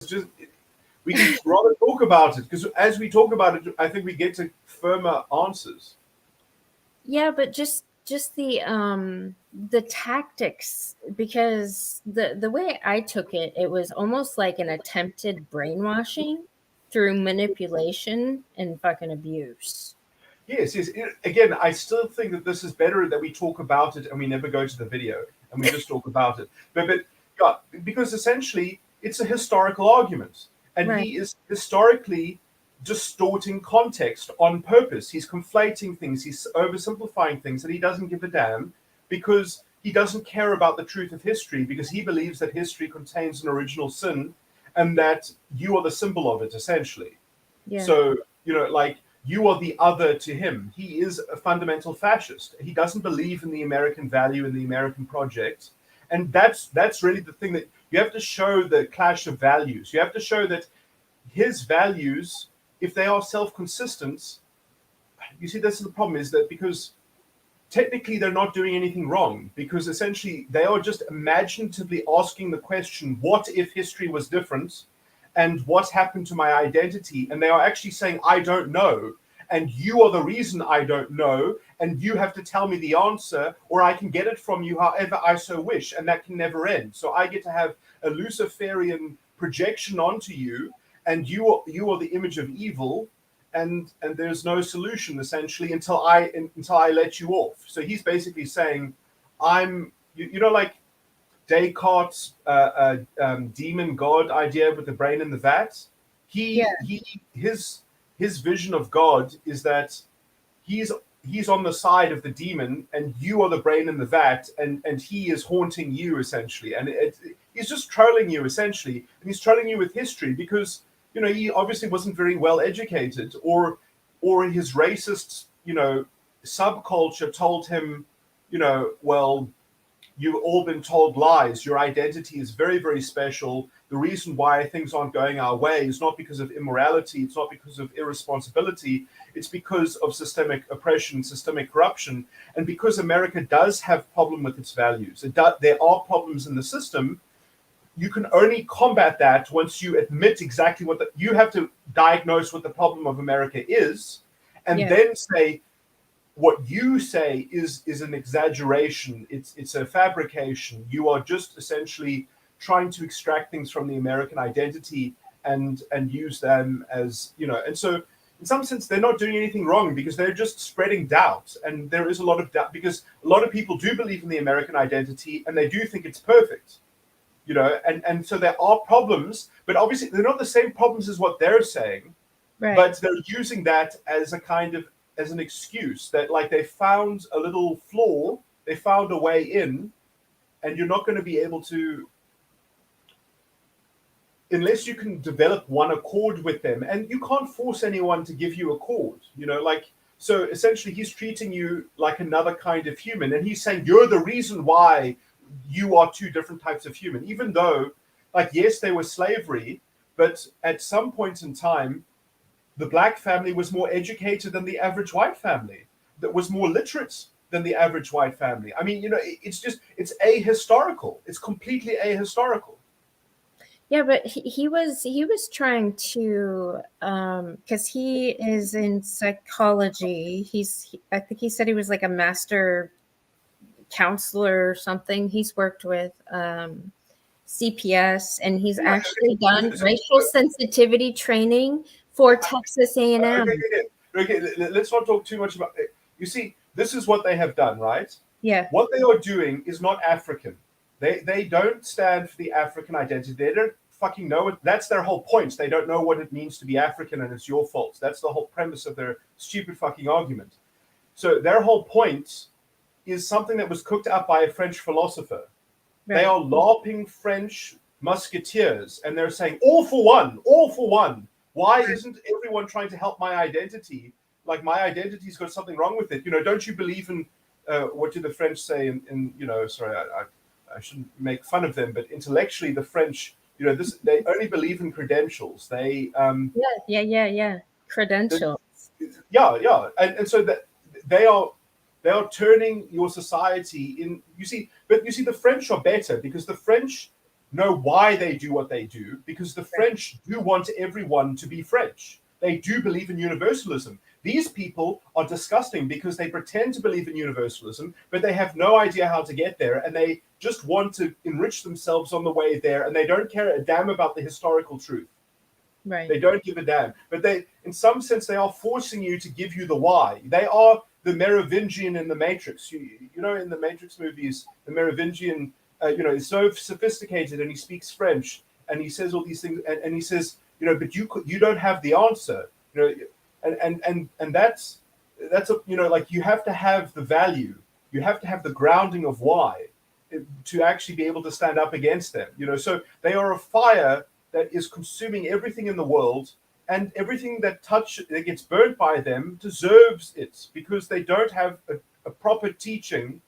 just, we can rather talk about it, because as we talk about it, I think we get to firmer answers. Yeah, but just the tactics, because the way I took it, it was almost like an attempted brainwashing through manipulation and fucking abuse. Yes. Again, I still think that this is better that we talk about it and we never go to the video and we just talk about it. But yeah, because essentially it's a historical argument, and Right. he is historically distorting context on purpose. He's conflating things, he's oversimplifying things, and he doesn't give a damn because he doesn't care about the truth of history, because he believes that history contains an original sin and that you are the symbol of it, essentially. Yeah. So, like, you are the other to him. He is a fundamental fascist. He doesn't believe in the American value and the American project. And that's really the thing, that you have to show the clash of values. You have to show that his values, if they are self-consistent, you see, this is the problem, is that because technically they're not doing anything wrong, because essentially they are just imaginatively asking the question, what if history was different? And what happened to my identity? And they are actually saying, I don't know. And you are the reason I don't know. And you have to tell me the answer, or I can get it from you however I so wish. And that can never end. So I get to have a Luciferian projection onto you, and you are the image of evil. And there's no solution, essentially, until I let you off. So he's basically saying, I'm, like Descartes' demon god idea with the brain in the vat. His vision of God is that he's on the side of the demon, and you are the brain in the vat, and he is haunting you, essentially. And he's just trolling you, essentially, and he's trolling you with history, because he obviously wasn't very well educated, or his racist subculture told him, well, you've all been told lies. Your identity is very, very special. The reason why things aren't going our way is not because of immorality. It's not because of irresponsibility. It's because of systemic oppression, systemic corruption. And because America does have problem with its values, there are problems in the system. You can only combat that once you admit exactly you have to diagnose what the problem of America is, and then say, what you say is an exaggeration. It's a fabrication. You are just essentially trying to extract things from the American identity and use them as, and so in some sense they're not doing anything wrong, because they're just spreading doubt. And there is a lot of doubt, because a lot of people do believe in the American identity and they do think it's perfect, and so there are problems, but obviously they're not the same problems as what they're saying. Right. But they're using that as an excuse, that like they found a little flaw, they found a way in, and you're not going to be able to, unless you can develop one accord with them, and you can't force anyone to give you a chord, so essentially he's treating you like another kind of human, and he's saying you're the reason why you are two different types of human, even though, like, yes, there was slavery, but at some point in time, the black family was more educated than the average white family, that was more literate than the average white family. I mean, it's ahistorical. It's completely ahistorical. Yeah, but he was trying to, because he is in psychology. I think he said he was like a master counselor or something. He's worked with CPS, and he's actually done racial sensitivity training for Texas A&M. Okay, let's not talk too much about it. You see, this is what they have done, right? Yeah. What they are doing is not African. They don't stand for the African identity. They don't fucking know it. That's their whole point. They don't know what it means to be African, and it's your fault. That's the whole premise of their stupid fucking argument. So their whole point is something that was cooked up by a French philosopher. Right. They are LARPing French musketeers, and they're saying, all for one, all for one. Why isn't everyone trying to help my identity? Like, my identity's got something wrong with it. Don't you believe in, what do the French say in sorry, I shouldn't make fun of them, but intellectually the French, they only believe in credentials. They yeah. Credentials. Yeah. And so that they are turning your society in, but the French are better, because the French know why they do what they do, because the French do want everyone to be French. They do believe in universalism. These people are disgusting because they pretend to believe in universalism, but they have no idea how to get there, and they just want to enrich themselves on the way there, and they don't care a damn about the historical truth. Right. They don't give a damn. But they, in some sense, they are forcing you to give you the why. They are the Merovingian in the Matrix. You know, in the Matrix movies, the Merovingian, is so sophisticated, and he speaks French, and he says all these things, and he says, but you don't have the answer, and that's like, you have to have the value, you have to have the grounding of why, to actually be able to stand up against them. So they are a fire that is consuming everything in the world, and everything that gets burnt by them deserves it, because they don't have a proper teaching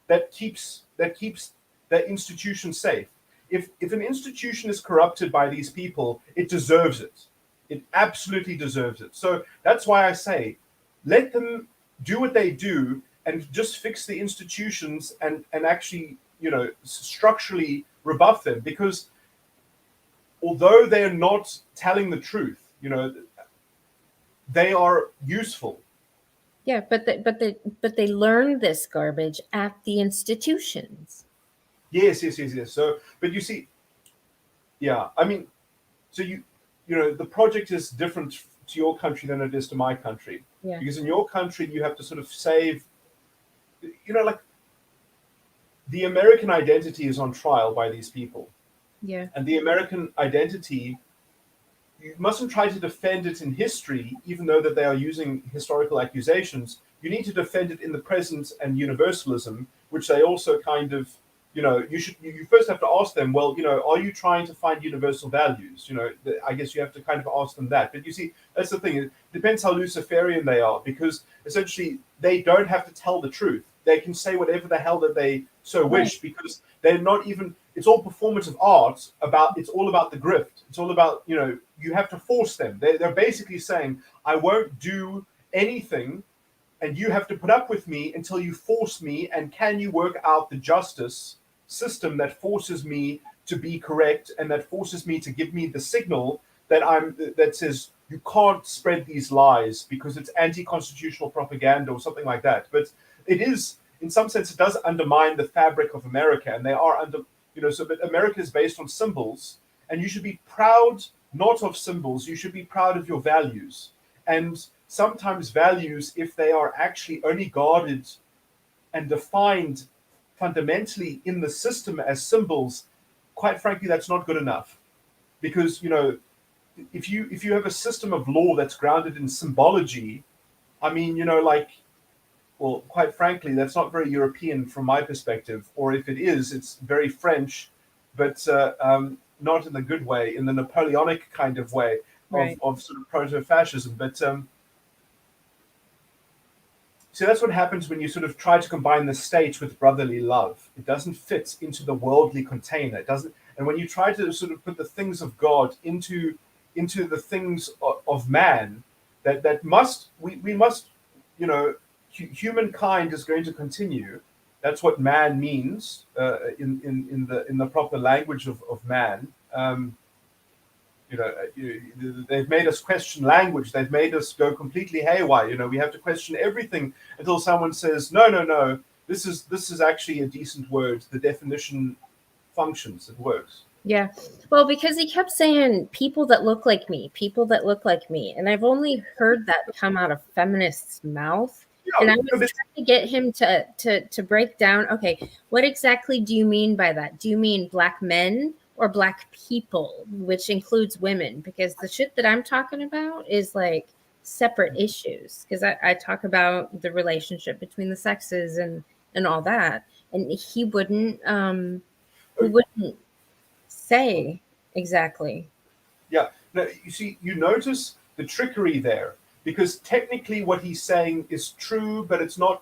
that keeps that institution safe. If an institution is corrupted by these people, it deserves it. It absolutely deserves it. So that's why I say, let them do what they do and just fix the institutions, and actually, structurally rebuff them, because although they're not telling the truth, they are useful. Yeah, but they learn this garbage at the institutions. Yes. So, but you see, yeah, I mean, so the project is different to your country than it is to my country. Yeah. Because in your country, you have to sort of save, like, the American identity is on trial by these people. Yeah. And the American identity, you mustn't try to defend it in history, even though that they are using historical accusations. You need to defend it in the present and universalism, which they also kind of, you first have to ask them, well, are you trying to find universal values? I guess you have to kind of ask them that. But you see, that's the thing. It depends how Luciferian they are, because essentially they don't have to tell the truth. They can say whatever the hell that they so wish, because they're not even, it's all performative art it's all about the grift. It's all about, you have to force them. They're basically saying, I won't do anything, and you have to put up with me until you force me, and can you work out the justice system that forces me to be correct, and that forces me to give me the signal that says you can't spread these lies because it's anti-constitutional propaganda or something like that. But it is, in some sense, it does undermine the fabric of America, and they are under, but America is based on symbols, and you should be proud not of symbols, you should be proud of your values. And sometimes values, if they are actually only guarded and defined fundamentally in the system as symbols, quite frankly, that's not good enough. Because, if you have a system of law that's grounded in symbology, I mean, well, quite frankly, that's not very European from my perspective. Or if it is, it's very French, but not in the good way, in the Napoleonic kind of way of sort of proto-fascism. But so that's what happens when you sort of try to combine the state with brotherly love. It doesn't fit into the worldly container. It doesn't. And when you try to sort of put the things of God into the things of man, we must, humankind is going to continue. That's what man means in the proper language of man. They've made us question language. They've made us go completely haywire. We have to question everything until someone says, no. This is actually a decent word. The definition functions. It works. Yeah. Well, because he kept saying people that look like me, and I've only heard that come out of feminists' mouth. And I was trying to get him to break down, okay, what exactly do you mean by that? Do you mean black men or black people, which includes women? Because the shit that I'm talking about is like separate issues. Because I talk about the relationship between the sexes and all that. And he wouldn't say exactly. Yeah. No, you see, you notice the trickery there, because technically what he's saying is true, but it's not.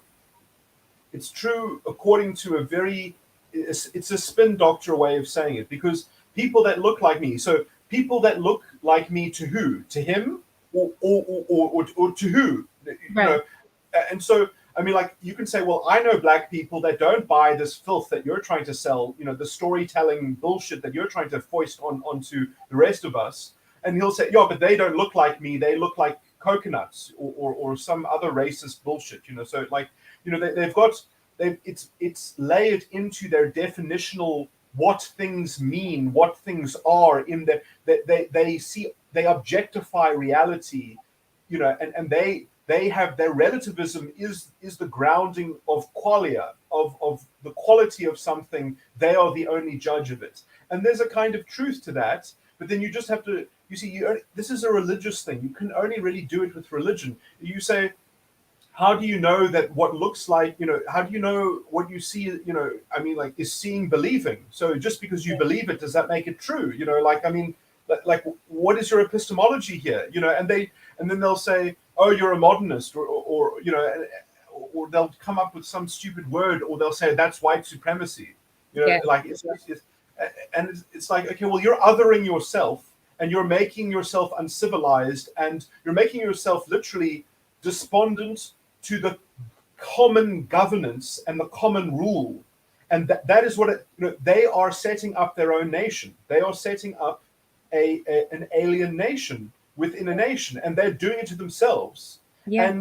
It's true according to it's a spin doctor way of saying it, because people that look like me. So people that look like me to who? To him, or to who? Right. And so I mean, like, you can say, well, I know black people that don't buy this filth that you're trying to sell, the storytelling bullshit that you're trying to foist onto the rest of us. And he'll say, yeah, but they don't look like me. They look like coconuts or some other racist bullshit, So, like, it's layered into their definitional what things mean, what things are in the they objectify reality, and they have their relativism is the grounding of qualia, of the quality of something. They are the only judge of it, and there's a kind of truth to that. But then you just have to, this is a religious thing. You can only really do it with religion. You say, how do you know that what looks like, how do you know what you see, I mean, like, is seeing believing? So just because you believe it, does that make it true? Like, I mean, like, what is your epistemology here? And then they'll say, oh, you're a modernist, or they'll come up with some stupid word, or they'll say that's white supremacy. Like, it's like, okay, well, you're othering yourself, and you're making yourself uncivilized, and you're making yourself literally despondent to the common governance and the common rule. And that is what they are setting up their own nation. They are setting up an alien nation within a nation, and they're doing it to themselves. Yeah.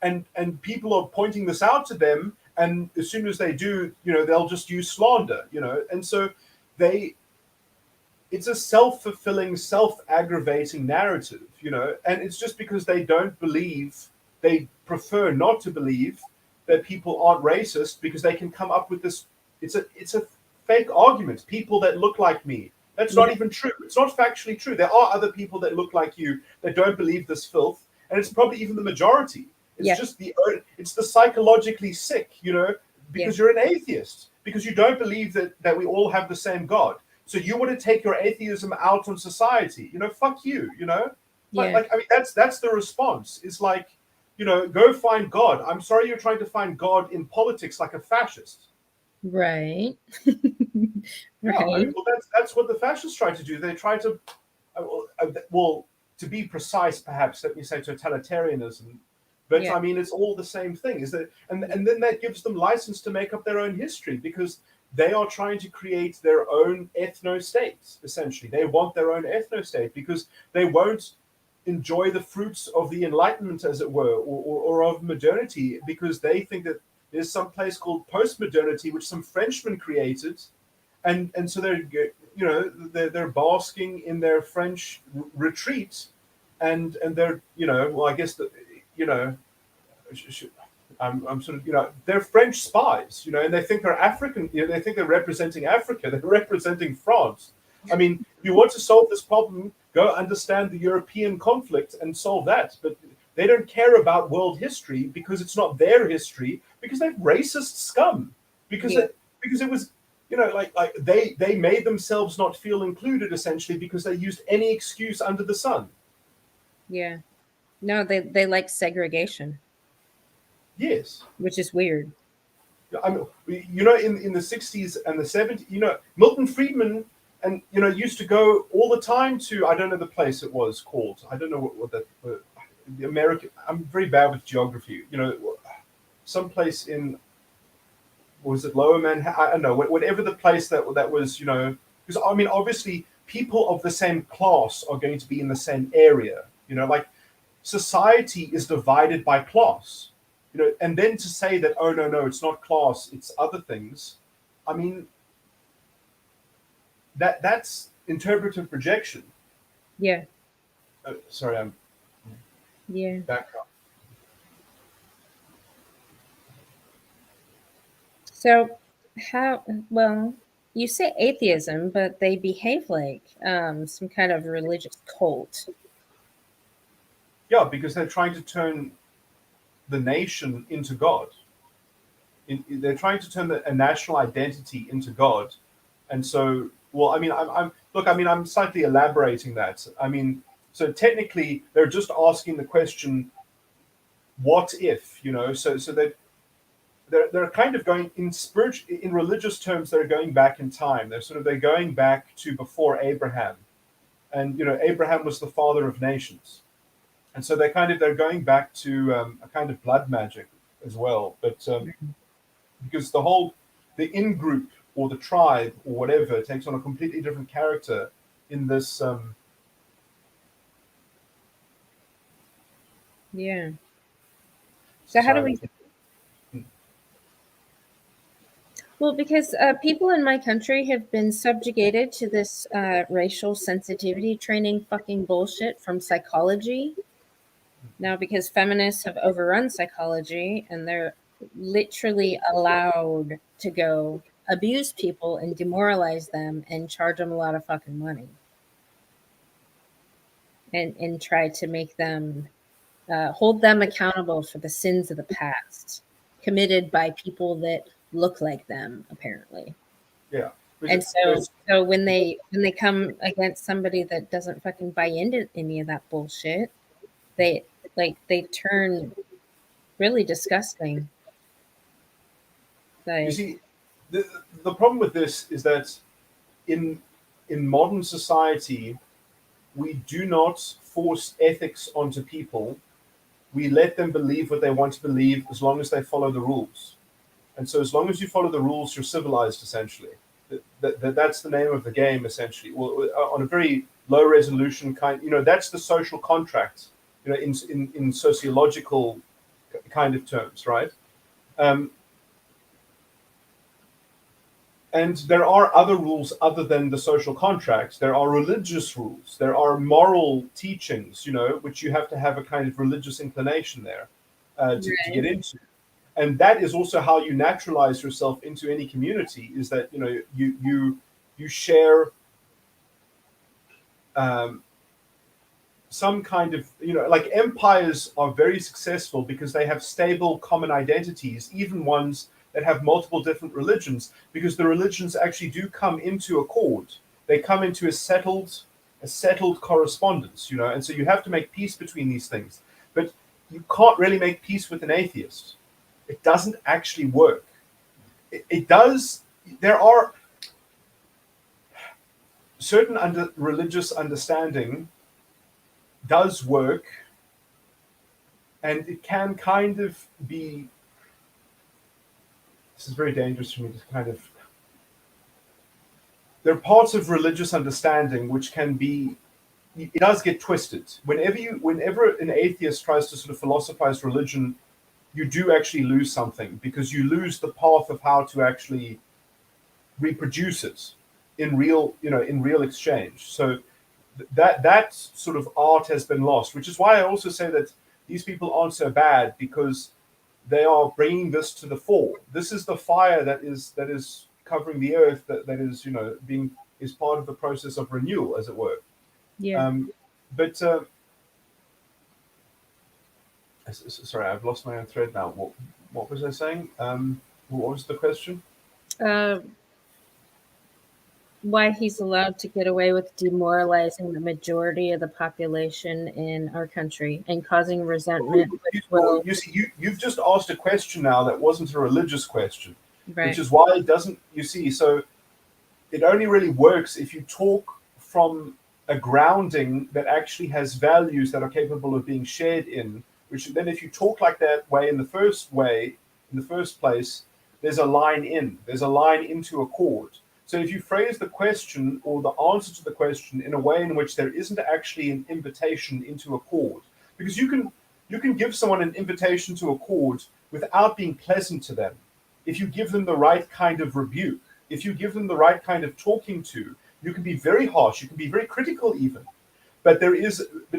And people are pointing this out to them, and as soon as they do, they'll just use slander, and so it's a self-fulfilling, self-aggravating narrative, and it's just because they don't believe, they prefer not to believe that people aren't racist, because they can come up with this. It's a fake argument. People that look like me. That's not even true. It's not factually true. There are other people that look like you that don't believe this filth, and it's probably even the majority. It's just it's the psychologically sick, because you're an atheist, because you don't believe that we all have the same God. So you want to take your atheism out on society. Fuck you. Like, I mean, that's the response. It's like, go find God. I'm sorry you're trying to find God in politics like a fascist. Right. Yeah, I mean, well, that's what the fascists try to do. They try to, well, to be precise, perhaps, let me say totalitarianism. But I mean, it's all the same thing. Is that, and then that gives them license to make up their own history, because they are trying to create their own ethno-states. Essentially, they want their own ethno-state because they won't enjoy the fruits of the Enlightenment, as it were, or of modernity, because they think that there's some place called post-modernity, which some Frenchmen created, and so they're basking in their French retreat, and they're well, I guess I'm sort of they're French spies, and they think they're African, they think they're representing Africa, they're representing France. I mean, if you want to solve this problem, go understand the European conflict and solve that. But they don't care about world history because it's not their history, because they're racist scum. Because it was, like they made themselves not feel included, essentially, because they used any excuse under the sun. Yeah. No, they like segregation. Yes. Which is weird. I mean, in the 60s and the 70s, Milton Friedman and used to go all the time to, I don't know the place it was called. I don't know what the American. I'm very bad with geography. Someplace in, was it Lower Manhattan? I don't know. Whatever the place that was. Because I mean, obviously, people of the same class are going to be in the same area. Like, society is divided by class. And then to say that, oh no, it's not class, it's other things. I mean, that's interpretive projection. Yeah. Sorry, I'm back up. So you say atheism, but they behave like some kind of religious cult. Yeah, because they're trying to turn the nation into God. They're trying to turn a national identity into God. And so, well, I mean, I'm slightly elaborating that. I mean, so technically, they're just asking the question, what if? So they're kind of going in religious terms. They're going back in time. They're going back to before Abraham, and Abraham was the father of nations, and so they're going back to a kind of blood magic. as well. But because the in group or the tribe or whatever takes on a completely different character in this. Yeah. So how do Society. we? Well, because people in my country have been subjugated to this racial sensitivity training fucking bullshit from psychology. Now, because feminists have overrun psychology and they're literally allowed to go abuse people and demoralize them and charge them a lot of fucking money and try to make them hold them accountable for the sins of the past committed by people that look like them, apparently. Yeah. And so when they come against somebody that doesn't fucking buy into any of that bullshit, they turn really disgusting. You Like, see, the problem with this is that in modern society, we do not force ethics onto people. We let them believe what they want to believe as long as they follow the rules. And so, as long as you follow the rules, you're civilized. Essentially, that's the name of the game. Essentially, well, on a very low resolution kind, that's the social contract. In sociological kind of terms, right? Um, And there are other rules other than the social contracts. There are religious rules. There are moral teachings, which you have to have a kind of religious inclination there to get into. And that is also how you naturalize yourself into any community. Is that you share um, some kind of like empires are very successful because they have stable common identities, even ones that have multiple different religions, because the religions actually do come into accord. They come into a settled correspondence, and so you have to make peace between these things. But you can't really make peace with an atheist. It doesn't actually work. It does. There are certain religious understanding does work, and it can kind of be. This is very dangerous for me to kind of. There are parts of religious understanding which can be. It does get twisted. Whenever an atheist tries to sort of philosophize religion, you do actually lose something, because you lose the path of how to actually reproduce it in real exchange. So that sort of art has been lost, which is why I also say that these people aren't so bad, because they are bringing this to the fore. This is the fire that is covering the earth, that is being is part of the process of renewal, as it were. yeah. But sorry, I've lost my own thread now. What was I saying? What was the question? Uh, why he's allowed to get away with demoralizing the majority of the population in our country and causing resentment, which will. You see, you've just asked a question now that wasn't a religious question, which Right. is why it doesn't. You see, so it only really works if you talk from a grounding that actually has values that are capable of being shared in. Which then, if you talk like that way in the first place, there's a line in. There's a line into a chord. So if you phrase the question or the answer to the question in a way in which there isn't actually an invitation into a chord, because you can give someone an invitation to a chord without being pleasant to them. If you give them the right kind of rebuke, if you give them the right kind of talking to, you can be very harsh, you can be very critical even. But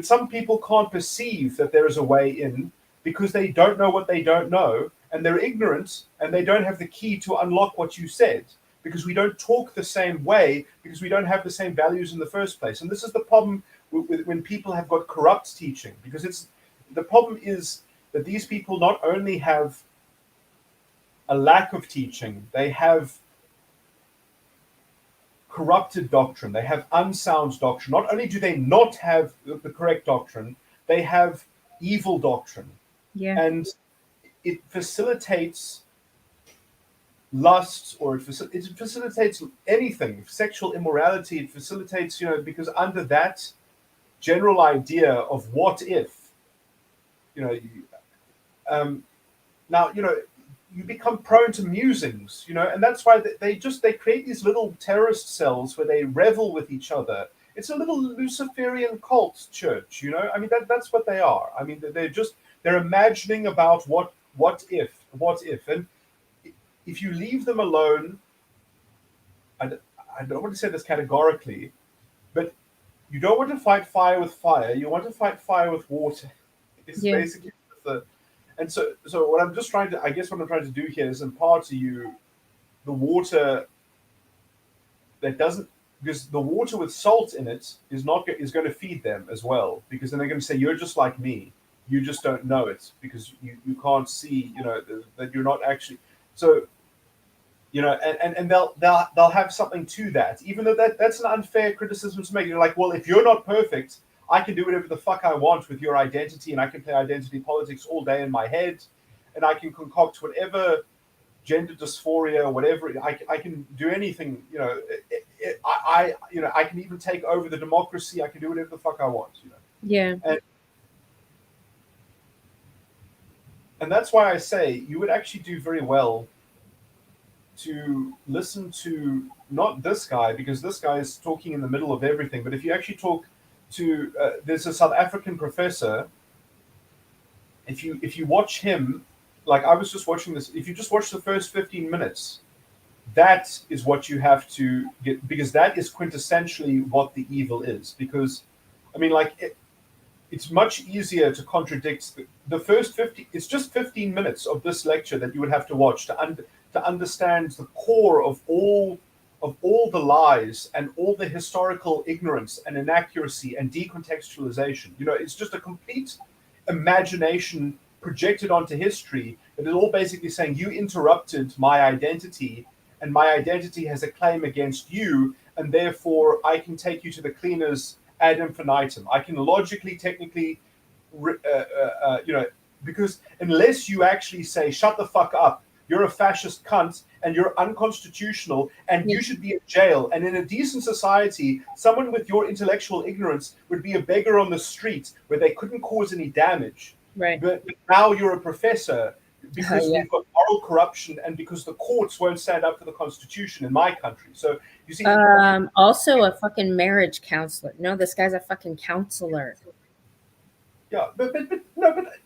some people can't perceive that there is a way in, because they don't know what they don't know, and they're ignorant, and they don't have the key to unlock what you said, because we don't talk the same way, because we don't have the same values in the first place. And this is the problem with when people have got corrupt teaching, because the problem is that these people not only have a lack of teaching, they have corrupted doctrine, they have unsound doctrine. Not only do they not have the correct doctrine, they have evil doctrine. Yeah. And it facilitates lust, or it facilitates anything, sexual immorality. It facilitates, because under that general idea of what if, you know, um, now, you become prone to musings, and that's why they create these little terrorist cells where they revel with each other. It's a little Luciferian cult church, I mean, that's what they are. I mean, they're imagining about what if, and if you leave them alone, I don't want to say this categorically, but you don't want to fight fire with fire. You want to fight fire with water. It's Yeah. basically the, and so what I'm just trying to, I guess what I'm trying to do here is impart to you the water that doesn't, because the water with salt in it is going to feed them as well, because then they're going to say, you're just like me, you just don't know it because you can't see, that you're not actually. So, and they'll have something to that, even though that's an unfair criticism to make. You're like, well, if you're not perfect, I can do whatever the fuck I want with your identity, and I can play identity politics all day in my head, and I can concoct whatever gender dysphoria, whatever. I can do anything. I can even take over the democracy. I can do whatever the fuck I want. Yeah. And that's why I say you would actually do very well to listen to not this guy, because this guy is talking in the middle of everything. But if you actually talk to, there's a South African professor. If you watch him, like I was just watching this, if you just watch the first 15 minutes, that is what you have to get, because that is quintessentially what the evil is. Because, I mean, like it's much easier to contradict the first 50. It's just 15 minutes of this lecture that you would have to watch to understand the core of all the lies and all the historical ignorance and inaccuracy and decontextualization. It's just a complete imagination projected onto history that is all basically saying you interrupted my identity, and my identity has a claim against you, and therefore I can take you to the cleaners ad infinitum. I can logically, technically, because unless you actually say, shut the fuck up, you're a fascist cunt, and you're unconstitutional, and you should be in jail. And in a decent society, someone with your intellectual ignorance would be a beggar on the street where they couldn't cause any damage. Right. But now you're a professor because we've got moral corruption and because the courts won't stand up for the Constitution in my country. So you see, also a fucking marriage counselor. No, this guy's a fucking counselor. Yeah, but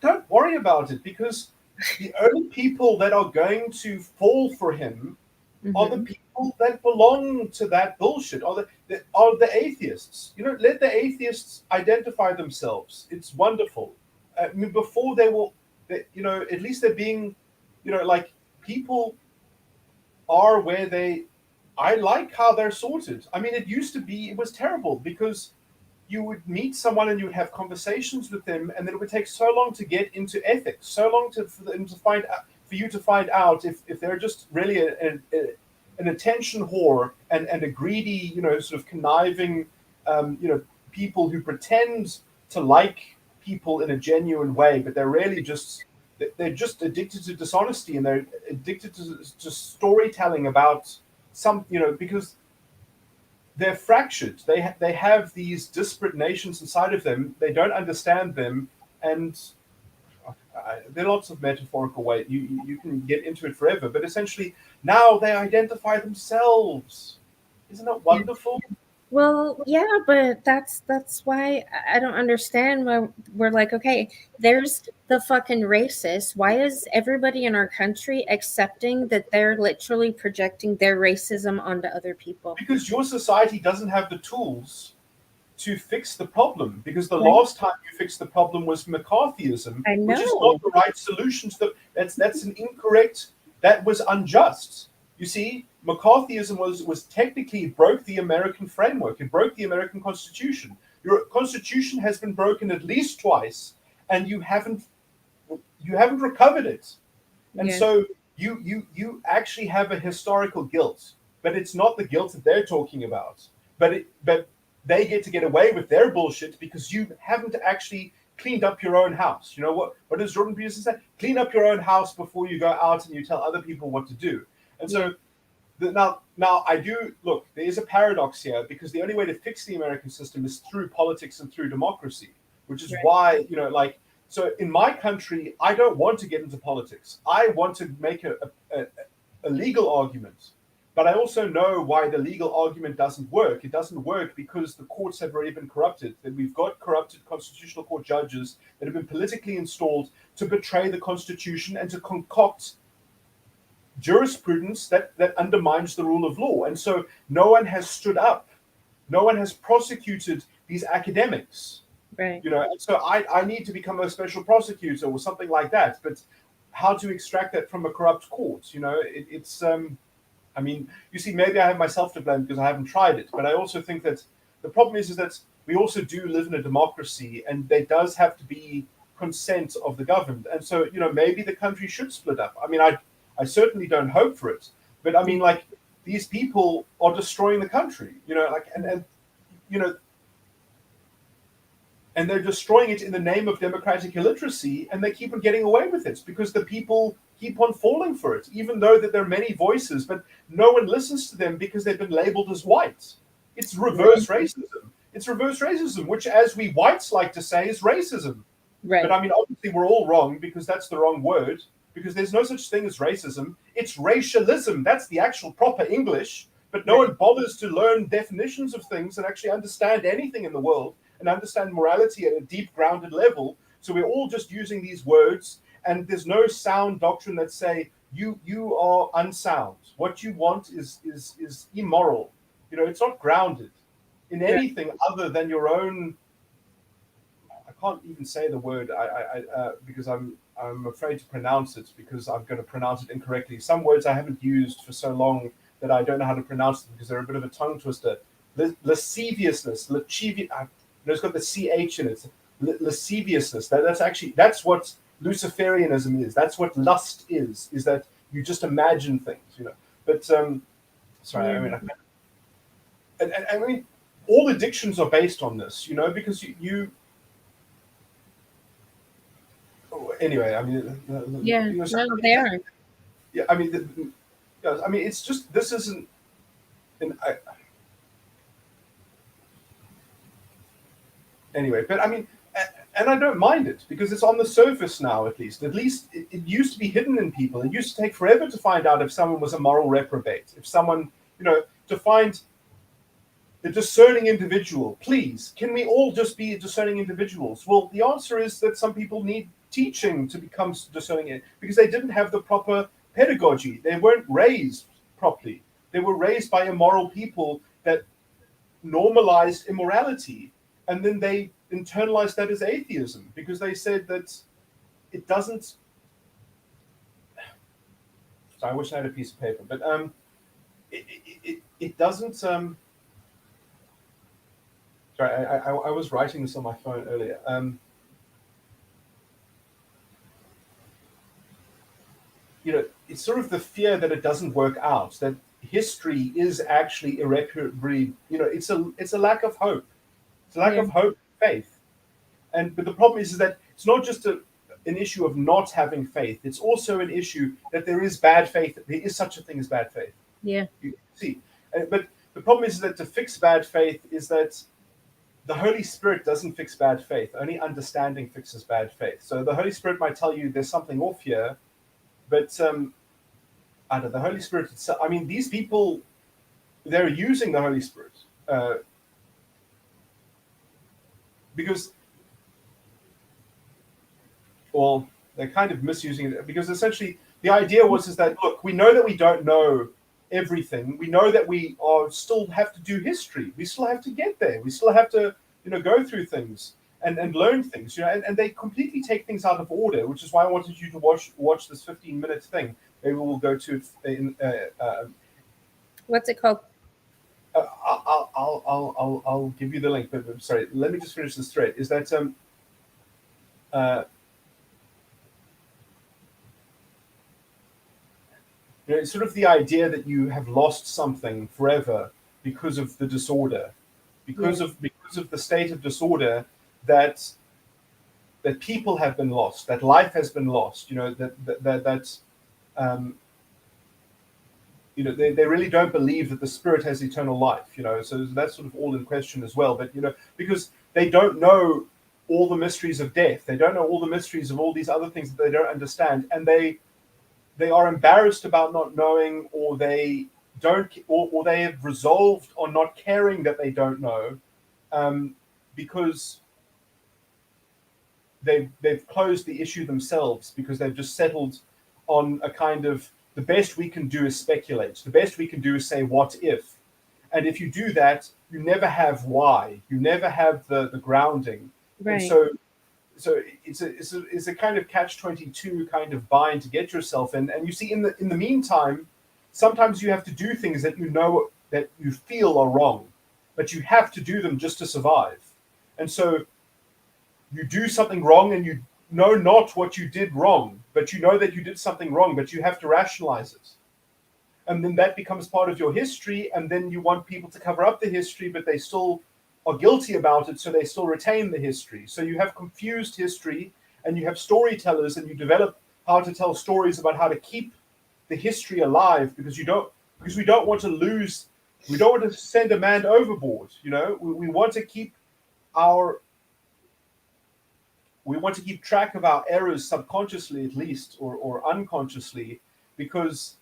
don't worry about it, because the only people that are going to fall for him are the people that belong to that bullshit, are the atheists. Let the atheists identify themselves. It's wonderful. I mean, before they will, at least they're being, like, people are where they. I like how they're sorted. I mean, it was terrible, because you would meet someone and you would have conversations with them, and then it would take so long to get into ethics, so long for you to find out if they're just really an attention whore and a greedy, sort of conniving, people who pretend to like people in a genuine way, but they're really they're just addicted to dishonesty, and they're addicted to storytelling about because they're fractured. They have these disparate nations inside of them. They don't understand them, and there are lots of metaphorical ways you can get into it forever. But essentially, now they identify themselves. Isn't that wonderful? Well, yeah, but that's why I don't understand why we're like, okay, there's the fucking racist. Why is everybody in our country accepting that they're literally projecting their racism onto other people? Because your society doesn't have the tools to fix the problem. Because the last time you fixed the problem was McCarthyism, which is not the right solution to that's an incorrect. That was unjust. You see, McCarthyism was technically broke the American framework. It broke the American Constitution. Your Constitution has been broken at least twice, and you haven't recovered it. And so you actually have a historical guilt, but it's not the guilt that they're talking about. But they get away with their bullshit because you haven't actually cleaned up your own house. You know what does Jordan Peterson say? Clean up your own house before you go out and you tell other people what to do. And so now I do look. There is a paradox here, because the only way to fix the American system is through politics and through democracy, which is why So in my country, I don't want to get into politics. I want to make a legal argument. But I also know why the legal argument doesn't work. It doesn't work because the courts have already been corrupted. That we've got corrupted constitutional court judges that have been politically installed to betray the Constitution and to concoct jurisprudence that undermines the rule of law. And so no one has stood up. No one has prosecuted these academics. Right. And so I need to become a special prosecutor or something like that. But how to extract that from a corrupt court? It's I mean, you see, maybe I have myself to blame because I haven't tried it. But I also think that the problem is that we also do live in a democracy, and there does have to be consent of the governed. And so, maybe the country should split up. I mean, I certainly don't hope for it. But I mean, like, these people are destroying the country, and they're destroying it in the name of democratic illiteracy, and they keep on getting away with it because the people keep on falling for it, even though that there are many voices, but no one listens to them because they've been labeled as white. It's reverse racism. It's reverse racism, which, as we whites like to say, is racism. Right. But I mean, obviously, we're all wrong because that's the wrong word, because there's no such thing as racism. It's racialism. That's the actual proper English. But no one bothers to learn definitions of things and actually understand anything in the world and understand morality at a deep grounded level. So we're all just using these words, and there's no sound doctrine that say you are unsound. What you want is immoral. It's not grounded in anything other than your own. I can't even say the word because I'm afraid to pronounce it because I'm going to pronounce it incorrectly. Some words I haven't used for so long that I don't know how to pronounce them because they're a bit of a tongue twister. Lasciviousness, it's got the CH in it. Lasciviousness. That's what Luciferianism is. That's what lust is that you just imagine things, But sorry, I mean, all addictions are based on this, because you anyway. I mean, no, they are. Yeah, I mean, it's just this isn't. Anyway, but I mean, and I don't mind it because it's on the surface now. At least it used to be hidden in people. It used to take forever to find out if someone was a moral reprobate. If someone, to find the discerning individual. Please, can we all just be discerning individuals? Well, the answer is that some people need teaching to become discerning because they didn't have the proper pedagogy. They weren't raised properly. They were raised by immoral people that normalized immorality. And then they internalized that as atheism because they said that it doesn't. So I wish I had a piece of paper, but it doesn't. Sorry, I was writing this on my phone earlier. It's sort of the fear that it doesn't work out, that history is actually irreparably. It's a lack of hope. It's a lack of hope, faith, but the problem is that it's not just an issue of not having faith. It's also an issue that there is bad faith. There is such a thing as bad faith. Yeah. You see, but the problem is that to fix bad faith is that the Holy Spirit doesn't fix bad faith. Only understanding fixes bad faith. So the Holy Spirit might tell you there's something off here, but I don't know, the Holy Spirit itself. I mean, these people, they're using the Holy Spirit. Because, well, they're kind of misusing it because essentially the idea is that, look, we know that we don't know everything. We know that we still have to do history. We still have to get there. We still have to, go through things and learn things, and they completely take things out of order, which is why I wanted you to watch this 15-minute thing. Maybe we'll go to it in. What's it called? I'll give you the link, but sorry, let me just finish this thread. Is that it's sort of the idea that you have lost something forever because of the disorder, because of the state of disorder that people have been lost, that life has been lost. They really don't believe that the spirit has eternal life, so that's sort of all in question as well. But, because they don't know all the mysteries of death. They don't know all the mysteries of all these other things that they don't understand, and they are embarrassed about not knowing, or they don't, or they have resolved on not caring that they don't know, because they've closed the issue themselves, because they've just settled on a kind of, the best we can do is speculate. The best we can do is say what if, and if you do that, you never have why. You never have the grounding, Right. and so it's a kind of catch-22 kind of bind to get yourself in. And you see, in the meantime, sometimes you have to do things that you know, that you feel are wrong, but you have to do them just to survive. And so you do something wrong, and you know not what you did wrong, but you know that you did something wrong, but you have to rationalize it. And then that becomes part of your history, and then you want people to cover up the history, but they still are guilty about it, so they still retain the history. So you have confused history, and you have storytellers, and you develop how to tell stories about how to keep the history alive, because we don't want to lose, we don't want to send a man overboard. We want to keep track of our errors subconsciously, at least, or unconsciously, because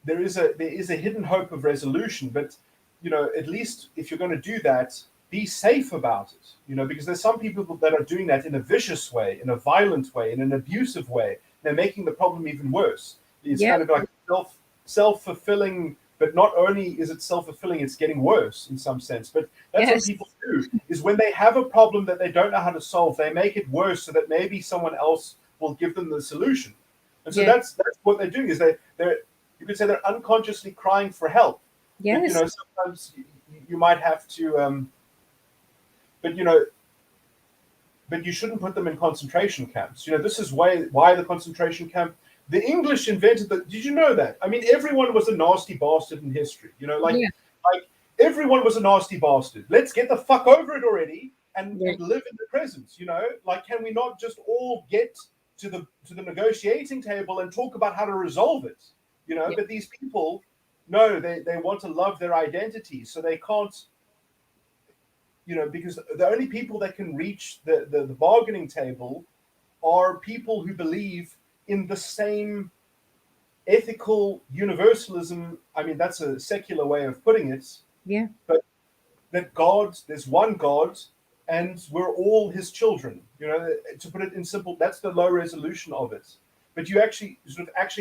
there is a hidden hope of resolution. But at least if you're going to do that, be safe about it. Because there's some people that are doing that in a vicious way, in a violent way, in an abusive way. They're making the problem even worse. It's kind of like self-fulfilling, but not only is it self-fulfilling, it's getting worse in some sense. But that's what people do, is when they have a problem that they don't know how to solve, they make it worse so that maybe someone else will give them the solution. And so that's what they're doing, is they're you could say they're unconsciously crying for help. Yes. But, sometimes you might have to, but you shouldn't put them in concentration camps. This is why the concentration camp. The English invented the. Did you know that? I mean, everyone was a nasty bastard in history. Like everyone was a nasty bastard. Let's get the fuck over it already and live in the present. Like, can we not just all get to the negotiating table and talk about how to resolve it? But these people, no, they want to love their identity, so they can't. Because the only people that can reach the bargaining table are people who believe in the same ethical universalism. I mean, that's a secular way of putting it. Yeah. But that there's one God, and we're all his children. To put it in simple, that's the low resolution of it. But you actually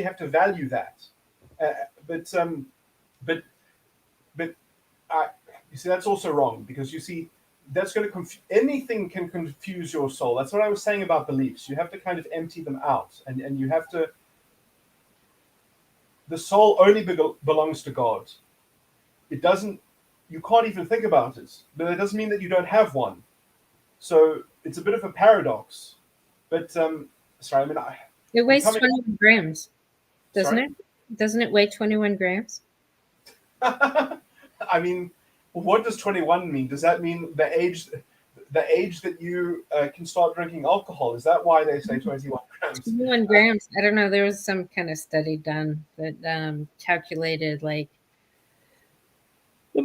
have to value that. But you see, that's also wrong, because you see, that's going to anything can confuse your soul. That's what I was saying about beliefs. You have to kind of empty them out, and you have to. The soul only belongs to God. It doesn't. You can't even think about it, but it doesn't mean that you don't have one. So it's a bit of a paradox. But sorry, I mean, it weighs 21 grams, doesn't it? Doesn't it weigh 21 grams? I mean, what does 21 mean? Does that mean the age that you can start drinking alcohol? Is that why they say 21 grams? 21 grams. I don't know. There was some kind of study done that calculated like the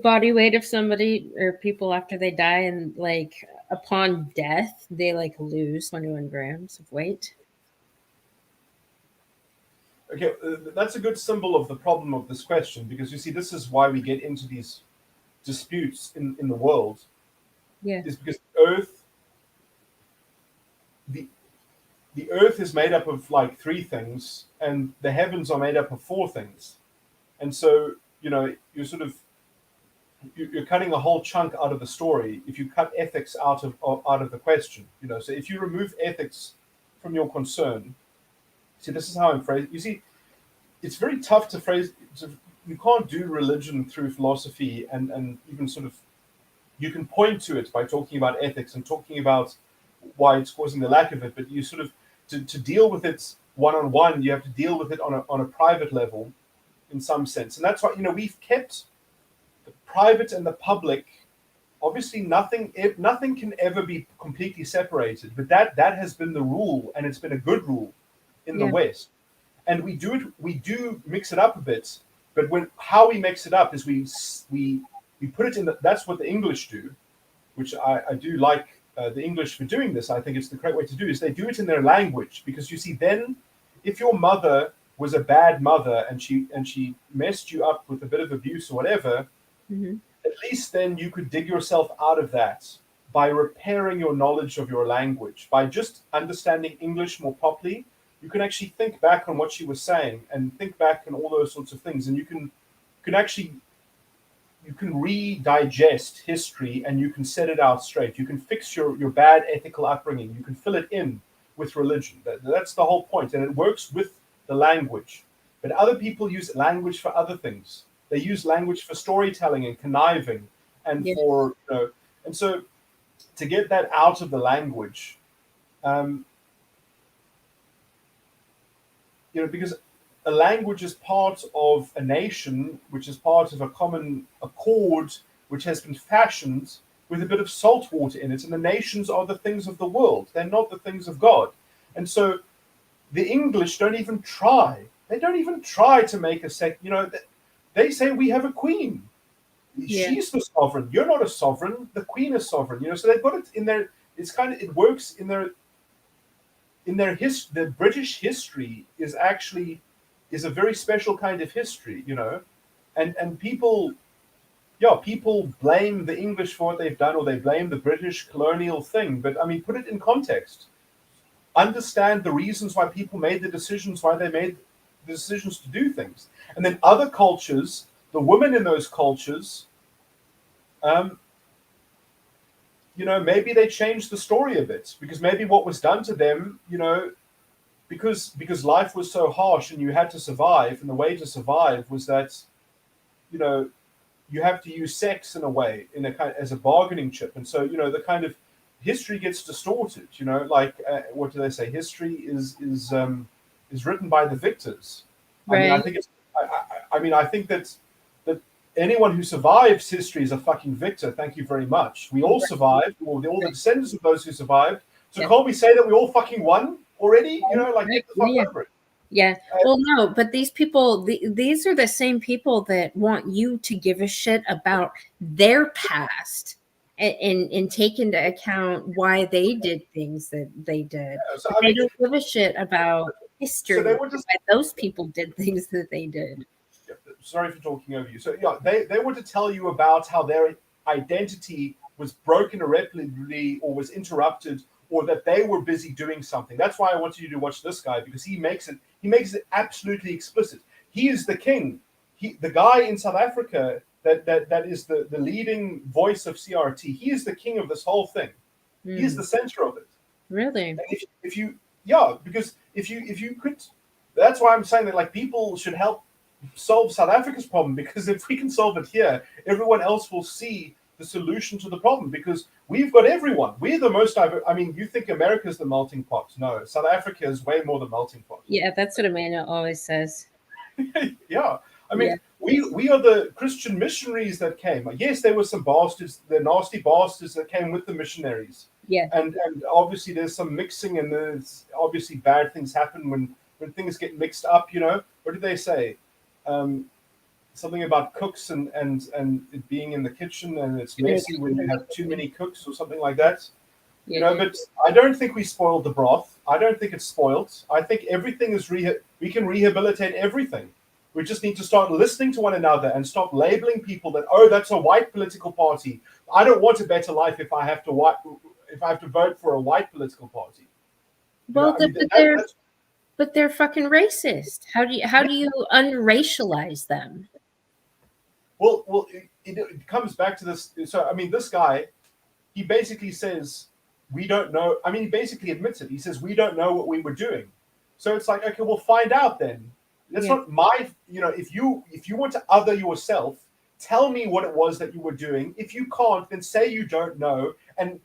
body weight of somebody or people after they die, and like upon death, they like lose 21 grams of weight. Okay, that's a good symbol of the problem of this question, because you see, this is why we get into these disputes in the world. Yeah. Is because the earth is made up of like 3 things, and the heavens are made up of 4 things. And so, you're sort of you're cutting a whole chunk out of the story if you cut ethics out of the question. So if you remove ethics from your concern. See, this is how I'm phrasing. You see, it's very tough to phrase. You can't do religion through philosophy, and even sort of, you can point to it by talking about ethics and talking about why it's causing the lack of it. But you sort of, to deal with it one-on-one, you have to deal with it on a private level, in some sense. And that's why we've kept the private and the public. Obviously, nothing can ever be completely separated. But that has been the rule, and it's been a good rule in the West, and we do mix it up a bit, but how we mix it up is we put it in that's what the English do, which I do like the English for doing this. I think it's the correct way to do is they do it in their language, because you see, then if your mother was a bad mother and she messed you up with a bit of abuse or whatever, at least then you could dig yourself out of that by repairing your knowledge of your language, by just understanding English more properly. You can actually think back on what she was saying and think back on all those sorts of things, and you can actually you can redigest history and you can set it out straight. You can fix your bad ethical upbringing. You can fill it in with religion. That's the whole point, and it works with the language. But other people use language for other things. They use language for storytelling and conniving, and for and so to get that out of the language, because a language is part of a nation, which is part of a common accord, which has been fashioned with a bit of salt water in it. And the nations are the things of the world. They're not the things of God. And so the English don't even try. They don't even try to make a they say we have a queen. She's the sovereign. You're not a sovereign. The queen is sovereign. So they've got it in their, it works in their the British history is a very special kind of history, and people blame the English for what they've done, or they blame the British colonial thing. But I mean, put it in context. Understand the reasons why people made the decisions, why they made the decisions to do things. And then other cultures, the women in those cultures, maybe they changed the story a bit, because maybe what was done to them, because life was so harsh and you had to survive, and the way to survive was that, you have to use sex in a way, as a bargaining chip. And so, the kind of history gets distorted, what do they say? History is written by the victors. Right. I think that anyone who survives history is a fucking victor. Thank you very much. We all survived, or all the descendants of those who survived. So can't we say that we all fucking won already? Get the fuck over it. Yeah. Well, no, but these people, these are the same people that want you to give a shit about their past and take into account why they did things that they did. They don't give a shit about history. So why those people did things that they did. Sorry for talking over you. So they want to tell you about how their identity was broken irreparably, or was interrupted, or that they were busy doing something. That's why I wanted you to watch this guy, because he makes it absolutely explicit. He is the king. The guy in South Africa that is the leading voice of CRT. He is the king of this whole thing. He is the center of it. Really? And because if you could, that's why I'm saying that people should help solve South Africa's problem, because if we can solve it here, everyone else will see the solution to the problem, because we've got everyone. We're the most diverse. I mean, you think America's the melting pot. No, South Africa is way more the melting pot. Yeah, that's what Amanda always says. Yeah. I mean, we are the Christian missionaries that came. Yes, there were some bastards, the nasty bastards that came with the missionaries. Yeah. And obviously there's some mixing, and there's obviously bad things happen when things get mixed up, What did they say? Something about cooks and it being in the kitchen, and it's messy when you have too many cooks, or something like that. But I don't think we spoiled the broth. I don't think it's spoiled. I think everything is we can rehabilitate everything. We just need to start listening to one another and stop labeling people that, that's a white political party. I don't want a better life if I have to vote for a white political party. Well, but they're fucking racist. How do you unracialize them? Well, it comes back to this. So, I mean, this guy, he basically says, we don't know. I mean, he basically admits it. He says, we don't know what we were doing. So it's like, okay, we'll find out then. That's not my, if you want to other yourself, tell me what it was that you were doing. If you can't, then say you don't know, and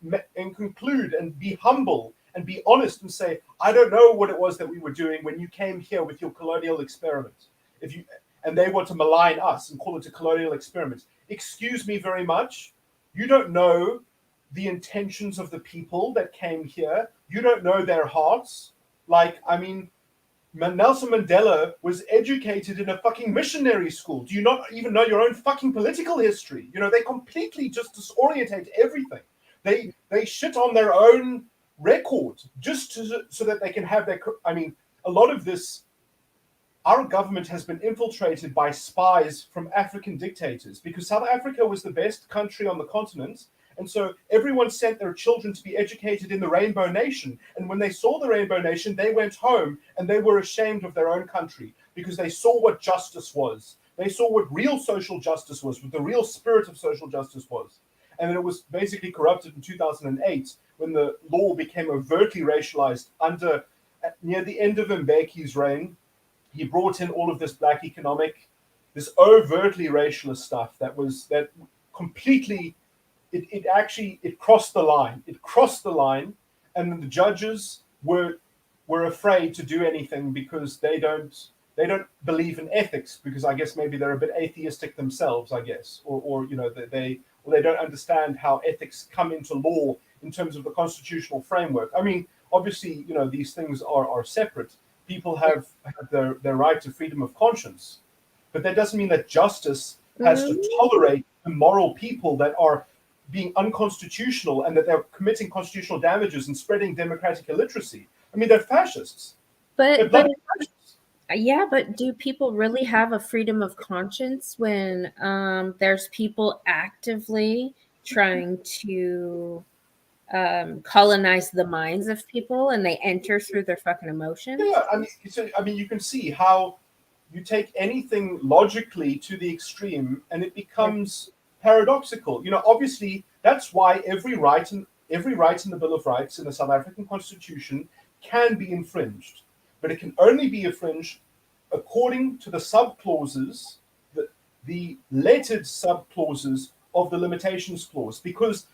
conclude, and be humble, and be honest, and say, I don't know what it was that we were doing when you came here with your colonial experiment. And they want to malign us and call it a colonial experiment. Excuse me very much. You don't know the intentions of the people that came here. You don't know their hearts. Nelson Mandela was educated in a fucking missionary school. Do you not even know your own fucking political history? They completely just disorientate everything. they shit on their own record just so that they can have their. I mean, a lot of this. Our government has been infiltrated by spies from African dictators because South Africa was the best country on the continent. And so everyone sent their children to be educated in the Rainbow Nation. And when they saw the Rainbow Nation, they went home and they were ashamed of their own country because they saw what justice was. They saw what real social justice was, what the real spirit of social justice was. And it was basically corrupted in 2008 when the law became overtly racialized near the end of Mbeki's reign. He brought in all of this black economic, this overtly racialist stuff that completely, it crossed the line. It crossed the line, and the judges were afraid to do anything because they don't believe in ethics, because I guess maybe they're a bit atheistic themselves, I guess, or they don't understand how ethics come into law in terms of the constitutional framework. I mean, obviously, these things are separate. People have their right to freedom of conscience, but that doesn't mean that justice has to tolerate immoral people that are being unconstitutional and that they're committing constitutional damages and spreading democratic illiteracy. I mean, they're fascists. But yeah, but do people really have a freedom of conscience when there's people actively trying to colonize the minds of people and they enter through their fucking emotions? Yeah, I mean, you can see how you take anything logically to the extreme and it becomes paradoxical. Obviously, that's why every right in the Bill of Rights in the South African Constitution can be infringed, but it can only be infringed according to the subclauses, the lettered subclauses of the limitations clause, because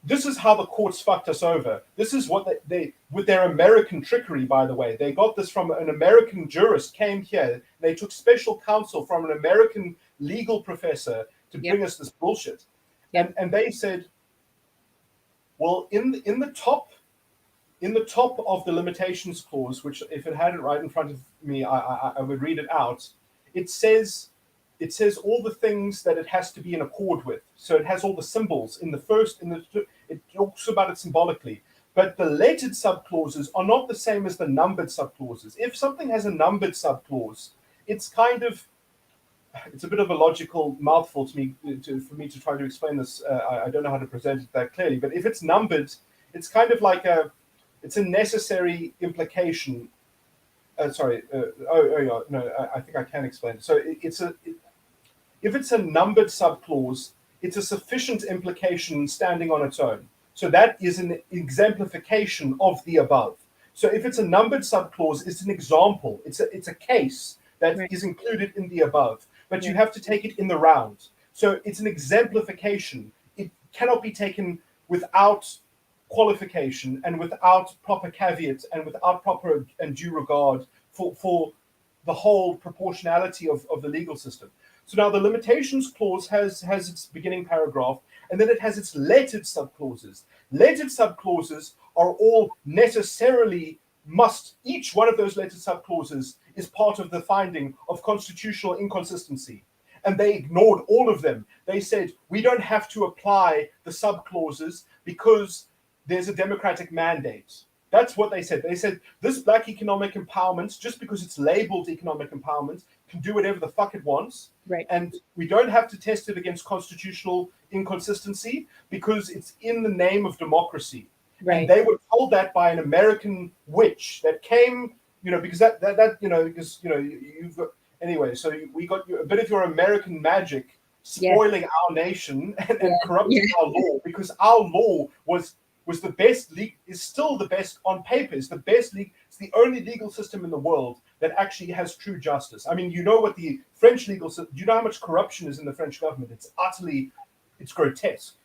this is how the courts fucked us over. This is what they with their American trickery, by the way. They got this from an American jurist, came here. They took special counsel from an American legal professor to bring us this bullshit. And they said, well, in the top of the limitations clause, which if it had it right in front of me, I would read it out. It says all the things that it has to be in accord with. So it has all the symbols it talks about it symbolically. But the lettered subclauses are not the same as the numbered subclauses. If something has a numbered subclause, it's a bit of a logical mouthful for me to try to explain this. I don't know how to present it that clearly. But if it's numbered, it's kind of like it's a necessary implication. I think I can explain it. So if it's a numbered subclause, it's a sufficient implication standing on its own. So that is an exemplification of the above. So if it's a numbered subclause, it's an example. It's a case that is included in the above, but you have to take it in the round. So it's an exemplification. It cannot be taken without qualification and without proper caveat and without proper and due regard for the whole proportionality of the legal system. So now the limitations clause has its beginning paragraph, and then it has its lettered subclauses. Lettered subclauses are all necessarily each one of those lettered subclauses is part of the finding of constitutional inconsistency. And they ignored all of them. They said, we don't have to apply the subclauses because there's a democratic mandate. That's what they said. They said this black economic empowerment, just because it's labeled economic empowerment, can do whatever the fuck it wants. Right. And we don't have to test it against constitutional inconsistency because it's in the name of democracy. Right. And they were told that by an American witch that came, because you've got, anyway, so we got a bit of your American magic spoiling our nation and corrupting our law, because our law was the best, is still the best on paper, is the best league. It's the only legal system in the world that actually has true justice. I mean, what the French legal system, do you know how much corruption is in the French government? It's grotesque.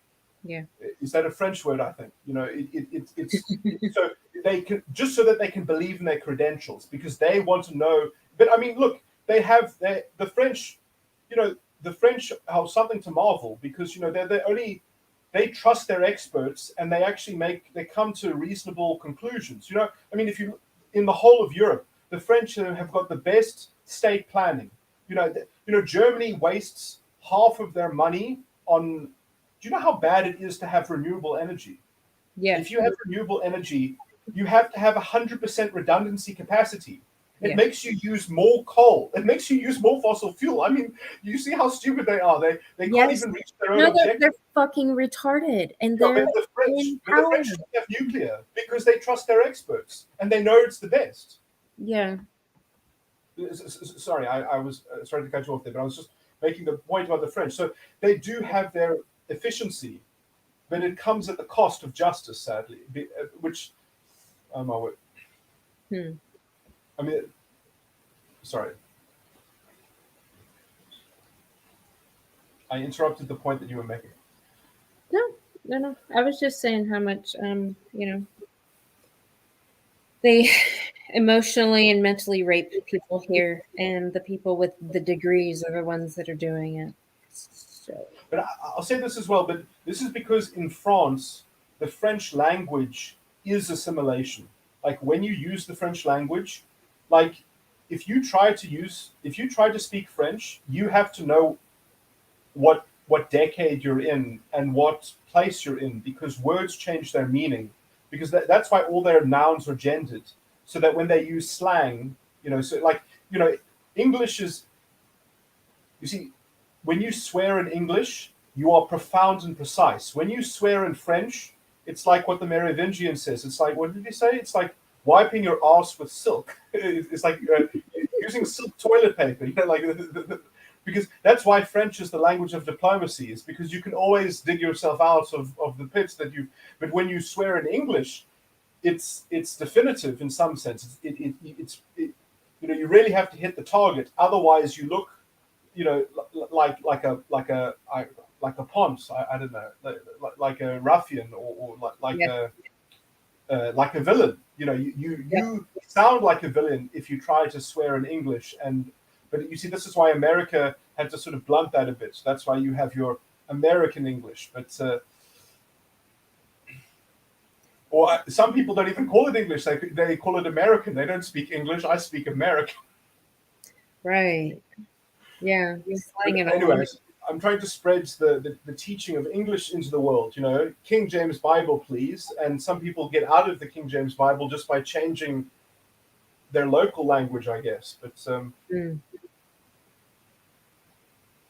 Yeah. Is that a French word? I think, it's so they can, just so that they can believe in their credentials, because they want to know. But I mean, look, they have the French, the French have something to marvel, because, they trust their experts and they come to reasonable conclusions. I mean, in the whole of Europe, the French have got the best state planning. Germany wastes half of their money on Do you know how bad it is to have renewable energy? Yeah. If you have renewable energy, you have to have 100% redundancy capacity. It Yeah. makes you use more coal. It makes you use more fossil fuel. I mean, you see how stupid they are. They can't Yes. even reach their own No, objective. they're fucking retarded, and No, they're but in the power. French don't have nuclear because they trust their experts and they know it's the best. Yeah. Sorry, I was sorry to cut you off there, but I was just making the point about the French. So they do have their efficiency, but it comes at the cost of justice, sadly. Which, oh my word. I mean, sorry, I interrupted the point that you were making. No. I was just saying how much, they emotionally and mentally rape people here, and the people with the degrees are the ones that are doing it. So. But I'll say this as well. But this is because in France, the French language is assimilation. Like when you use the French language, like if you try to speak French, you have to know what decade you're in and what place you're in because words change their meaning because that's why all their nouns are gendered so that when they use slang, so like, English is, you see, when you swear in English, you are profound and precise. When you swear in French, it's like what the Merovingian says. It's like, what did he say? It's like wiping your ass with silk. It's like using silk toilet paper. Because that's why French is the language of diplomacy. Is because you can always dig yourself out of the pits that you. But when you swear in English, it's definitive in some sense. You really have to hit the target. Otherwise, you look like a ponce. I don't know, like a ruffian or like a villain. You sound like a villain if you try to swear in English. But you see, this is why America had to sort of blunt that a bit. That's why you have your American English, but. Or some people don't even call it English. They call it American. They don't speak English. I speak American. Right. Yeah. Anyways, I'm trying to spread the teaching of English into the world. King James Bible, please. And some people get out of the King James Bible just by changing their local language, I guess. But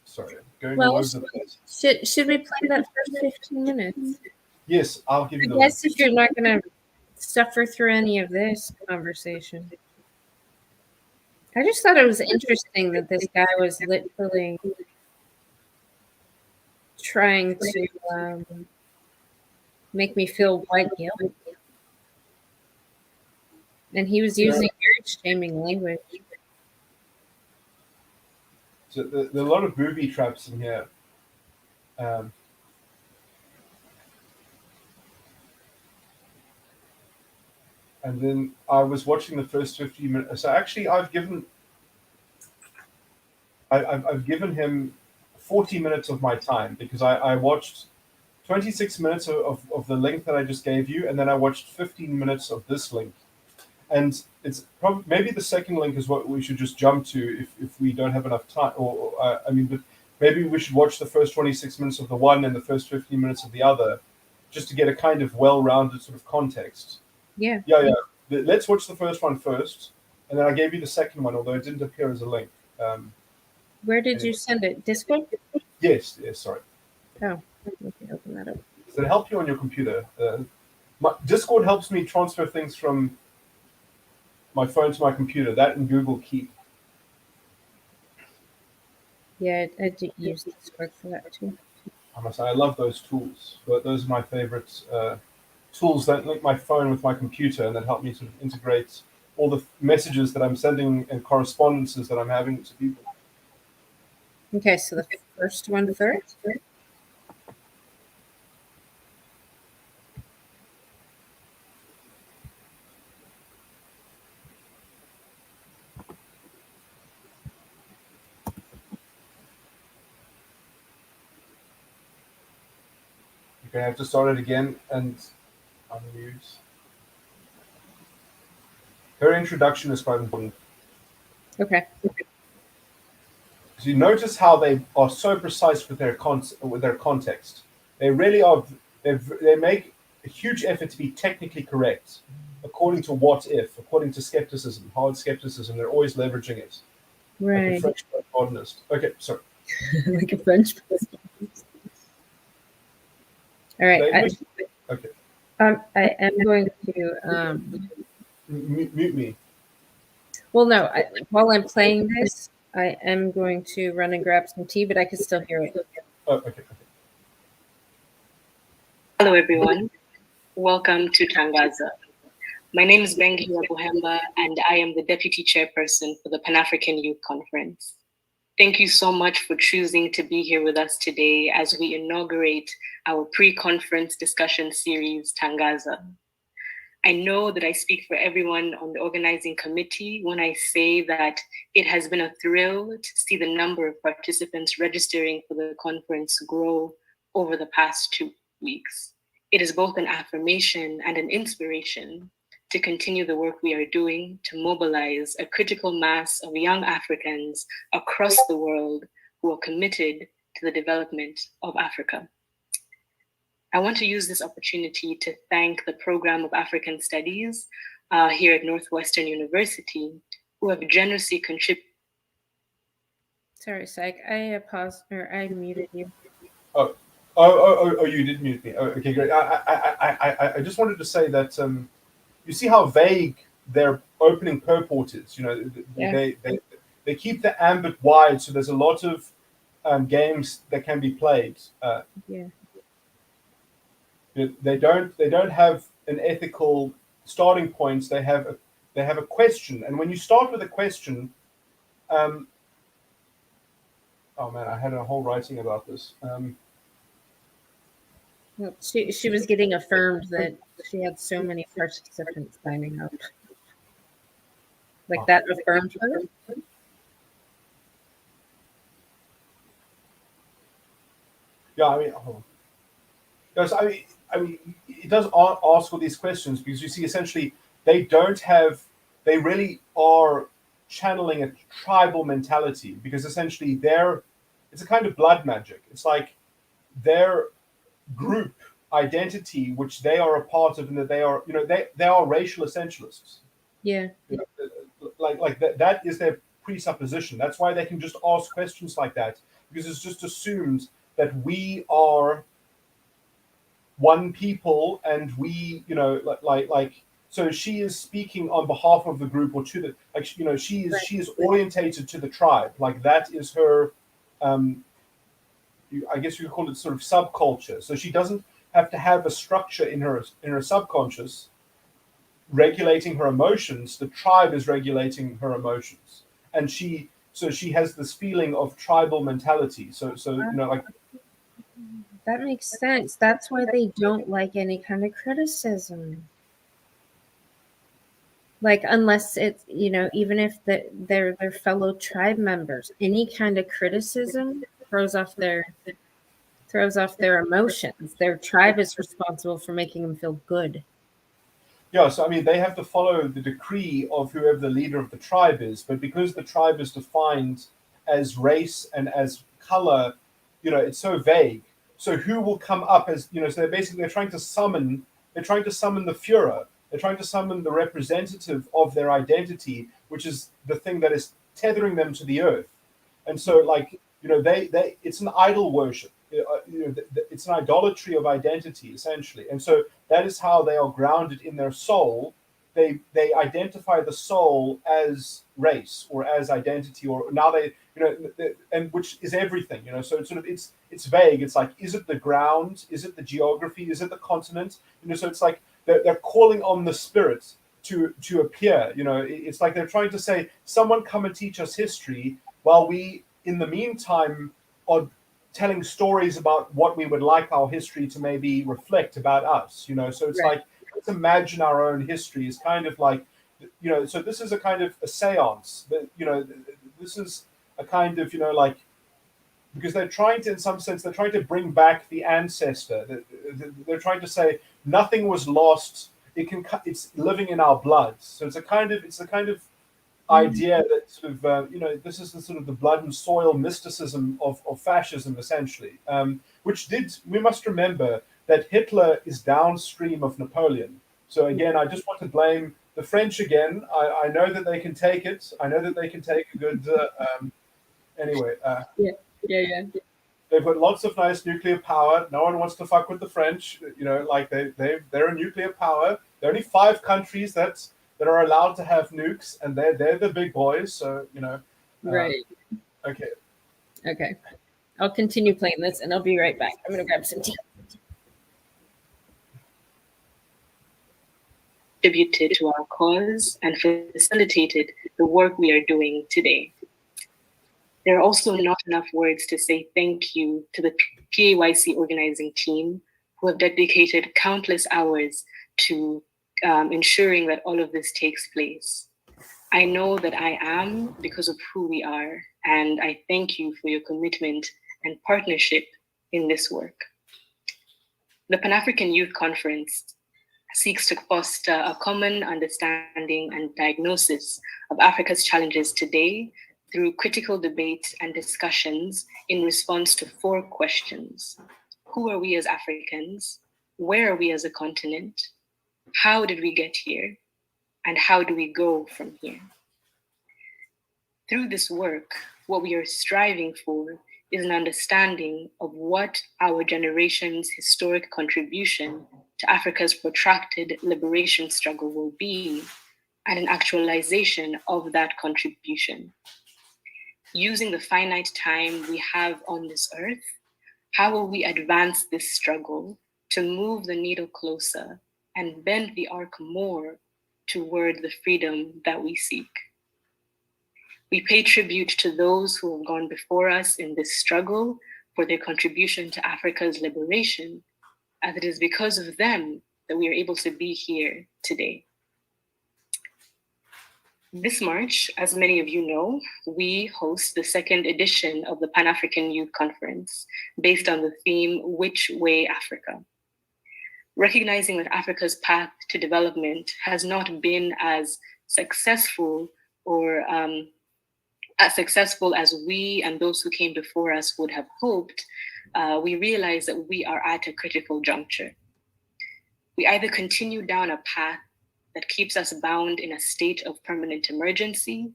sorry, going all over the place. Should we play that first 15 minutes? Yes, I'll give you the I guess if you're not going to suffer through any of this conversation. I just thought it was interesting that this guy was literally trying to make me feel white guilt. And he was using very shaming language. So there are a lot of booby traps in here. And then I was watching the first 15 minutes. So actually, I've given him 40 minutes of my time because I watched 26 minutes of the link that I just gave you, and then I watched 15 minutes of this link. And it's probably maybe the second link is what we should just jump to if we don't have enough time. But maybe we should watch the first 26 minutes of the one and the first 15 minutes of the other, just to get a kind of well-rounded sort of context. Yeah. Yeah. Let's watch the first one first, and then I gave you the second one, although it didn't appear as a link. Where did you send it? Discord? Yes. Sorry. Oh, okay, open that up. Does it help you on your computer? Discord helps me transfer things from my phone to my computer. That and Google Keep. Yeah, I did use Discord for that too. I must say, I love those tools. Those are my favorite tools that link my phone with my computer and that help me sort of integrate all the messages that I'm sending and correspondences that I'm having to people. Okay, so the first one first. Okay, I have to start it again and unmute. Her introduction is quite important. Okay. So you notice how they are so precise with their context. They really are. They make a huge effort to be technically correct, according to what if, according to skepticism, hard skepticism. They're always leveraging it, like a Right. French modernist. Okay, sorry. Like a French postmodernist. All right. Okay. I am going to Mute me. well, no, while I'm playing this, I am going to run and grab some tea, but I can still hear it. Oh, okay. Hello, everyone. Welcome to Tangaza. My name is Bengi Buhemba, and I am the Deputy Chairperson for the Pan-African Youth Conference. Thank you so much for choosing to be here with us today as we inaugurate our pre-conference discussion series, Tangaza. I know that I speak for everyone on the organizing committee when I say that it has been a thrill to see the number of participants registering for the conference grow over the past 2 weeks. It is both an affirmation and an inspiration to continue the work we are doing to mobilize a critical mass of young Africans across the world who are committed to the development of Africa. I want to use this opportunity to thank the Program of African Studies here at Northwestern University, who have generously contributed. Sorry, Psych. I paused or I muted you. Oh, you did mute me. Oh, okay, great. I just wanted to say that you see how vague their opening purport is. You know, Yeah. they keep the ambit wide, so there's a lot of games that can be played. Yeah. They don't have an ethical starting point. They have a question, and when you start with a question, oh man, I had a whole writing about this. Well, she was getting affirmed that she had so many participants signing up. Like that affirmed her. Yeah, I mean, yes, I mean, it does ask all these questions because you see, essentially, they really are channeling a tribal mentality because essentially it's a kind of blood magic. It's like their group identity, which they are a part of, and that they are, they are racial essentialists. Yeah. Like that is their presupposition. That's why they can just ask questions like that because it's just assumed that we are one people and we so she is speaking on behalf of the group or to the she is orientated to the tribe, like that is her I guess you could call it sort of subculture. So she doesn't have to have a structure in her subconscious regulating her emotions. The tribe is regulating her emotions, and she has this feeling of tribal mentality. So like that makes sense. That's why they don't like any kind of criticism. Like unless it's even if they're their fellow tribe members, any kind of criticism throws off their emotions. Their tribe is responsible for making them feel good. Yeah, so I mean, they have to follow the decree of whoever the leader of the tribe is, but because the tribe is defined as race and as color, it's so vague. So who will come up as So they're trying to summon the Führer. They're trying to summon the representative of their identity, which is the thing that is tethering them to the earth. And so, they it's an idol worship. It's an idolatry of identity, essentially. And so that is how they are grounded in their soul. They identify the soul as race or as identity, or now and which is everything. So it's sort of it's vague. It's like, is it the ground? Is it the geography? Is it the continent? So it's like they're calling on the spirit to appear. It's like they're trying to say, someone come and teach us history, while we, in the meantime, are telling stories about what we would like our history to maybe reflect about us. So it's like, let's imagine our own history is kind of like, so this is a kind of a seance. This is a kind of, because they're trying to, in some sense, they're trying to bring back the ancestor. They're trying to say nothing was lost. It's living in our blood. So it's a kind of idea that sort of, this is the sort of the blood and soil mysticism of fascism, essentially, we must remember that Hitler is downstream of Napoleon. So again, I just want to blame the French again. I know that they can take it. I know that they can take a good, anyway. Yeah. They've got lots of nice nuclear power. No one wants to fuck with the French. Like they're a nuclear power. There are only 5 countries that are allowed to have nukes, and they're the big boys. So Right. Okay. I'll continue playing this, and I'll be right back. I'm gonna grab some tea. Contributed to our cause and facilitated the work we are doing today. There are also not enough words to say thank you to the PAYC organizing team who have dedicated countless hours to ensuring that all of this takes place. I know that I am because of who we are, and I thank you for your commitment and partnership in this work. The Pan-African Youth Conference seeks to foster a common understanding and diagnosis of Africa's challenges today through critical debate and discussions in response to 4 questions. Who are we as Africans? Where are we as a continent? How did we get here? And how do we go from here? Through this work, what we are striving for is an understanding of what our generation's historic contribution to Africa's protracted liberation struggle will be, and an actualization of that contribution. Using the finite time we have on this earth, how will we advance this struggle to move the needle closer and bend the arc more toward the freedom that we seek? We pay tribute to those who have gone before us in this struggle for their contribution to Africa's liberation, as it is because of them that we are able to be here today. This March, as many of you know, we host the 2nd edition of the Pan-African Youth Conference based on the theme, Which Way Africa? Recognizing that Africa's path to development has not been as successful or as successful as we and those who came before us would have hoped, we realize that we are at a critical juncture. We either continue down a path that keeps us bound in a state of permanent emergency,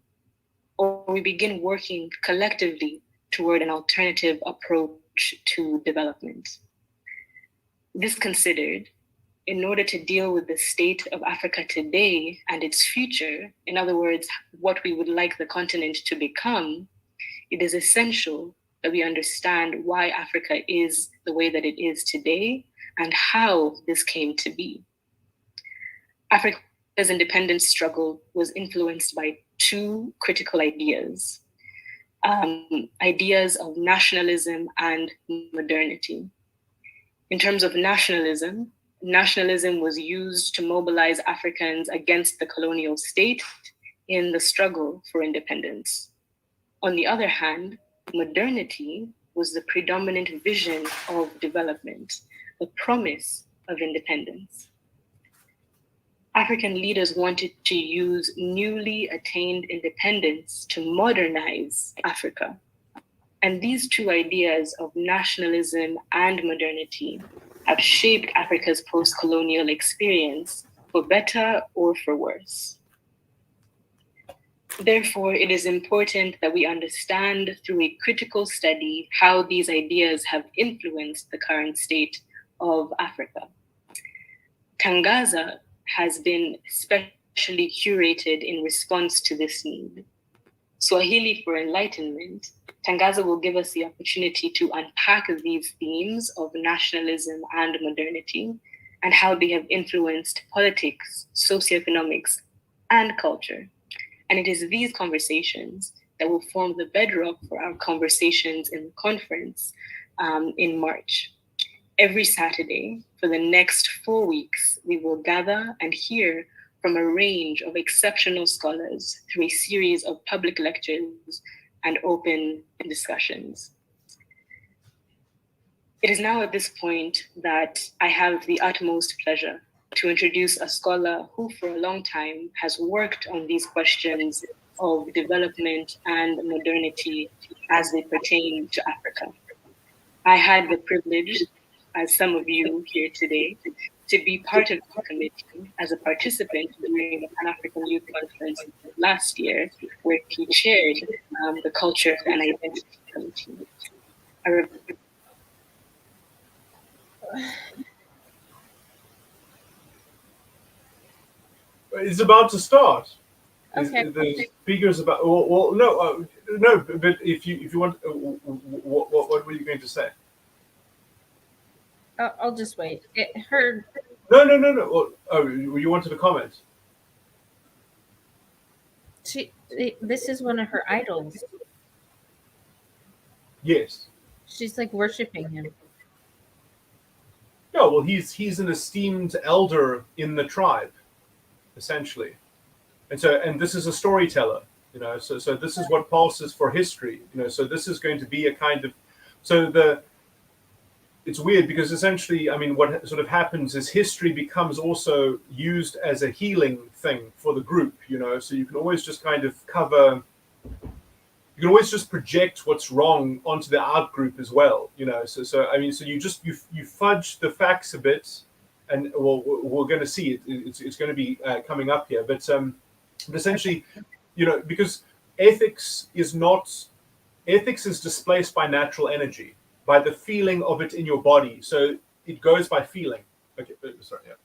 or we begin working collectively toward an alternative approach to development. This considered, in order to deal with the state of Africa today and its future, in other words, what we would like the continent to become, it is essential that we understand why Africa is the way that it is today and how this came to be. Africa's independence struggle was influenced by 2 critical ideas, ideas of nationalism and modernity. In terms of nationalism was used to mobilize Africans against the colonial state in the struggle for independence. On the other hand, modernity was the predominant vision of development, the promise of independence. African leaders wanted to use newly attained independence to modernize Africa. And these 2 ideas of nationalism and modernity have shaped Africa's post-colonial experience for better or for worse. Therefore, it is important that we understand through a critical study how these ideas have influenced the current state of Africa. Tangaza has been specially curated in response to this need. Swahili for Enlightenment, Tangaza will give us the opportunity to unpack these themes of nationalism and modernity and how they have influenced politics, socioeconomics, and culture. And it is these conversations that will form the bedrock for our conversations in the conference in March. Every Saturday for the next 4 weeks, we will gather and hear from a range of exceptional scholars through a series of public lectures and open discussions. It is now at this point that I have the utmost pleasure to introduce a scholar who for a long time has worked on these questions of development and modernity as they pertain to Africa. I had the privilege, as some of you here today, to be part of the committee as a participant during the Pan-African Youth Conference last year, where he chaired the Culture and Identity Committee. It's about to start. Okay. The speaker's about. Well no, no. But if you want, what were you going to say? I'll just wait. It heard. No. Well, oh, you wanted to comment? This is one of her idols. Yes. She's like worshiping him. Yeah. Well, he's an esteemed elder in the tribe, essentially, and this is a storyteller. So this is what passes for history. So this is going to be a kind of. It's weird because essentially, I mean, what sort of happens is history becomes also used as a healing thing for the group, so you can always just kind of you can always just project what's wrong onto the out group as well, so I mean, so you fudge the facts a bit, and well, we're going to see it. It's going to be coming up here, but essentially, because ethics is displaced by natural energy, by the feeling of it in your body. So it goes by feeling. Okay, sorry, yeah.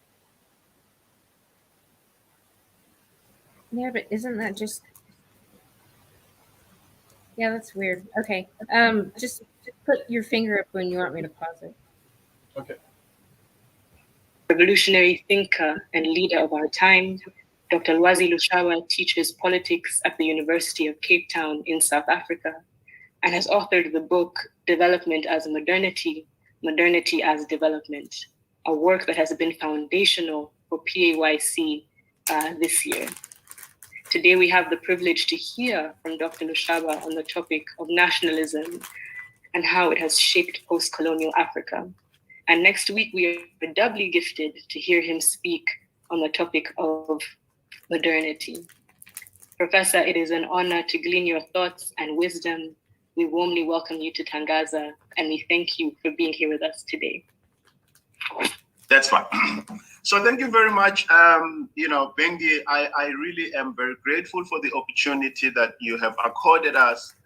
Yeah, but isn't that just... Yeah, that's weird. Okay. Just put your finger up when you want me to pause it. Okay. Revolutionary thinker and leader of our time, Dr. Lwazi Lushawa teaches politics at the University of Cape Town in South Africa, and has authored the book Development as Modernity, Modernity as Development, a work that has been foundational for PAYC this year. Today we have the privilege to hear from Dr. Lushawa on the topic of nationalism and how it has shaped post-colonial Africa. And next week we are doubly gifted to hear him speak on the topic of modernity. Professor, it is an honor to glean your thoughts and wisdom. We warmly welcome you to Tangaza, and we thank you for being here with us today. That's fine. So thank you very much. Bengi, I really am very grateful for the opportunity that you have accorded us,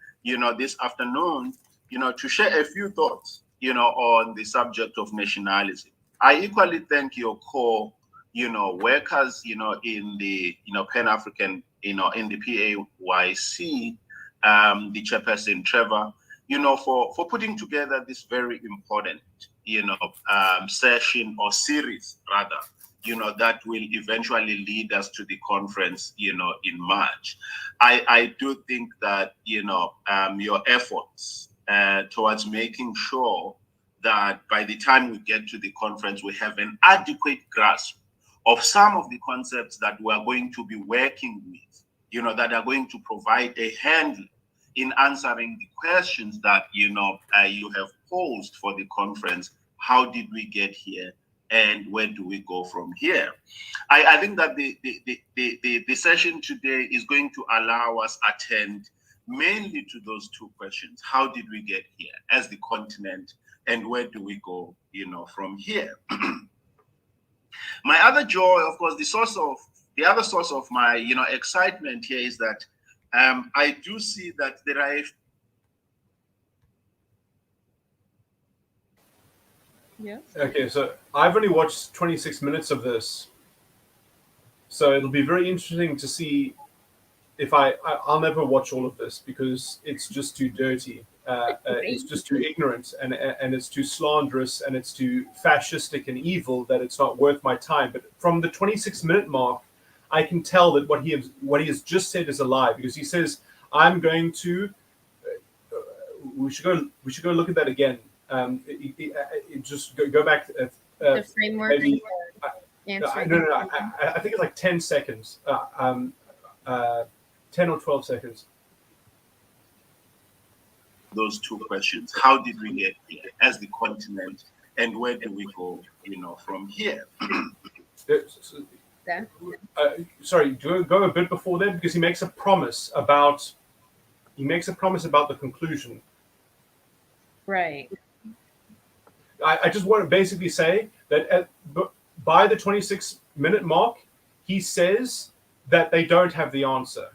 this afternoon, to share a few thoughts, on the subject of nationalism. I equally thank your core, workers, in the, Pan-African, in the PAYC, the chairperson Trevor, for putting together this very important, session or series rather, that will eventually lead us to the conference, in March. I do think that, your efforts towards making sure that by the time we get to the conference, we have an adequate grasp of some of the concepts that we are going to be working with, that are going to provide a handle in answering the questions that you have posed for the conference. How did we get here, and where do we go from here? I think that the session today is going to allow us attend mainly to those two questions. How did we get here as the continent, and where do we go, from here? My other joy, of course, the other source of my, excitement here is that I do see that there are Yeah. Okay, so I've only watched 26 minutes of this, so it'll be very interesting to see if I'll never watch all of this because it's just too dirty. It's just too ignorant, and it's too slanderous, and it's too fascistic and evil that it's not worth my time. But from the 26-minute mark, I can tell that what he has just said is a lie, because he says, "I'm going to." We should go look at that again. Just go back. The framework. Maybe, No. I think it's like 10 seconds. 10 or 12 seconds. Those two questions. How did we get here as the continent, and where do we go, from here? Yeah. Sorry, go a bit before that, because he makes a promise about the conclusion. Right. I just want to basically say that by the 26-minute mark, he says that they don't have the answer.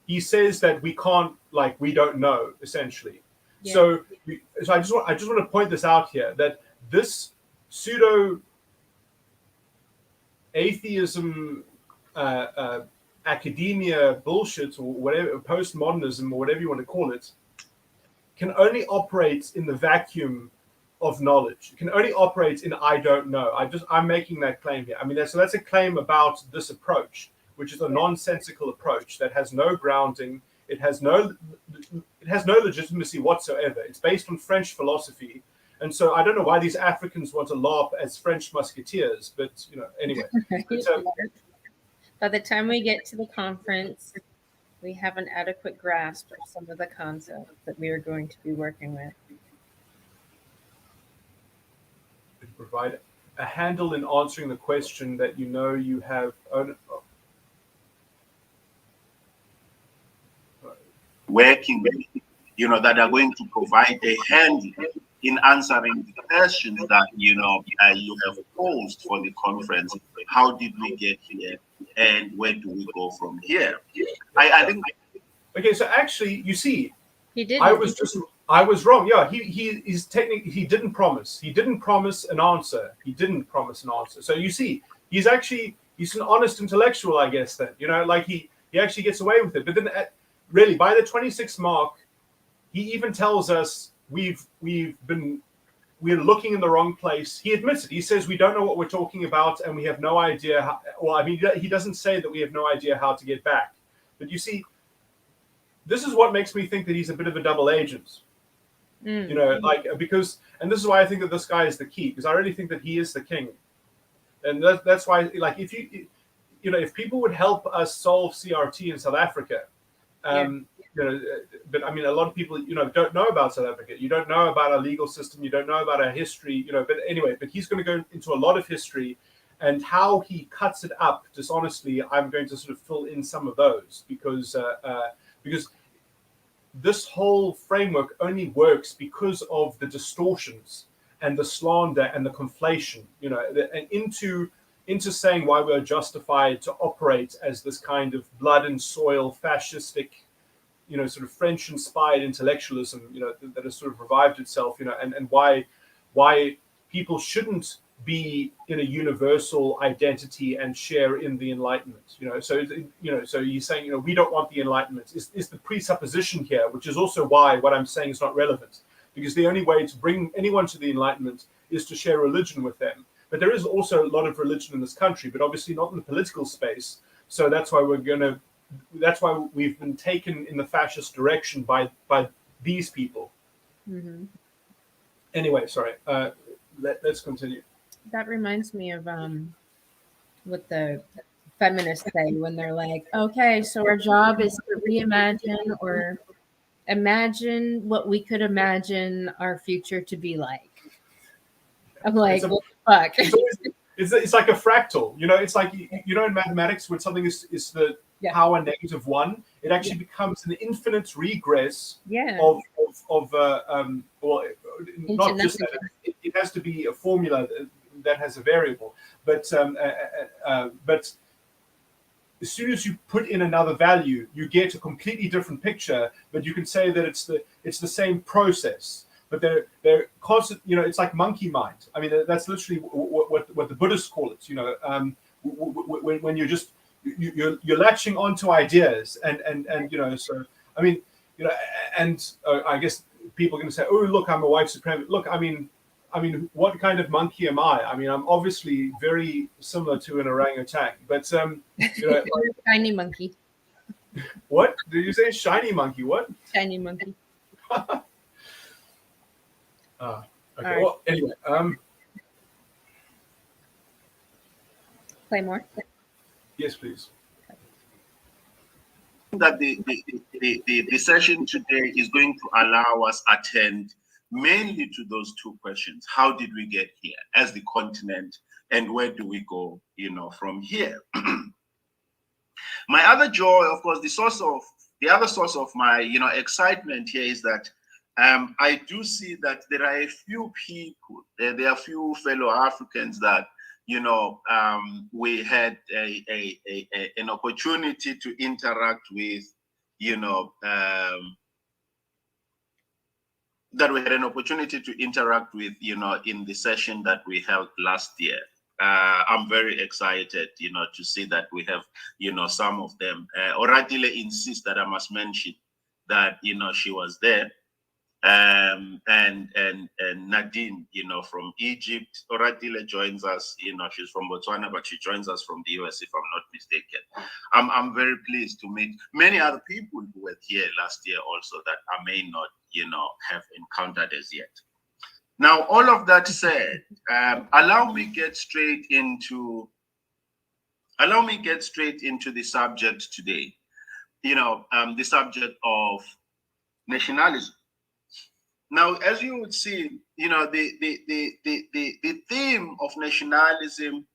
He says that we can't, like, we don't know, essentially. Yeah. So I just want to point this out here, that this pseudo atheism, academia bullshit, or whatever, postmodernism, or whatever you want to call it, can only operate in the vacuum of knowledge. It can only operate in I don't know. I'm making that claim here. I mean, so that's a claim about this approach, which is a nonsensical approach that has no grounding. It has no legitimacy whatsoever. It's based on French philosophy. And so I don't know why these Africans want to laugh as French musketeers, but anyway. But, by the time we get to the conference, we have an adequate grasp of some of the concepts that we are going to be working with. Provide a handle in answering the question that you have. Working, that are going to provide a handle in answering the questions that you have posed for the conference. How did we get here, and where do we go from here? I think. Okay, so actually, you see, he didn't. I was wrong. Yeah, he's technically, he didn't promise. He didn't promise an answer. So you see, he's an honest intellectual, I guess. Then like he actually gets away with it. But then, really, by the 26th mark, he even tells us we're looking in the wrong place. He admits it. He says we don't know what we're talking about, and we have no idea how. Well, I mean, he doesn't say that we have no idea how to get back. But you see, this is what makes me think that he's a bit of a double agent. Because, and this is why I think that this guy is the key, because I really think that he is the king. And that's why, like, if people would help us solve CRT in South Africa, but I mean, a lot of people, don't know about South Africa. You don't know about our legal system. You don't know about our history, but anyway, but he's going to go into a lot of history, and how he cuts it up dishonestly, I'm going to sort of fill in some of those, because this whole framework only works because of the distortions and the slander and the conflation, and into saying why we're justified to operate as this kind of blood and soil fascistic, sort of French-inspired intellectualism, that has sort of revived itself, and why people shouldn't be in a universal identity and share in the Enlightenment. So he's saying, we don't want the Enlightenment is the presupposition here, which is also why what I'm saying is not relevant, because the only way to bring anyone to the Enlightenment is to share religion with them. But there is also a lot of religion in this country, but obviously not in the political space. So that's why we've been taken in the fascist direction by these people. Mm-hmm. Anyway, sorry. Let's continue. That reminds me of what the feminists say when they're like, okay, so our job is to reimagine or imagine what we could imagine our future to be like. I'm like, what the fuck? It's like a fractal. It's like, in mathematics, when something is the power -1, it actually becomes an infinite regress of well, not just that. It has to be a formula that has a variable, but as soon as you put in another value, you get a completely different picture. But you can say that it's the same process, but they're constant. It's like monkey mind. I mean, that's literally what the Buddhists call it. When you're just you're latching onto ideas, and So I mean, and I guess people are going to say, "Oh, look, I'm a white supremacist." Look, I mean, what kind of monkey am I? I mean, I'm obviously very similar to an orangutan, but shiny monkey. What did you say? Shiny monkey? What? Shiny monkey. Okay. Right. Well, anyway, play more. Yes, please. That the session today is going to allow us attend mainly to those two questions. How did we get here as the continent, and where do we go, from here? My other joy, of course, the other source of my, excitement here is that I do see that there are a few people, there are a few fellow Africans that, we had an opportunity to interact with, in the session that we held last year. I'm very excited, to see that we have, some of them. Oradile insists that I must mention that, she was there. And Nadine, from Egypt. Oradile joins us, she's from Botswana, but she joins us from the US, if I'm not mistaken. I'm very pleased to meet many other people who were here last year also that I may not, have encountered as yet. Now, all of that said, allow me get straight into the subject today. The subject of nationalism. Now, as you would see, the theme of nationalism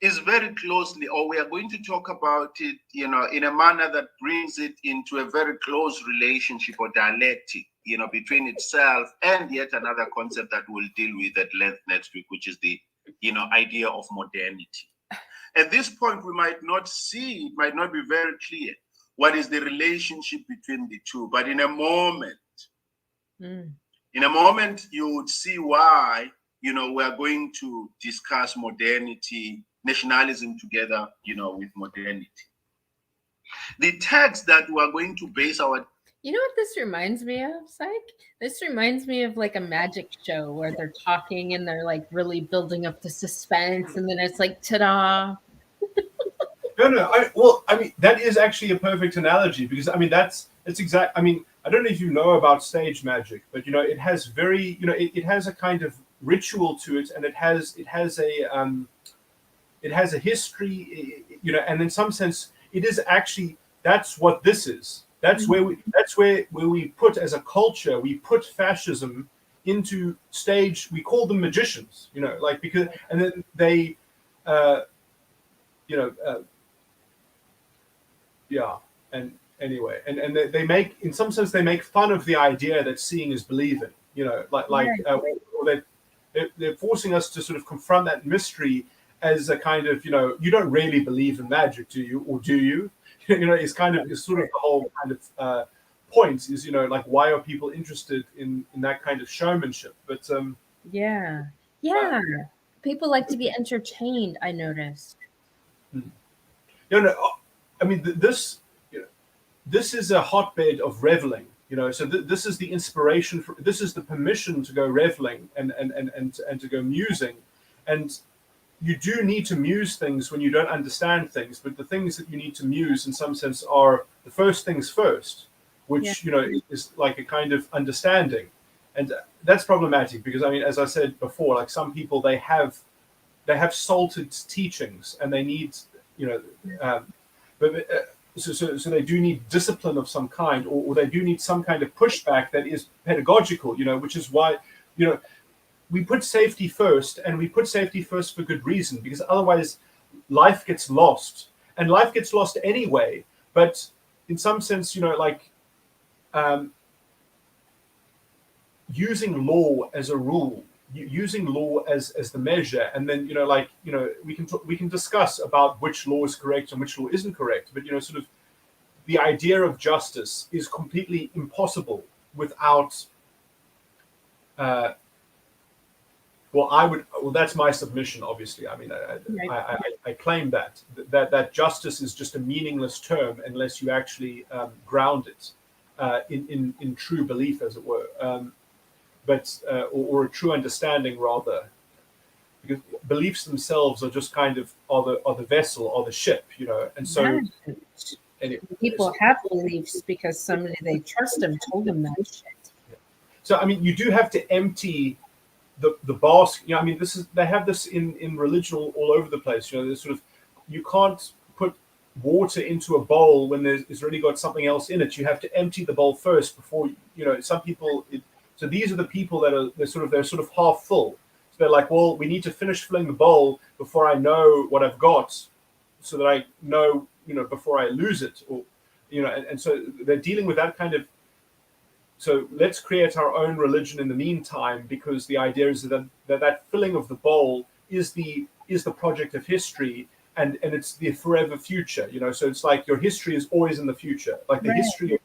is very closely, or we are going to talk about it, in a manner that brings it into a very close relationship or dialectic, between itself and yet another concept that we'll deal with at length next week, which is the, idea of modernity. At this point, we might not see, it might not be very clear what is the relationship between the two, but in a moment, you would see why, we are going to discuss modernity, nationalism together, with modernity. The text that we are going to base our... You know what this reminds me of, Psych? This reminds me of like a magic show where they're talking and they're like really building up the suspense, and then it's like, ta-da. No. That is actually a perfect analogy, because that's exact. I don't know if you know about stage magic, but it has very, it has a kind of ritual to it, and it has a history, and in some sense, it is actually, that's what this is. That's where we put, as a culture, we put fascism into stage. We call them magicians, because, and then they, and anyway, and they make, in some sense, they make fun of the idea that seeing is believing, or they're forcing us to sort of confront that mystery as a kind of, you don't really believe in magic, do you? Or do you? It's sort of the whole kind of point is, why are people interested in that kind of showmanship? But yeah. People like to be entertained, I noticed. This is a hotbed of reveling, so this is the inspiration this is the permission to go reveling and to go musing. And you do need to muse things when you don't understand things, but the things that you need to muse in some sense are the first things first, which is like a kind of understanding. And that's problematic because, as I said before, like some people, they have salted teachings and they need, so they do need discipline of some kind, or they do need some kind of pushback that is pedagogical, which is why, we put safety first, and we put safety first for good reason, because otherwise life gets lost, and life gets lost anyway. But in some sense, using law as a rule, using law as the measure, and then we can discuss about which law is correct and which law isn't correct, but sort of the idea of justice is completely impossible without that's my submission, obviously. I claim that justice is just a meaningless term unless you actually ground it in true belief, as it were. Or a true understanding, rather, because beliefs themselves are just kind of are the vessel, or the ship, and so people have beliefs because somebody they trust them told them that shit. So you do have to empty the basket. They have this in religion all over the place. There's sort of, you can't put water into a bowl when it's already got something else in it. You have to empty the bowl first before some people. So these are the people that are they're sort of half full. So they're like, well, we need to finish filling the bowl before I know what I've got, so that I know, before I lose it, or, and so they're dealing with that kind of. So let's create our own religion in the meantime, because the idea is that filling of the bowl is the project of history, and it's the forever future. So it's like your history is always in the future. Like the history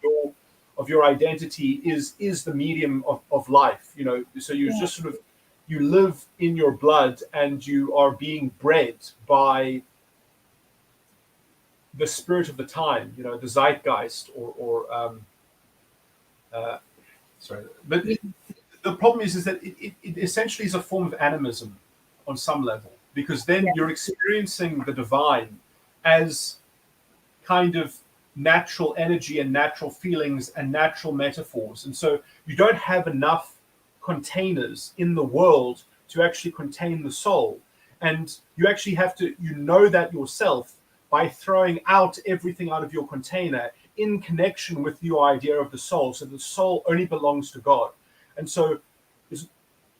of your identity is the medium of life. So you just sort of, you live in your blood, and you are being bred by the spirit of the time. The zeitgeist, sorry, but the problem is that it essentially is a form of animism on some level, because then you're experiencing the divine as kind of natural energy and natural feelings and natural metaphors, and so you don't have enough containers in the world to actually contain the soul, and you actually have to that yourself by throwing out everything out of your container in connection with your idea of the soul. So the soul only belongs to God. And so,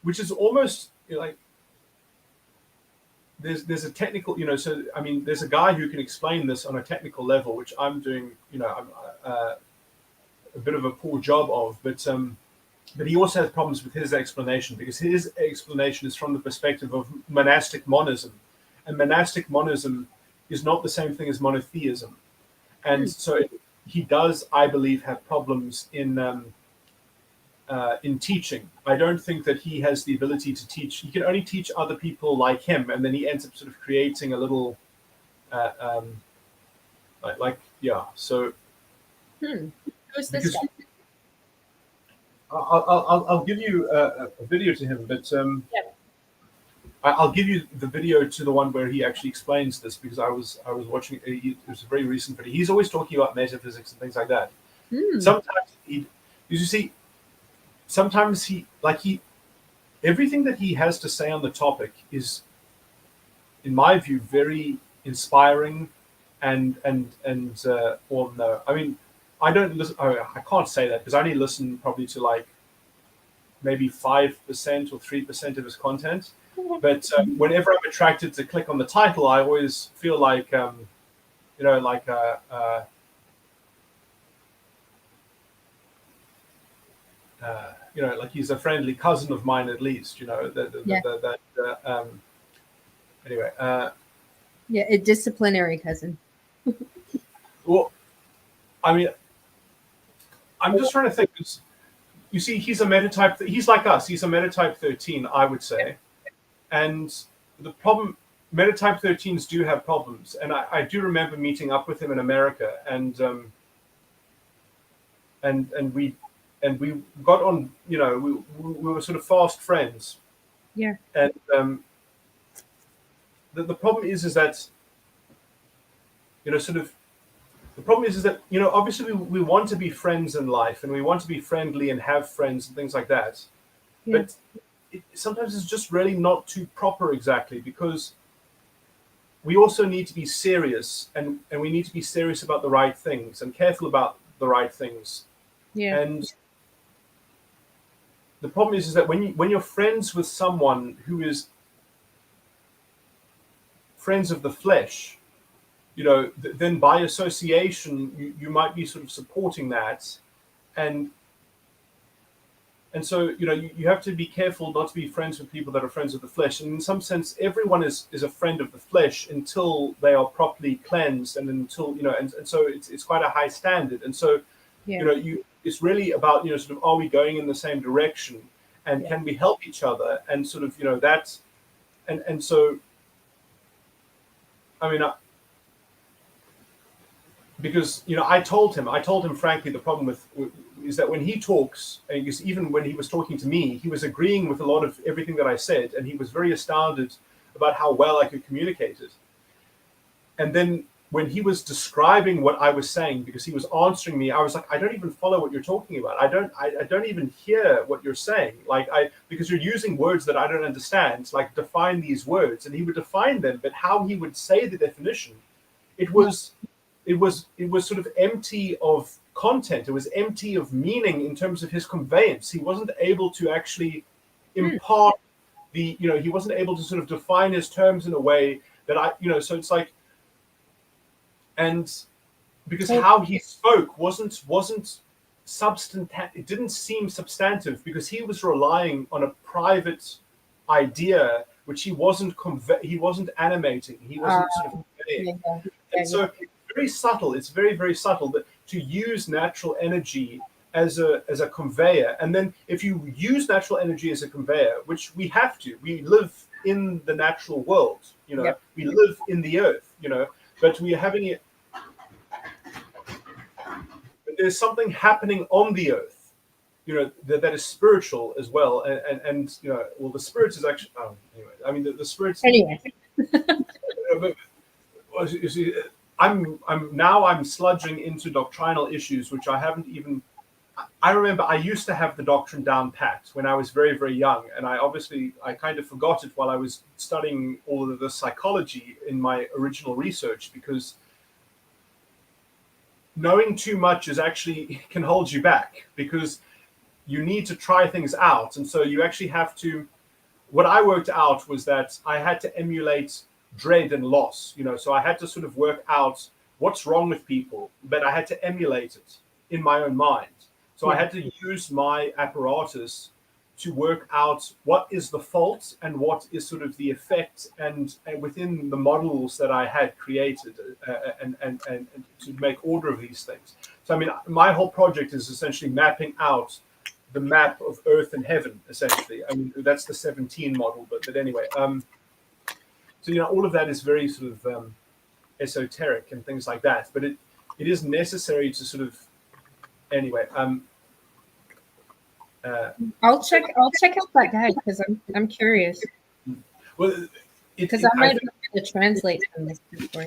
which is almost like, there's a technical, so I mean, there's a guy who can explain this on a technical level, which I'm doing, I'm a bit of a poor job of, but he also has problems with his explanation, because his explanation is from the perspective of monastic monism, and monastic monism is not the same thing as monotheism. And so he does, I believe, have problems in teaching. I don't think that he has the ability to teach. He can only teach other people like him, and then he ends up sort of creating a little, So, Who's this guy? I'll give you a video to him, but I'll give you the video to the one where he actually explains this, because I was watching. It was a very recent video. He's always talking about metaphysics and things like that. Sometimes everything that he has to say on the topic is, in my view, very inspiring, I mean, I don't listen. I can't say that, because I only listen probably to like maybe 5% or 3% of his content. But whenever I'm attracted to click on the title, I always feel like, like he's a friendly cousin of mine, at least. Anyway. A disciplinary cousin. Well, I mean, I'm just trying to think. You see, he's a metatype. He's like us. He's a metatype 13, I would say. And the problem, metatype 13s do have problems. And I do remember meeting up with him in America, and we got on. We were sort of fast friends. Yeah. And the problem is that the problem is that obviously we want to be friends in life, and we want to be friendly and have friends and things like that. Yeah. But sometimes it's just really not too proper, exactly, because we also need to be serious, and we need to be serious about the right things and careful about the right things. Yeah. And the problem is that when you're friends with someone who is friends of the flesh, then by association you might be sort of supporting that, and so you have to be careful not to be friends with people that are friends of the flesh. And in some sense, everyone is a friend of the flesh until they are properly cleansed, and until and so it's quite a high standard. And so it's really about sort of, are we going in the same direction, and can we help each other, and sort of that's and so I mean. Because I told him frankly, the problem is that when he talks, and even when he was talking to me, he was agreeing with a lot of everything that I said, and he was very astounded about how well I could communicate it. And then when he was describing what I was saying, because he was answering me, I was like, I don't even follow what you're talking about. I don't even hear what you're saying. Because you're using words that I don't understand. Like, define these words, and he would define them, but how he would say the definition, it was sort of empty of content. It was empty of meaning in terms of his conveyance. He wasn't able to actually impart he wasn't able to sort of define his terms in a way that so it's like, and because how he spoke wasn't substantive, it didn't seem substantive because he was relying on a private idea which he wasn't animating, he wasn't sort of conveying. And so very subtle, it's very, very subtle that to use natural energy as a conveyor. And then if you use natural energy as a conveyor, which we have to, we live in the natural world, we live in the earth, but we are having it, but there's something happening on the earth, that is spiritual as well. And well, the spirits is actually, anyway, I mean, the spirits. Anyway. But, you see, I'm sludging into doctrinal issues, which I haven't even. I remember I used to have the doctrine down pat when I was very, very young, and I kind of forgot it while I was studying all of the psychology in my original research, because knowing too much can hold you back, because you need to try things out, and so you actually have to. What I worked out was that I had to emulate dread and loss, so I had to sort of work out what's wrong with people, but I had to emulate it in my own mind. So I had to use my apparatus to work out what is the fault and what is sort of the effect, and within the models that I had created, and to make order of these things. So I mean, my whole project is essentially mapping out the map of Earth and Heaven. Essentially, I mean, that's the 17 model. But anyway, so all of that is very sort of esoteric and things like that. But it is necessary to sort of. Anyway, I'll check out that guide because I'm curious. Well, because I might have to translate from this.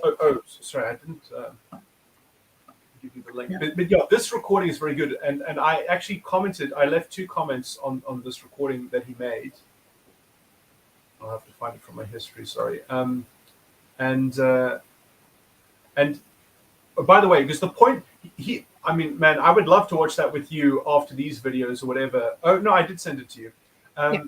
Oh, sorry, I didn't give you the link. Yeah. But yeah, this recording is very good, and I actually commented. I left 2 comments on this recording that he made. I'll have to find it from my history. Sorry. And by the way, because the point I mean, man, I would love to watch that with you after these videos or whatever. Oh, no, I did send it to you. Yeah.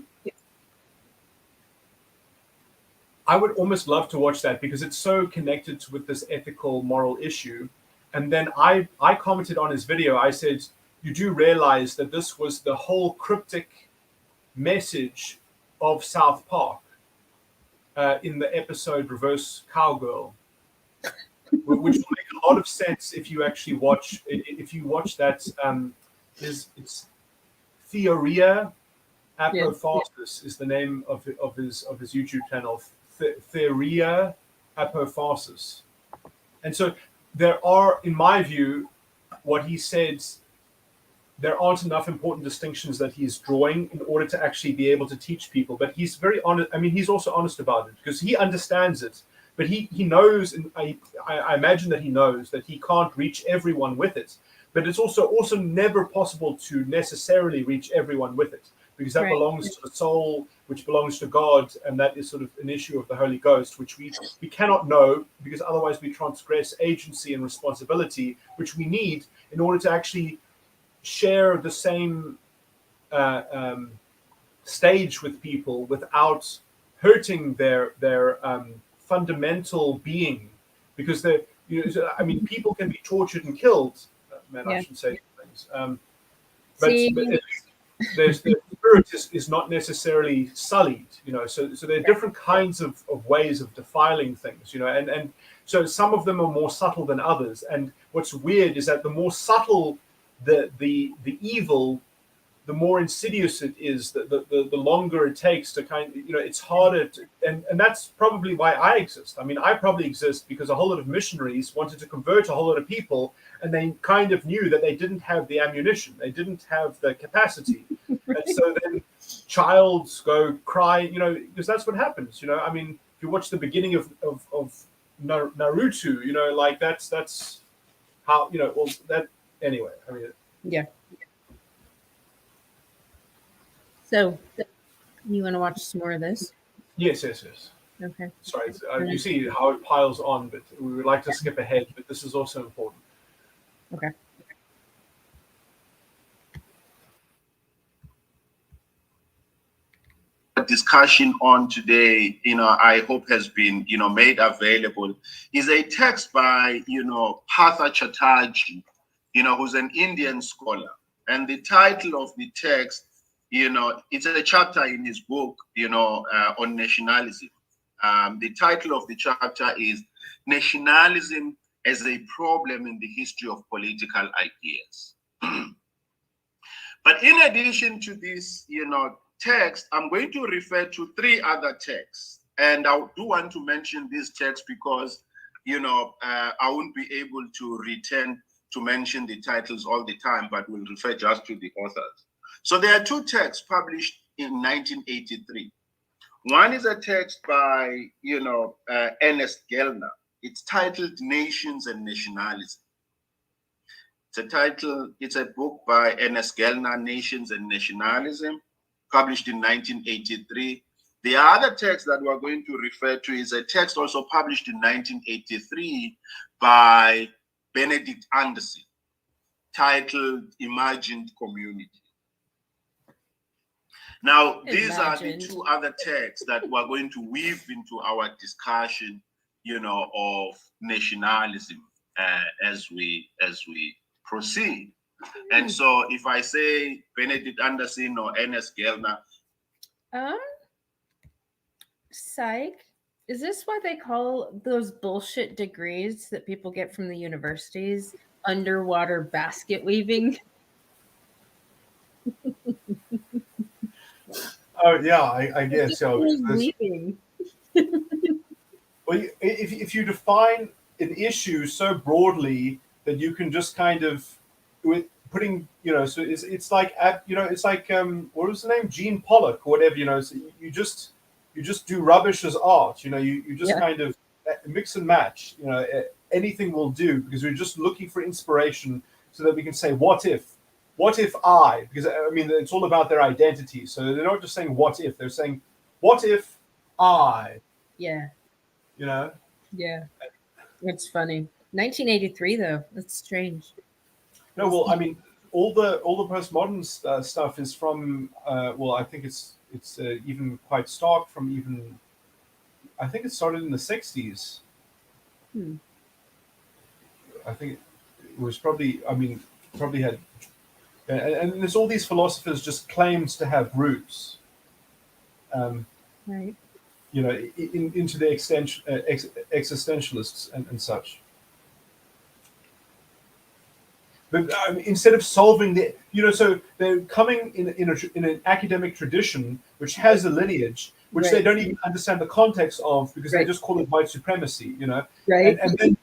I would almost love to watch that because it's so connected with this ethical, moral issue. And then I commented on his video. I said, you do realize that this was the whole cryptic message of South Park in the episode Reverse Cowgirl. Which will make a lot of sense if you actually watch. If you watch that, it's Theoria Apophasis is the name of his YouTube channel. Theoria Apophasis, and so there are, in my view, what he said. There aren't enough important distinctions that he's drawing in order to actually be able to teach people. But he's very honest. I mean, he's also honest about it because he understands it. But he knows, and I imagine that he knows that he can't reach everyone with it. But it's also never possible to necessarily reach everyone with it, because that belongs to the soul, which belongs to God, and that is sort of an issue of the Holy Ghost, which we cannot know, because otherwise we transgress agency and responsibility, which we need in order to actually share the same stage with people without hurting their fundamental being, because I mean, people can be tortured and killed. Man, I shouldn't say things. But the spirit is not necessarily sullied, So there are different kinds of ways of defiling things, and so some of them are more subtle than others. And what's weird is that the more subtle the evil, the more insidious it is, the longer it takes to it's harder to, and that's probably why I exist. I mean, I probably exist because a whole lot of missionaries wanted to convert a whole lot of people, and they kind of knew that they didn't have the ammunition, they didn't have the capacity. And so then childs go cry, because that's what happens, I mean, if you watch the beginning of Naruto, like that's how, well, that, anyway, I mean. Yeah. So, you want to watch some more of this? Yes. Okay. Sorry, you see how it piles on, but we would like to skip ahead, but this is also important. Okay. discussion on today, I hope has been, made available, is a text by, Partha Chatterjee, who's an Indian scholar. And the title of the text, it's a chapter in his book, on nationalism. The title of the chapter is Nationalism as a Problem in the History of Political Ideas. But in addition to this, text, I'm going to refer to 3 other texts. And I do want to mention this text because, I won't be able to return to mention the titles all the time, but we'll refer just to the authors. So there are 2 texts published in 1983. One is a text by, Ernest Gellner. It's titled Nations and Nationalism. It's a book by Ernest Gellner, Nations and Nationalism, published in 1983. The other text that we're going to refer to is a text also published in 1983 by Benedict Anderson, titled Imagined Community. Now, these are the 2 other texts that we're going to weave into our discussion, of nationalism as we proceed. And so if I say Benedict Anderson or Ernest Gellner. Psych. Is this why they call those bullshit degrees that people get from the universities underwater basket weaving? Oh yeah, I guess. Yeah, weaving. Well, if you define an issue so broadly that you can just kind of with putting, so it's like it's like what was the name, Gene Pollock or whatever, so you just do rubbish as art, you just kind of mix and match, anything will do, because we're just looking for inspiration so that we can say what if I, because I mean it's all about their identity, so they're not just saying what if, they're saying what if I, yeah. Yeah, it's funny. 1983 though, that's strange. No, well, I mean, all the postmodern stuff is from I think it's even quite stark from even, I think it started in the 60s. I think it was probably had, and there's all these philosophers just claimed to have roots, right, into the existentialists and such. But instead of solving the, so they're coming in an academic tradition which has a lineage which they don't even understand the context of, because they just call it white supremacy, right? And then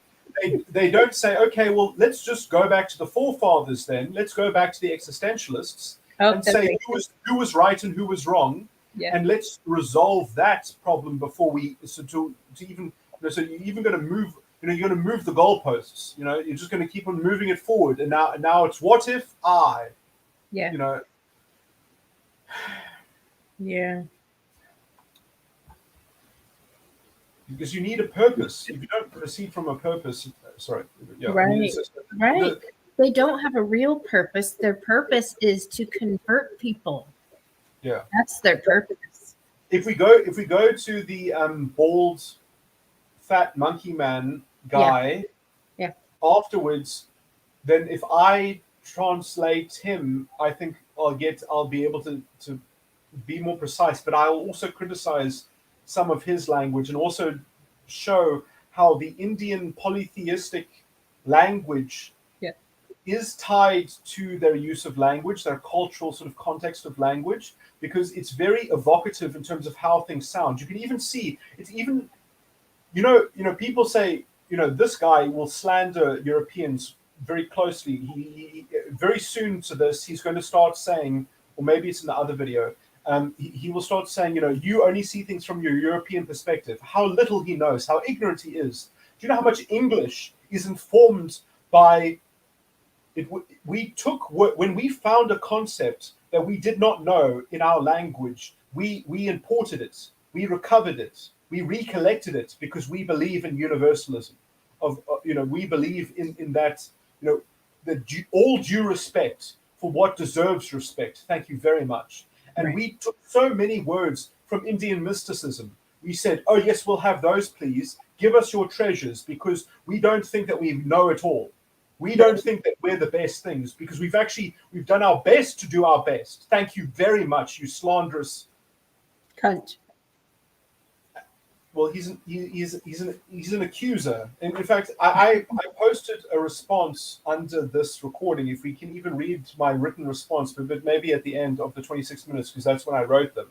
they don't say, okay, well, let's just go back to the forefathers then. Let's go back to the existentialists and say who was right and who was wrong, and let's resolve that problem before we. So to even, so you're even going to move. You're going to move the goalposts. You're just going to keep on moving it forward. And now it's what if I, yeah. Because you need a purpose. If you don't proceed from a purpose, right. They don't have a real purpose. Their purpose is to convert people. Yeah, that's their purpose. If we go to the bald, fat monkey man guy, afterwards, then if I translate him, I think I'll be able to be more precise, but I'll also criticize some of his language and also show how the Indian polytheistic language is tied to their use of language, their cultural sort of context of language, because it's very evocative in terms of how things sound. You can even see it's even, people say, this guy will slander Europeans very closely. He very soon to this, he's going to start saying, or maybe it's in the other video, he will start saying, you only see things from your European perspective. How little he knows, how ignorant he is. Do you know how much English is informed by it? When we found a concept that we did not know in our language, we imported it, we recovered it, we recollected it, because we believe in universalism. We believe in that, all due respect for what deserves respect. Thank you very much. And we took so many words from Indian mysticism. We said, oh yes, we'll have those, please. Give us your treasures, because we don't think that we know it all. We don't think that we're the best things, because we've done our best to do our best. Thank you very much, you slanderous cunt. Well, he's an accuser. In fact, I posted a response under this recording. If we can even read my written response, but maybe at the end of the 26 minutes, because that's when I wrote them.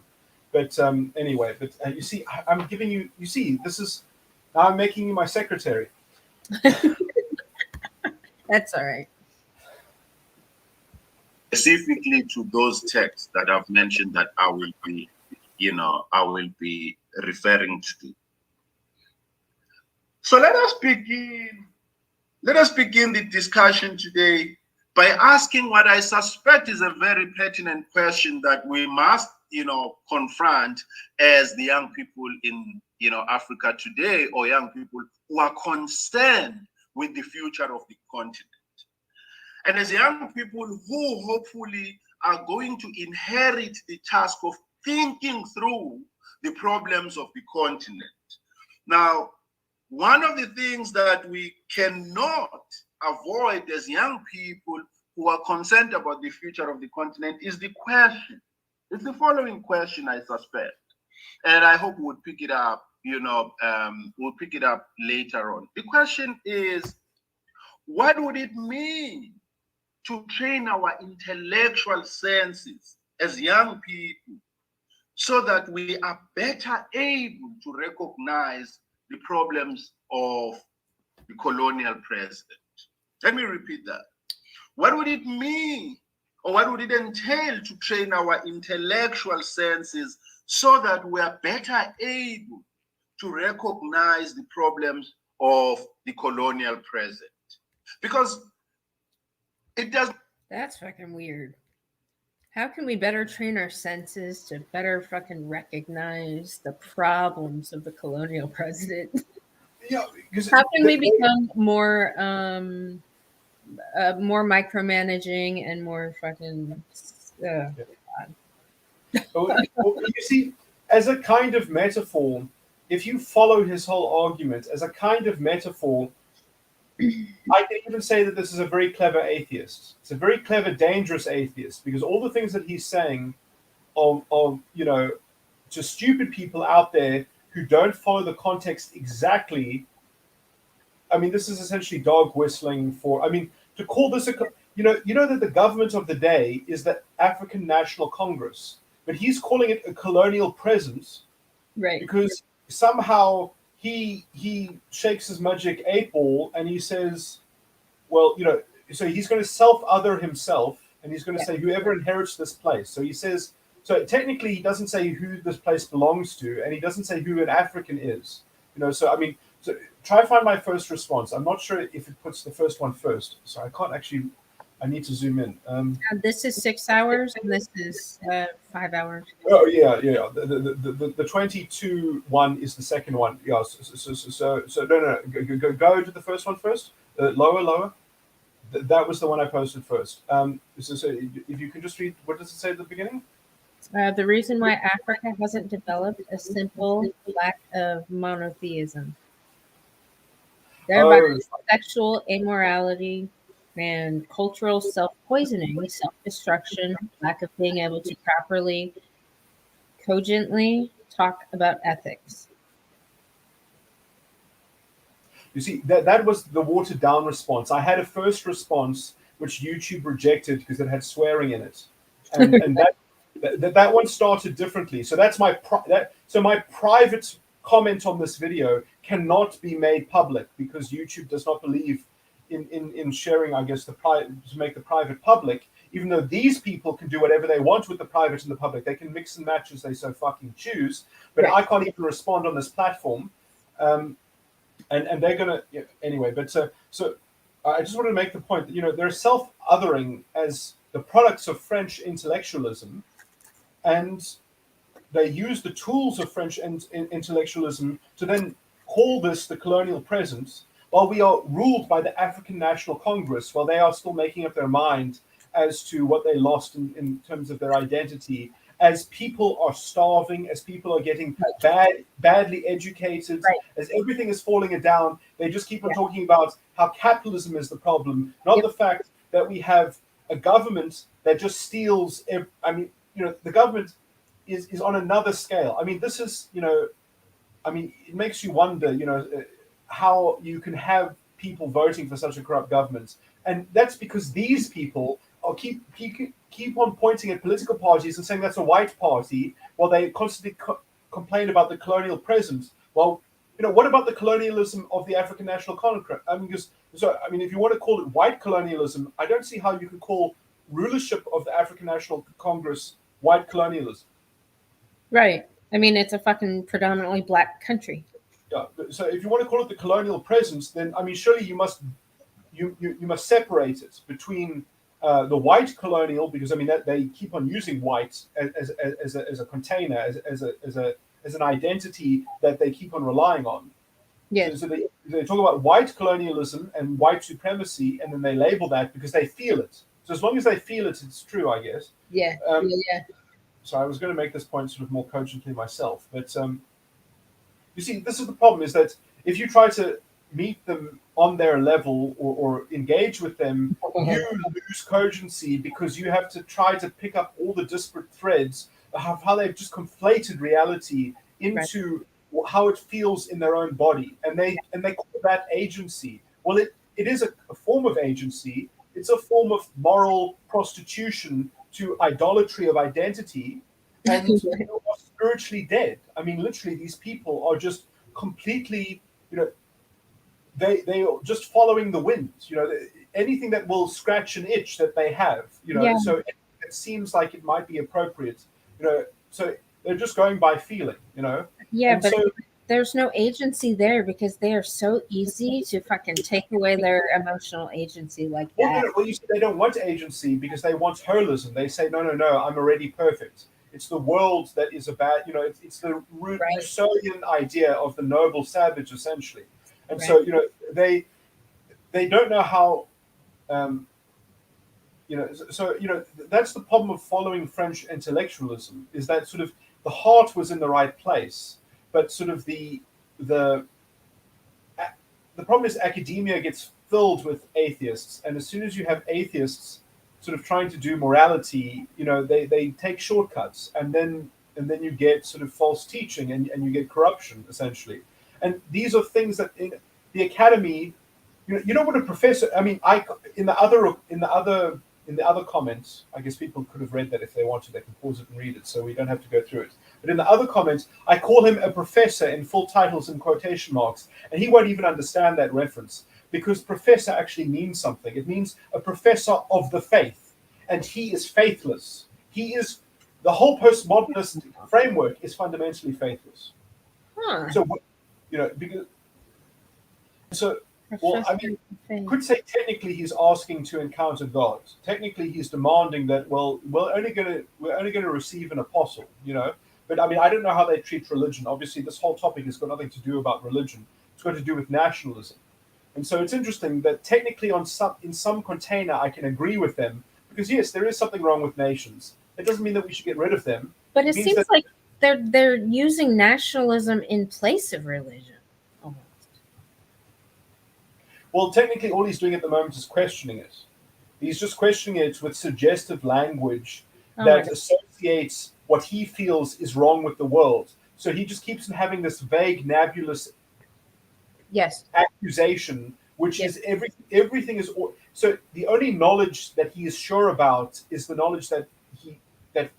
But anyway, you see, I'm giving you. You see, this is now I'm making you my secretary. That's all right. Specifically to those texts that I've mentioned that I will be referring to. So let us begin the discussion today by asking what I suspect is a very pertinent question that we must, confront as the young people in, Africa today, or young people who are concerned with the future of the continent. And as young people who hopefully are going to inherit the task of thinking through the problems of the continent. Now, one of the things that we cannot avoid as young people who are concerned about the future of the continent is the question. It's the following question, I suspect. And I hope we'll pick it up, we'll pick it up later on. The question is, what would it mean to train our intellectual senses as young people so that we are better able to recognize the problems of the colonial present? Let me repeat that. What would it mean, or what would it entail to train our intellectual senses so that we are better able to recognize the problems of the colonial present? Because it does. That's fucking weird. How can we better train our senses to better fucking recognize the problems of the colonial president? Yeah, how can we become more micromanaging and more fucking Well, you see, as a kind of metaphor, if you follow his whole argument as a kind of metaphor, I can even say that this is a very clever atheist. It's a very clever, dangerous atheist, because all the things that he's saying are to stupid people out there who don't follow the context exactly. I mean, this is essentially dog whistling for. I mean, to call this that the government of the day is the African National Congress, but he's calling it a colonial presence, right? Because somehow he shakes his magic 8-ball and he says, well, so he's going to self-other himself, and he's going to say whoever inherits this place. So he says, so technically he doesn't say who this place belongs to, and he doesn't say who an African is. So I mean, so try to find my first response. I'm not sure if it puts the first one first, so I can't actually. I need to zoom in. This is 6 hours, and this is 5 hours. Oh yeah. The 22 one is the second one. Yeah. So no. Go to the first one first. Lower. That was the one I posted first. So if you can just read, what does it say at the beginning? The reason why Africa hasn't developed a simple lack of monotheism. Thereby, sexual immorality and cultural self-poisoning, self-destruction, lack of being able to properly, cogently talk about ethics. You see, that was the watered down response. I had a first response which YouTube rejected because it had swearing in it, and that one started differently. So that's my private comment on this video cannot be made public because YouTube does not believe in sharing, I guess, to make the private public, even though these people can do whatever they want with the private and the public. They can mix and match as they so fucking choose, but right. I can't even respond on this platform. And they're gonna anyway. But so I just want to make the point that they're self-othering as the products of French intellectualism, and they use the tools of French intellectualism to then call this the colonial present, while we are ruled by the African National Congress, while they are still making up their mind as to what they lost in terms of their identity as people are starving, as people are getting badly educated, as everything is falling down, they just keep on talking about how capitalism is the problem, not the fact that we have a government that just steals. I mean, the government is on another scale. I mean, this is, I mean, it makes you wonder, how you can have people voting for such a corrupt government. And that's because these people are keep on pointing at political parties and saying that's a white party, while they constantly complain about the colonial presence. Well, what about the colonialism of the African National Congress? I mean, if you want to call it white colonialism, I don't see how you can call rulership of the African National Congress white colonialism. Right. I mean, it's a fucking predominantly black country. Yeah. So if you want to call it the colonial presence, then I mean, surely you must separate it between the white colonial, because I mean that they keep on using white as a container, as an identity that they keep on relying on. Yeah. So they talk about white colonialism and white supremacy, and then they label that because they feel it. So as long as they feel it, it's true, I guess. Yeah. So I was going to make this point sort of more cogently myself, but you see, this is the problem: is that if you try to meet them on their level or engage with them, you lose cogency, because you have to try to pick up all the disparate threads of how they've just conflated reality into how it feels in their own body, and they call that agency. Well, it is a form of agency. It's a form of moral prostitution to idolatry of identity, and people are spiritually dead. I mean, literally, these people are just completely, they are just following the wind. Anything that will scratch an itch that they have. So it seems like it might be appropriate. So they're just going by feeling. Yeah, and but so, there's no agency there because they are so easy to fucking take away their emotional agency like that. Well, you see, they don't want agency because they want holism. They say, no, I'm already perfect. It's the world that is about, it's the Rousseauian idea of the noble savage, essentially. And so, they don't know how, that's the problem of following French intellectualism, is that sort of the heart was in the right place, but sort of the problem is academia gets filled with atheists, and as soon as you have atheists sort of trying to do morality, they take shortcuts, and then you get sort of false teaching, and you get corruption, essentially. And these are things that in the academy, you know what a professor. I mean, in the other comments, I guess people could have read that if they wanted. They can pause it and read it, so we don't have to go through it. But in the other comments, I call him a professor in full titles and quotation marks, and he won't even understand that reference, because professor actually means something. It means a professor of the faith, and he is faithless. The whole postmodernist framework is fundamentally faithless. So, because well, I mean, you could say technically he's asking to encounter God. Technically, he's demanding that. Well, we're only going to receive an apostle, But I mean, I don't know how they treat religion. Obviously, this whole topic has got nothing to do about religion. It's got to do with nationalism. And so it's interesting that technically, in some container, I can agree with them, because yes, there is something wrong with nations. It doesn't mean that we should get rid of them. But it seems like they're using nationalism in place of religion. Well, technically, all he's doing at the moment is questioning it. He's just questioning it with suggestive language that associates what he feels is wrong with the world. So he just keeps on having this vague, nebulous accusation, which is everything is. So the only knowledge that he is sure about is the knowledge that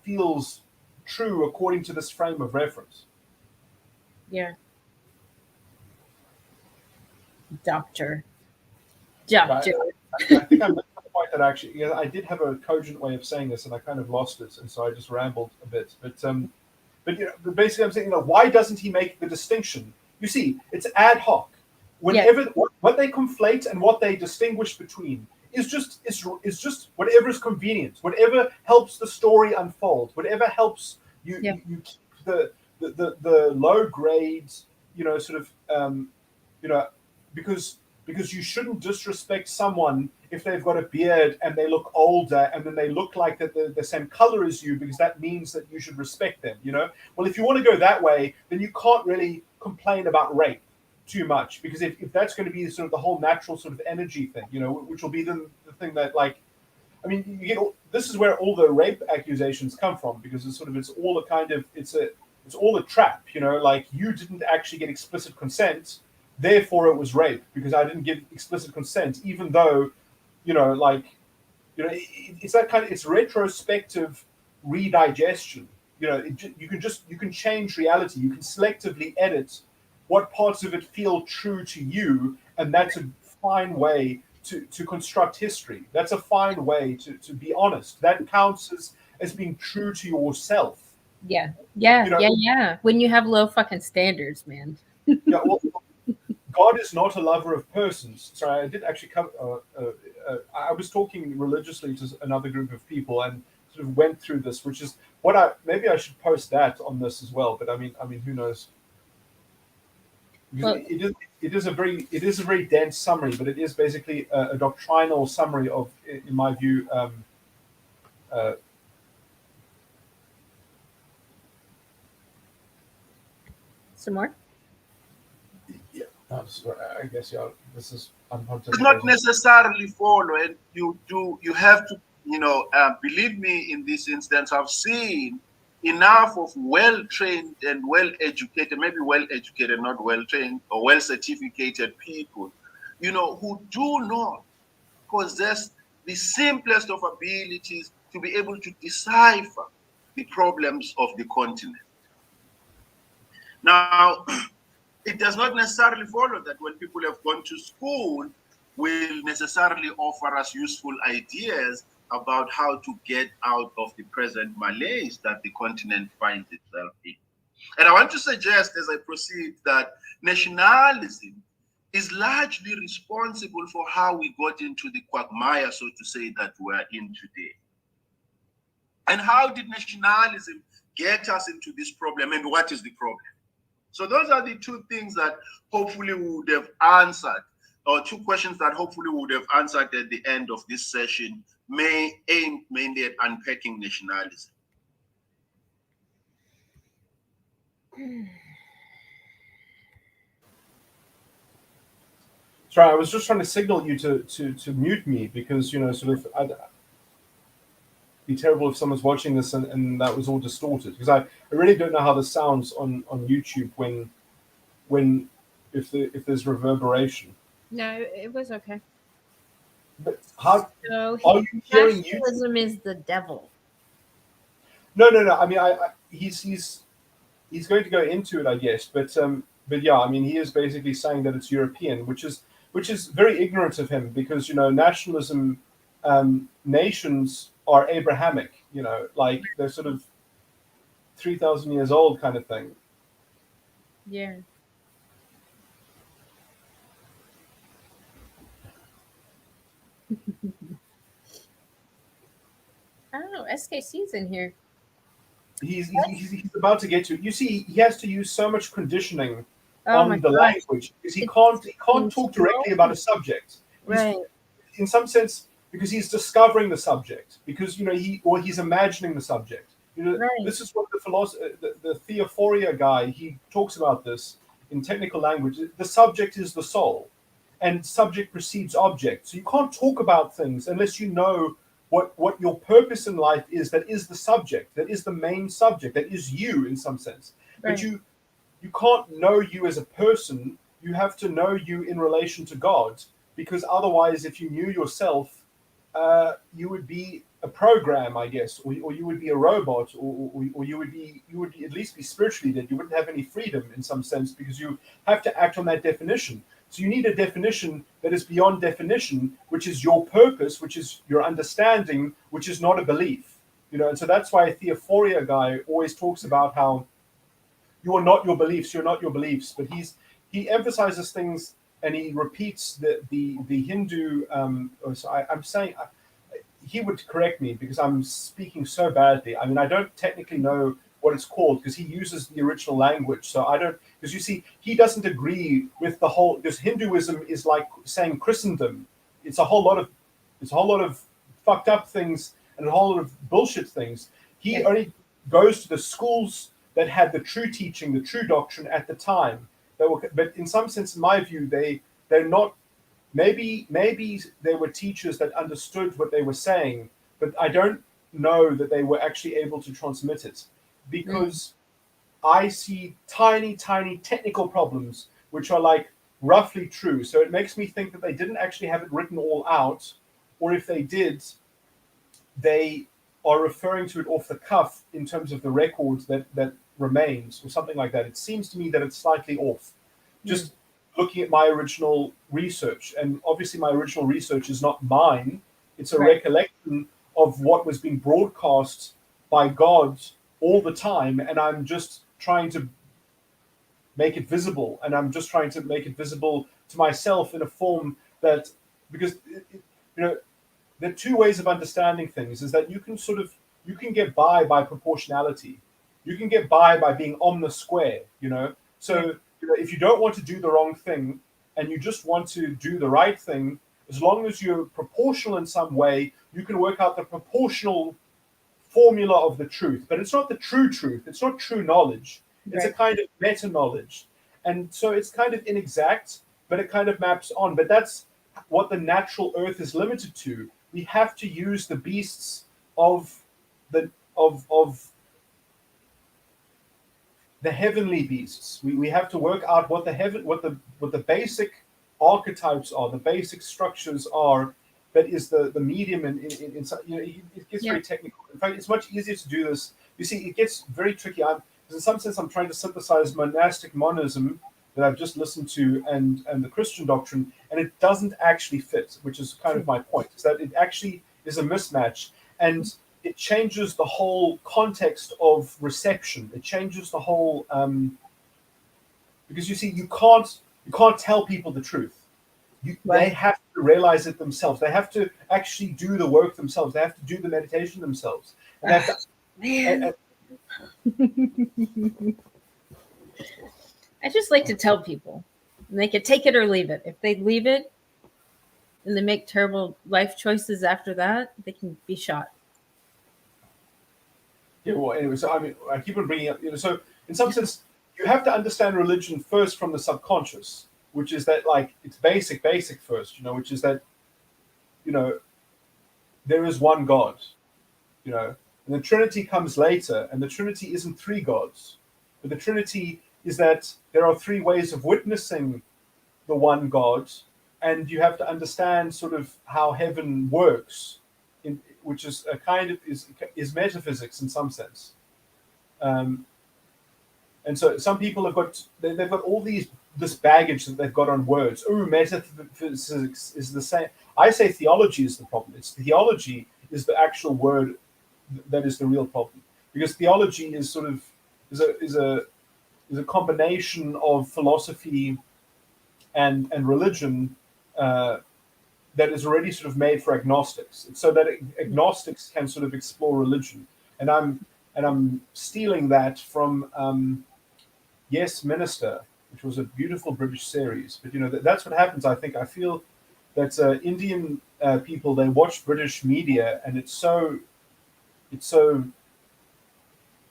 feels true according to this frame of reference. Yeah. Doctor. I think I'm at the point that actually, I did have a cogent way of saying this, and I kind of lost it, and so I just rambled a bit. But basically, I'm saying, why doesn't he make the distinction? You see, it's ad hoc. Whenever what they conflate and what they distinguish between is just whatever is convenient, whatever helps the story unfold, whatever helps you keep the low grades, because because you shouldn't disrespect someone if they've got a beard and they look older and then they look like that they're the same color as you, because that means that you should respect them, you know? Well, if you want to go that way, then you can't really complain about rape too much, because if that's going to be sort of the whole natural sort of energy thing, you know, which will be the thing that, like, I mean, you get this is where all the rape accusations come from, because it's all a kind of it's all a trap, you know, like you didn't actually get explicit consent, therefore it was rape because I didn't give explicit consent, even though, you know, like, you know, it's that kind of, it's retrospective redigestion. You know, you can change reality. You can selectively edit what parts of it feel true to you, and that's a fine way to construct history. That's a fine way to be honest. That counts as being true to yourself. Yeah. You know, Yeah. When you have low fucking standards, man. yeah, well, God is not a lover of persons. Sorry, I did actually come. I was talking religiously to another group of people and sort of went through this, which is what maybe I should post that on this as well. But I mean, who knows? Well, it is a very dense summary, but it is basically a doctrinal summary of, in my view, some more. yeah. I guess this is It's not necessarily follow, and you have to, you know, believe me, in this instance I've seen enough of well-trained and well-educated, maybe well-educated, not well-trained, or well-certificated people, you know, who do not possess the simplest of abilities to be able to decipher the problems of the continent. Now, it does not necessarily follow that when people have gone to school will necessarily offer us useful ideas about how to get out of the present malaise that the continent finds itself in. And I want to suggest as I proceed that nationalism is largely responsible for how we got into the quagmire, so to say, that we're in today. And how did nationalism get us into this problem, and what is the problem? So those are the two things that hopefully we would have answered, or two questions that hopefully we would have answered at the end of this session, may aim mainly at unpacking nationalism. Sorry, I was just trying to signal you to mute me, because, you know, sort of I'd be terrible if someone's watching this and that was all distorted, because I really don't know how this sounds on YouTube if there's reverberation. No, it was okay. But how So are you hearing you? nationalism is the devil. No. I mean, he's going to go into it, I guess. But yeah, I mean, he is basically saying that it's European, which is very ignorant of him, because, you know, nationalism, nations are Abrahamic. You know, like they're sort of 3,000 years old kind of thing. Yeah. I don't know. SKC's in here. He's about to get to it. You see, he has to use so much conditioning Oh my on the God. language, because he can't talk directly about a subject. Right. In some sense, because he's discovering the subject, because, you know, he's imagining the subject. You know, Right. this is what the Theophoria guy, he talks about this in technical language. The subject is the soul, and subject precedes object. So you can't talk about things unless you know what your purpose in life is. That is the subject. That is the main subject. That is you in some sense. Right. But you can't know you as a person. You have to know you in relation to God, because otherwise, if you knew yourself, you would be a program, I guess, or you would be a robot, or you would at least be spiritually dead. You wouldn't have any freedom in some sense, because you have to act on that definition. So you need a definition that is beyond definition, which is your purpose, which is your understanding, which is not a belief. You know, and so that's why a Theophoria guy always talks about how you are not your beliefs, you're not your beliefs. But he emphasizes things, and he repeats the Hindu. I'm saying, he would correct me because I'm speaking so badly. I mean, I don't technically know what it's called, because he uses the original language. So I don't, because you see, he doesn't agree with the whole, because Hinduism is like saying Christendom. It's a whole lot of fucked up things and a whole lot of bullshit things. He only goes to the schools that had the true teaching, the true doctrine at the time. But in some sense, in my view, they're not. Maybe there were teachers that understood what they were saying, but I don't know that they were actually able to transmit it, because I see tiny technical problems which are like roughly true. So it makes me think that they didn't actually have it written all out, or if they did, they are referring to it off the cuff in terms of the records that remains, or something like that. It seems to me that it's slightly off. Just looking at my original research, and obviously my original research is not mine. It's a recollection of what was being broadcast by God all the time, and I'm just trying to make it visible, and I'm just trying to make it visible to myself in a form that, because there are two ways of understanding things. Is that you can get by proportionality. You can get by being on the square, So if you don't want to do the wrong thing and you just want to do the right thing, as long as you're proportional in some way, you can work out the proportional formula of the truth. But it's not the true truth. It's not true knowledge. It's a kind of meta knowledge. And so it's kind of inexact, but it kind of maps on. But that's what the natural earth is limited to. We have to use the beasts of the heavenly beasts. We have to work out what the basic archetypes are, the basic structures are. That is the medium it gets very technical. In fact, it's much easier to do this. You see, it gets very tricky. Because in some sense, I'm trying to synthesize monastic monism that I've just listened to and the Christian doctrine, and it doesn't actually fit, which is kind of my point. Is that it actually is a mismatch, and it changes the whole context of reception. It changes the whole because you see, you can't tell people the truth. They have to realize it themselves. They have to actually do the work themselves. They have to do the meditation themselves. And they have to, I just like to tell people, and they can take it or leave it. If they leave it and they make terrible life choices after that, they can be shot. Yeah, well, anyway, so I mean, I keep on bringing up, so in some sense, you have to understand religion first from the subconscious, which is that, like, it's basic first, which is that, there is one God, and the Trinity comes later, and the Trinity isn't three gods, but the Trinity is that there are three ways of witnessing the one God, and you have to understand sort of how heaven works, which is a kind of is metaphysics in some sense. And so some people they've got all this baggage that they've got on words. Oh, metaphysics is the same. I say theology is the problem. It's theology is the actual word that is the real problem, because theology is sort of is a combination of philosophy and religion that is already sort of made for agnostics, so that agnostics can sort of explore religion. And I'm stealing that from Yes Minister, which was a beautiful British series. But that's what happens. I feel that Indian people, they watch British media, and it's so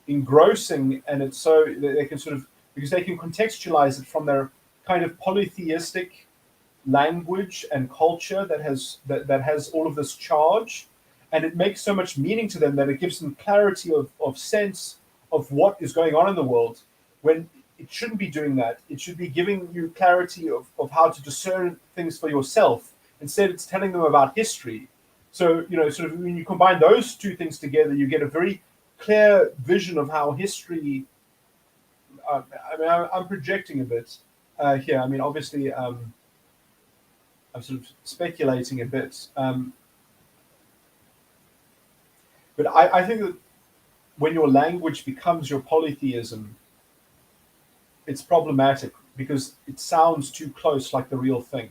engrossing, and it's so they can sort of, because they can contextualize it from their kind of polytheistic language and culture that has all of this charge, and it makes so much meaning to them that it gives them clarity of sense of what is going on in the world, when it shouldn't be doing that. It should be giving you clarity of how to discern things for yourself. Instead, it's telling them about history. So, sort of when you combine those two things together, you get a very clear vision of how history. I'm projecting a bit here. I mean, obviously, I'm sort of speculating a bit. But I think that when your language becomes your polytheism, it's problematic, because it sounds too close like the real thing.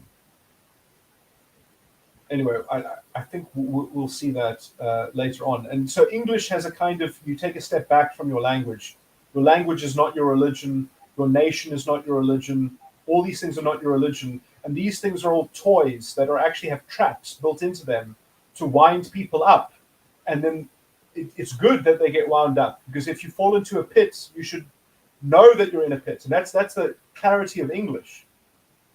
anyway, I think we'll see that later on. And so English has a kind of, you take a step back from your language. Your language is not your religion. Your nation is not your religion. All these things are not your religion. And these things are all toys that are actually have traps built into them to wind people up. And then it's good that they get wound up, because if you fall into a pit, you should know that you're in a pit. And that's the clarity of English.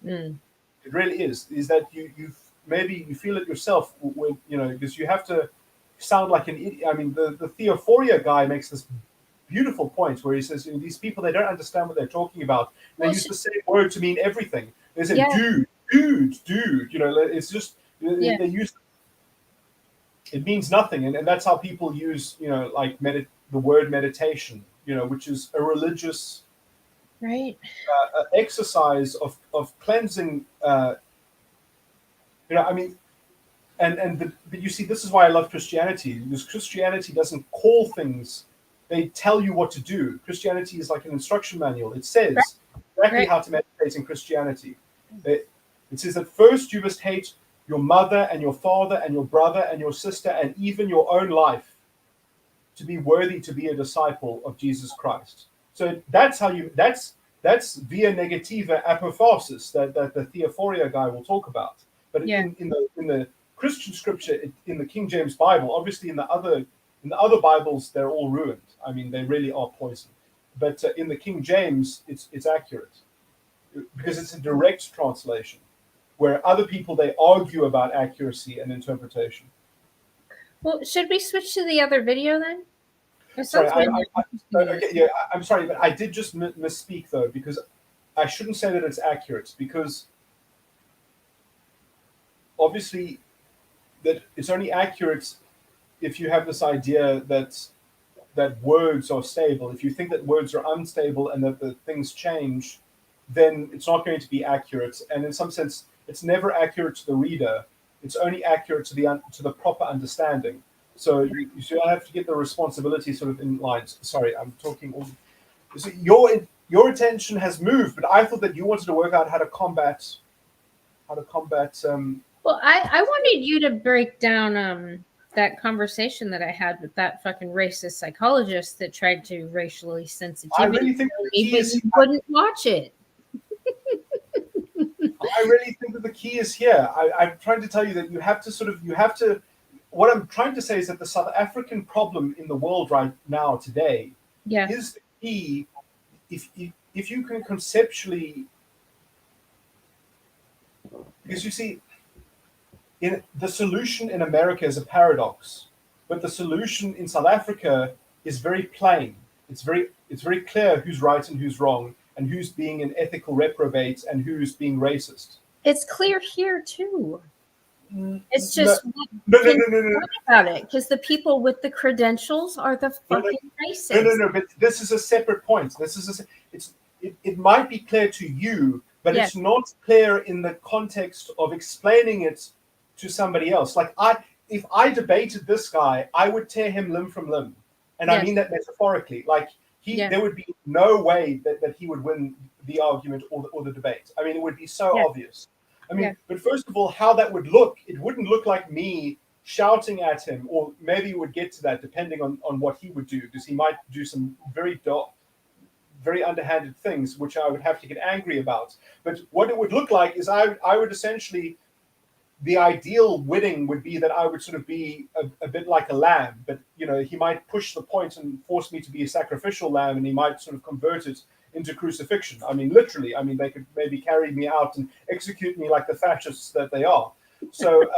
Mm. It really is that you maybe you feel it yourself, when, because you have to sound like an idiot. I mean, the Theophoria guy makes this beautiful point where he says, these people, they don't understand what they're talking about. They use the same word to mean everything. They say, dude. It's just, they use, it means nothing. And that's how people use, like the word meditation, which is a religious exercise of cleansing, I mean, but you see, this is why I love Christianity, because Christianity doesn't call things, they tell you what to do. Christianity is like an instruction manual. It says exactly how to meditate in Christianity. It says that first you must hate your mother and your father and your brother and your sister and even your own life to be worthy to be a disciple of Jesus Christ. So that's how that's via negativa apophasis that the Theophoria guy will talk about. But in the Christian scripture, in the King James Bible, obviously in the other Bibles, they're all ruined. I mean, they really are poison. But in the King James, it's accurate, because it's a direct translation, where other people, they argue about accuracy and interpretation. Well, should we switch to the other video then? Sorry, I'm sorry, but I did just misspeak though, because I shouldn't say that it's accurate, because obviously that it's only accurate if you have this idea that words are stable. If you think that words are unstable and that the things change, then it's not going to be accurate. And in some sense, it's never accurate to the reader. It's only accurate to the proper understanding. So you have to get the responsibility sort of in lines. Sorry, I'm talking. So your attention has moved, but I thought that you wanted to work out how to combat. Well, I wanted you to break down that conversation that I had with that fucking racist psychologist that tried to racially sensitivity. I really think but you wouldn't watch it. I really think that the key is here. I'm trying to tell you that you have to. What I'm trying to say is that the South African problem in the world right now today is the key. If you can conceptually, because you see, in the solution in America is a paradox, but the solution in South Africa is very plain. It's very clear who's right and who's wrong, and who's being an ethical reprobate and who's being racist. It's clear here too. It's just no. about it, because the people with the credentials are the fucking racists. No. But this is a separate point. It might be clear to you, but it's not clear in the context of explaining it to somebody else. Like if I debated this guy, I would tear him limb from limb, and I mean that metaphorically. Like there would be no way that he would win the argument or the debate. I mean, it would be so obvious. I mean, but first of all, how that would look, it wouldn't look like me shouting at him, or maybe it would get to that depending on what he would do, because he might do some very underhanded things, which I would have to get angry about. But what it would look like is I would essentially, the ideal winning would be that I would sort of be a bit like a lamb, but he might push the point and force me to be a sacrificial lamb, and he might sort of convert it into crucifixion. I mean, literally. I mean, they could maybe carry me out and execute me like the fascists that they are. So,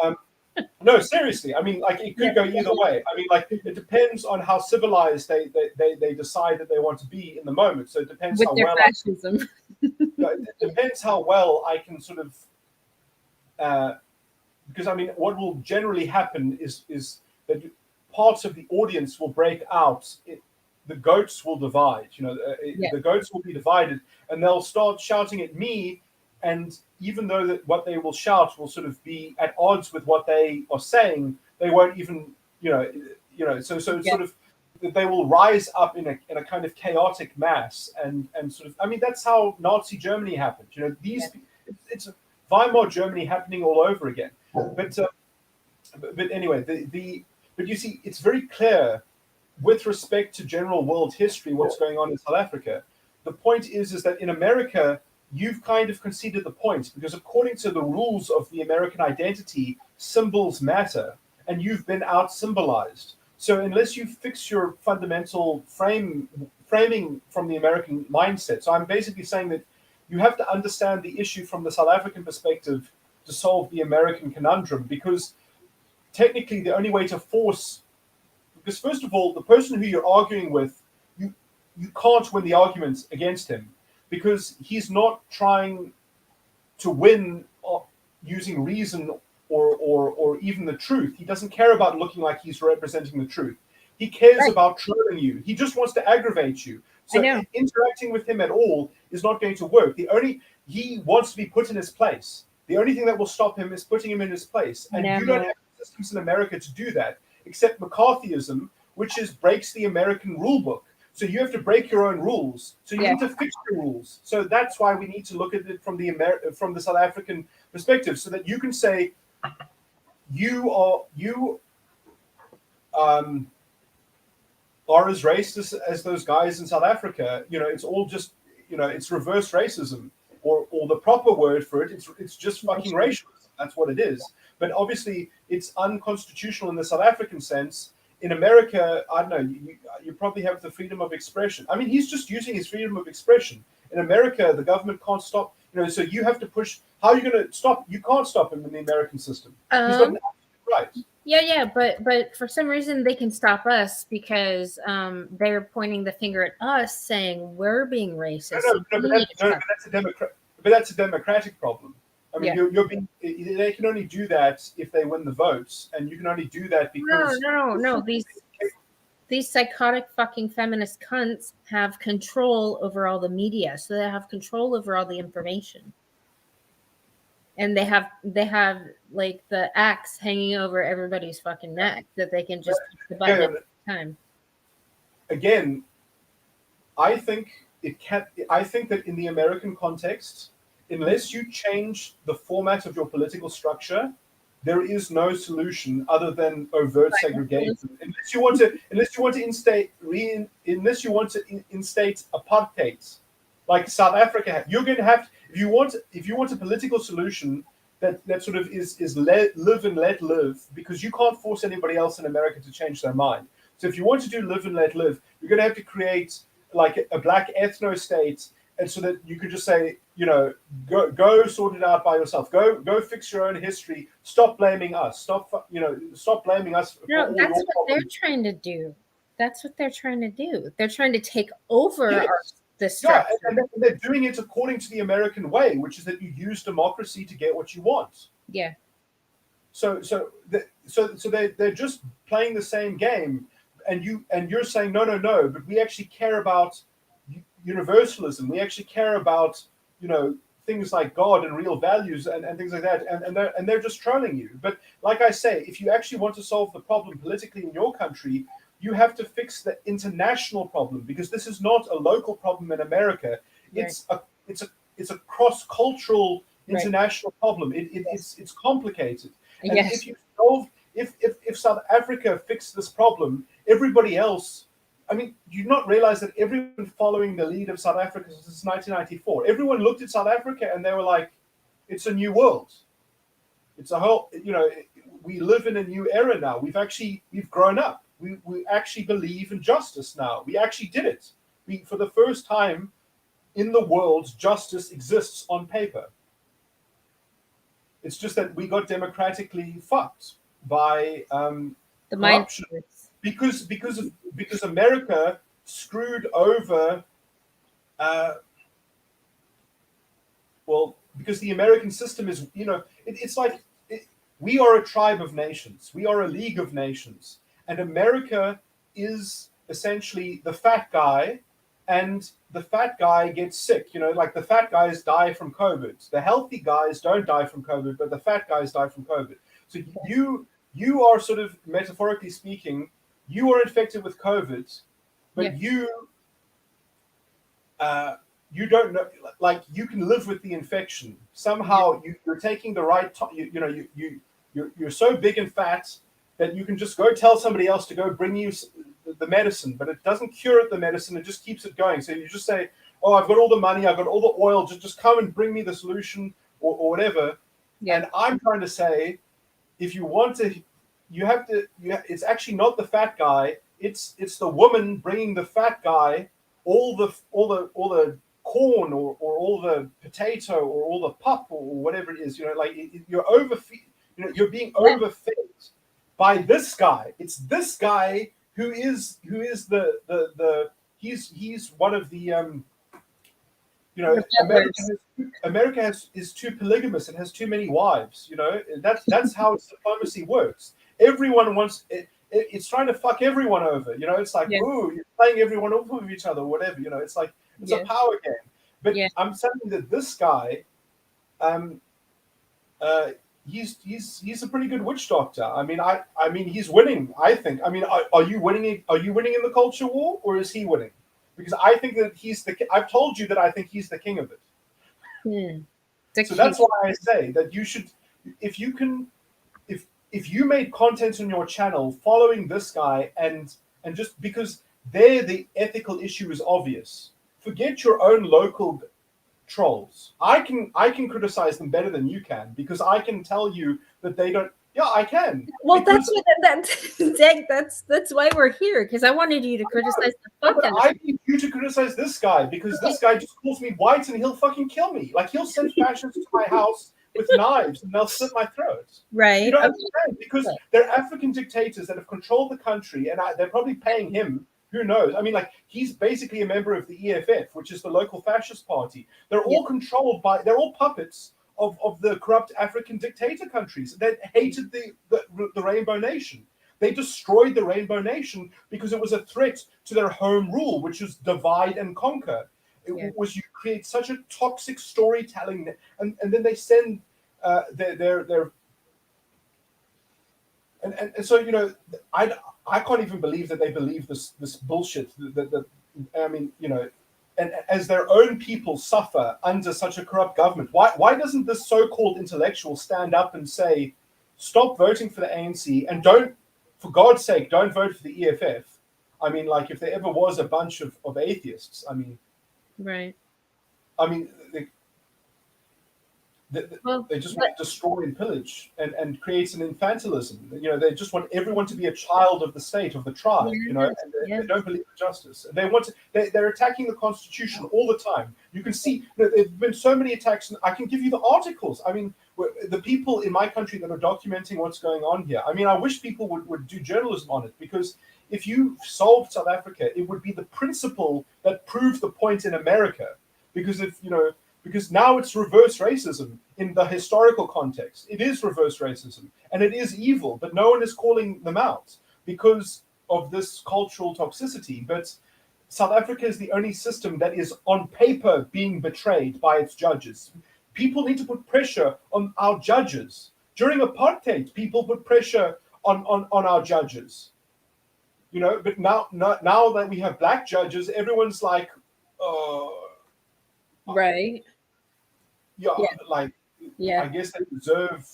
no, seriously. I mean, like, it could go either way. I mean, like, it depends on how civilized they decide that they want to be in the moment. So it depends with how their well fascism. it depends how well I can sort of. Because I mean, what will generally happen is that parts of the audience will break out. The goats will divide. The goats will be divided, and they'll start shouting at me. And even though that what they will shout will sort of be at odds with what they are saying, they won't even, So it's sort of, they will rise up in a kind of chaotic mass, and sort of. I mean, that's how Nazi Germany happened. It's Weimar Germany happening all over again. But but anyway, but you see, it's very clear with respect to general world history what's going on in South Africa. The point is that in America, you've kind of conceded the point, because according to the rules of the American identity, symbols matter, and you've been out symbolized. So unless you fix your fundamental framing from the American mindset, so I'm basically saying that you have to understand the issue from the South African perspective to solve the American conundrum, because technically the only way to force, because first of all, the person who you're arguing with, you can't win the argument against him, because he's not trying to win using reason or even the truth. He doesn't care about looking like he's representing the truth. He cares about trolling you. He just wants to aggravate you. So interacting with him at all is not going to work. He wants to be put in his place. The only thing that will stop him is putting him in his place. And you don't have systems in America to do that, except McCarthyism, which breaks the American rule book. So you have to break your own rules. So you need to fix your rules. So that's why we need to look at it from the South African perspective, so that you can say you are as racist as those guys in South Africa. It's all just it's reverse racism, or the proper word for it. It's just fucking racialism. That's what it is. But obviously, it's unconstitutional in the South African sense. In America, I don't know, you probably have the freedom of expression. I mean, he's just using his freedom of expression. In America, the government can't stop, so you have to push. How are you going to stop? You can't stop him in the American system. He's got an absolute right. Yeah, but for some reason they can stop us, because they're pointing the finger at us, saying we're being racist. But that's a democratic problem. I mean, you're being. They can only do that if they win the votes, and you can only do that because no. These psychotic fucking feminist cunts have control over all the media, so they have control over all the information, and they have like the axe hanging over everybody's fucking neck that they can just push the button at the time. Again, I think that in the American context, unless you change the format of your political structure, there is no solution other than overt segregation. Unless you want to instate apartheid, like South Africa, you're going to have. If you want a political solution that sort of is live and let live, because you can't force anybody else in America to change their mind. So if you want to do live and let live, you're going to have to create like a black ethno state, and so that you could just say, go sort it out by yourself. Go fix your own history. Stop blaming us. Stop blaming us. No, that's what they're trying to do. That's what they're trying to do. They're trying to take over the structure. Yeah, and they're doing it according to the American way, which is that you use democracy to get what you want. Yeah. So they're just playing the same game, and you're saying no, but we actually care about universalism. We actually care about things like God and real values and things like that, and they're just trolling you. But like I say, if you actually want to solve the problem politically in your country, you have to fix the international problem, because this is not a local problem in America. It's a cross-cultural international problem. It's complicated. And if South Africa fixed this problem, everybody else, I mean, do you not realize that everyone following the lead of South Africa since 1994, everyone looked at South Africa and they were like, it's a new world. It's a whole, we live in a new era now. We've grown up. We actually believe in justice now. We actually did it. For the first time in the world, justice exists on paper. It's just that we got democratically fucked by the corruption, because America screwed over. Because the American system is, it's like we are a tribe of nations. We are a league of nations. And America is essentially the fat guy, and the fat guy gets sick. Like the fat guys die from COVID. The healthy guys don't die from COVID, but the fat guys die from COVID. So you are sort of, metaphorically speaking, you are infected with COVID, but you don't know, like you can live with the infection. Somehow you're taking the right time. you're so big and fat that you can just go tell somebody else to go bring you the medicine, but it doesn't cure it, the medicine, it just keeps it going. So you just say, oh, I've got all the money, I've got all the oil, just come and bring me the solution or whatever. Yeah. And I'm trying to say, if you want to, it's actually not the fat guy, it's the woman bringing the fat guy all the corn or all the potato or all the pup or whatever it is, like you're overfeed, you're being overfed by this guy. It's this guy who is the he's one of the America is too polygamous and has too many wives. That's how diplomacy works. Everyone wants it. It's trying to fuck everyone over. It's like, ooh, you're playing everyone off of each other, whatever. It's like it's a power game. But I'm saying that this guy, he's a pretty good witch doctor. I mean, he's winning. I think. I mean, are you winning? Are you winning in the culture war, or is he winning? Because I think that I've told you that I think he's the king of it. So that's why I say that you should, if you made content on your channel following this guy and just because the ethical issue is obvious, forget your own local trolls. I can criticize them better than you can because I can tell you that they don't. Yeah, I can. Well, that's why we're here, because I wanted you to criticize the fuck out of I need you to criticize this guy because this guy just calls me white and he'll fucking kill me. Like he'll send fascists to my house with knives and they'll slit my throat. Right. You don't understand because they're African dictators that have controlled the country and they're probably paying him. Who knows? I mean, like he's basically a member of the EFF, which is the local fascist party. They're all controlled by. They're all puppets of the corrupt African dictator countries that hated the Rainbow Nation. They destroyed the Rainbow Nation because it was a threat to their home rule, which was divide and conquer. It was you create such a toxic storytelling, and then they send their and so I can't even believe that they believe this bullshit. I mean, and as their own people suffer under such a corrupt government, why doesn't this so-called intellectual stand up and say, stop voting for the ANC and don't, for God's sake, don't vote for the EFF? I mean, like if there ever was a bunch of atheists, I mean, right. I mean, they just want to destroy and pillage and create an infantilism. They just want everyone to be a child of the state, of the tribe. And they don't believe in justice. They want to. They're attacking the Constitution all the time. You can see there've been so many attacks. And I can give you the articles. I mean, the people in my country that are documenting what's going on here. I mean, I wish people would do journalism on it because if you solved South Africa, it would be the principle that proved the point in America. Because because now it's reverse racism in the historical context. It is reverse racism and it is evil, but no one is calling them out because of this cultural toxicity. But South Africa is the only system that is on paper being betrayed by its judges. People need to put pressure on our judges. During apartheid, people put pressure on our judges. But now that we have black judges, everyone's like, right. I guess they deserve.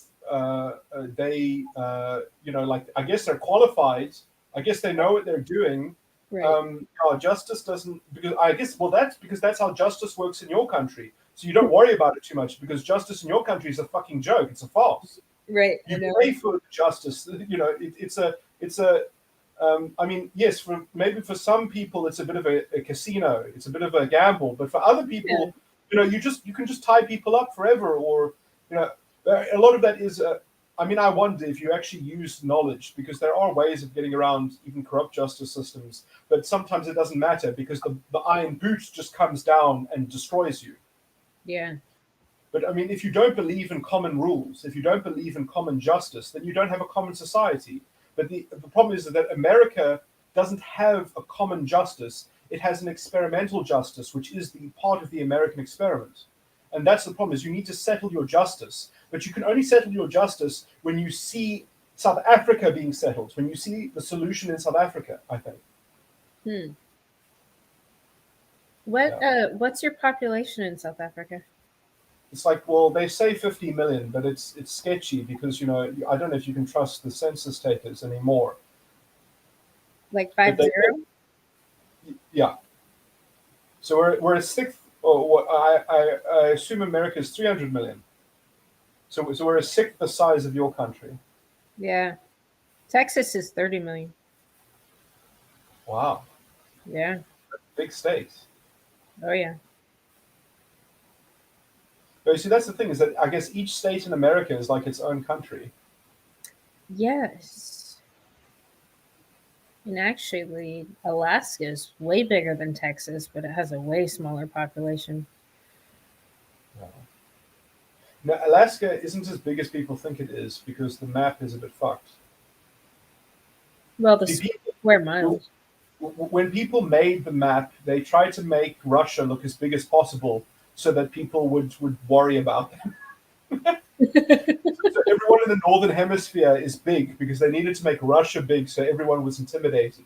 Like I guess they're qualified. I guess they know what they're doing. Right. Justice doesn't that's because that's how justice works in your country. So you don't worry about it too much because justice in your country is a fucking joke. It's a farce. Right. You pay for justice. It's a. I mean, yes, for some people it's a bit of a casino. It's a bit of a gamble, but for other people. You can just tie people up forever, or a lot of that is. I mean, I wonder if you actually use knowledge, because there are ways of getting around even corrupt justice systems, but sometimes it doesn't matter because the iron boot just comes down and destroys you. Yeah. But I mean, if you don't believe in common rules, if you don't believe in common justice, then you don't have a common society. But the problem is that America doesn't have a common justice. It has an experimental justice, which is the part of the American experiment. And that's the problem, is you need to settle your justice. But you can only settle your justice when you see South Africa being settled, when you see the solution in South Africa, I think. What's your population in South Africa? it's like, well, they say 50 million, but it's sketchy because, you know, I don't know if you can trust the census takers anymore. Like But 50? yeah. So we're a sixth. Oh, what I assume America is 300 million. So we're a sixth the size of your country. Yeah. Texas is 30 million. Wow. Yeah. Big state. Oh, yeah. But you see, that's the thing, is that I guess each state in America is like its own country. Yes. And actually, Alaska is way bigger than Texas, but it has a way smaller population. Yeah. Now, Alaska isn't as big as people think it is because the map is a bit fucked. Well, the See, square miles. when people made the map, they tried to make Russia look as big as possible so that people would worry about them. So everyone in the northern hemisphere is big because they needed to make Russia big, so everyone was intimidated.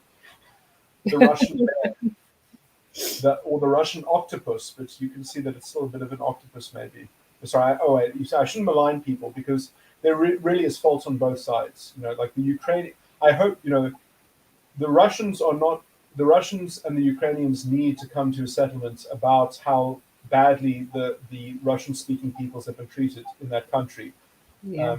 The Russian bear, or the Russian octopus, but you can see that it's still a bit of an octopus, maybe. Sorry, I shouldn't malign people because there really is fault on both sides. You know, like the Ukraine. I hope, you know, the Russians and the Ukrainians need to come to a settlement about how badly the Russian-speaking peoples have been treated in that country. Yeah.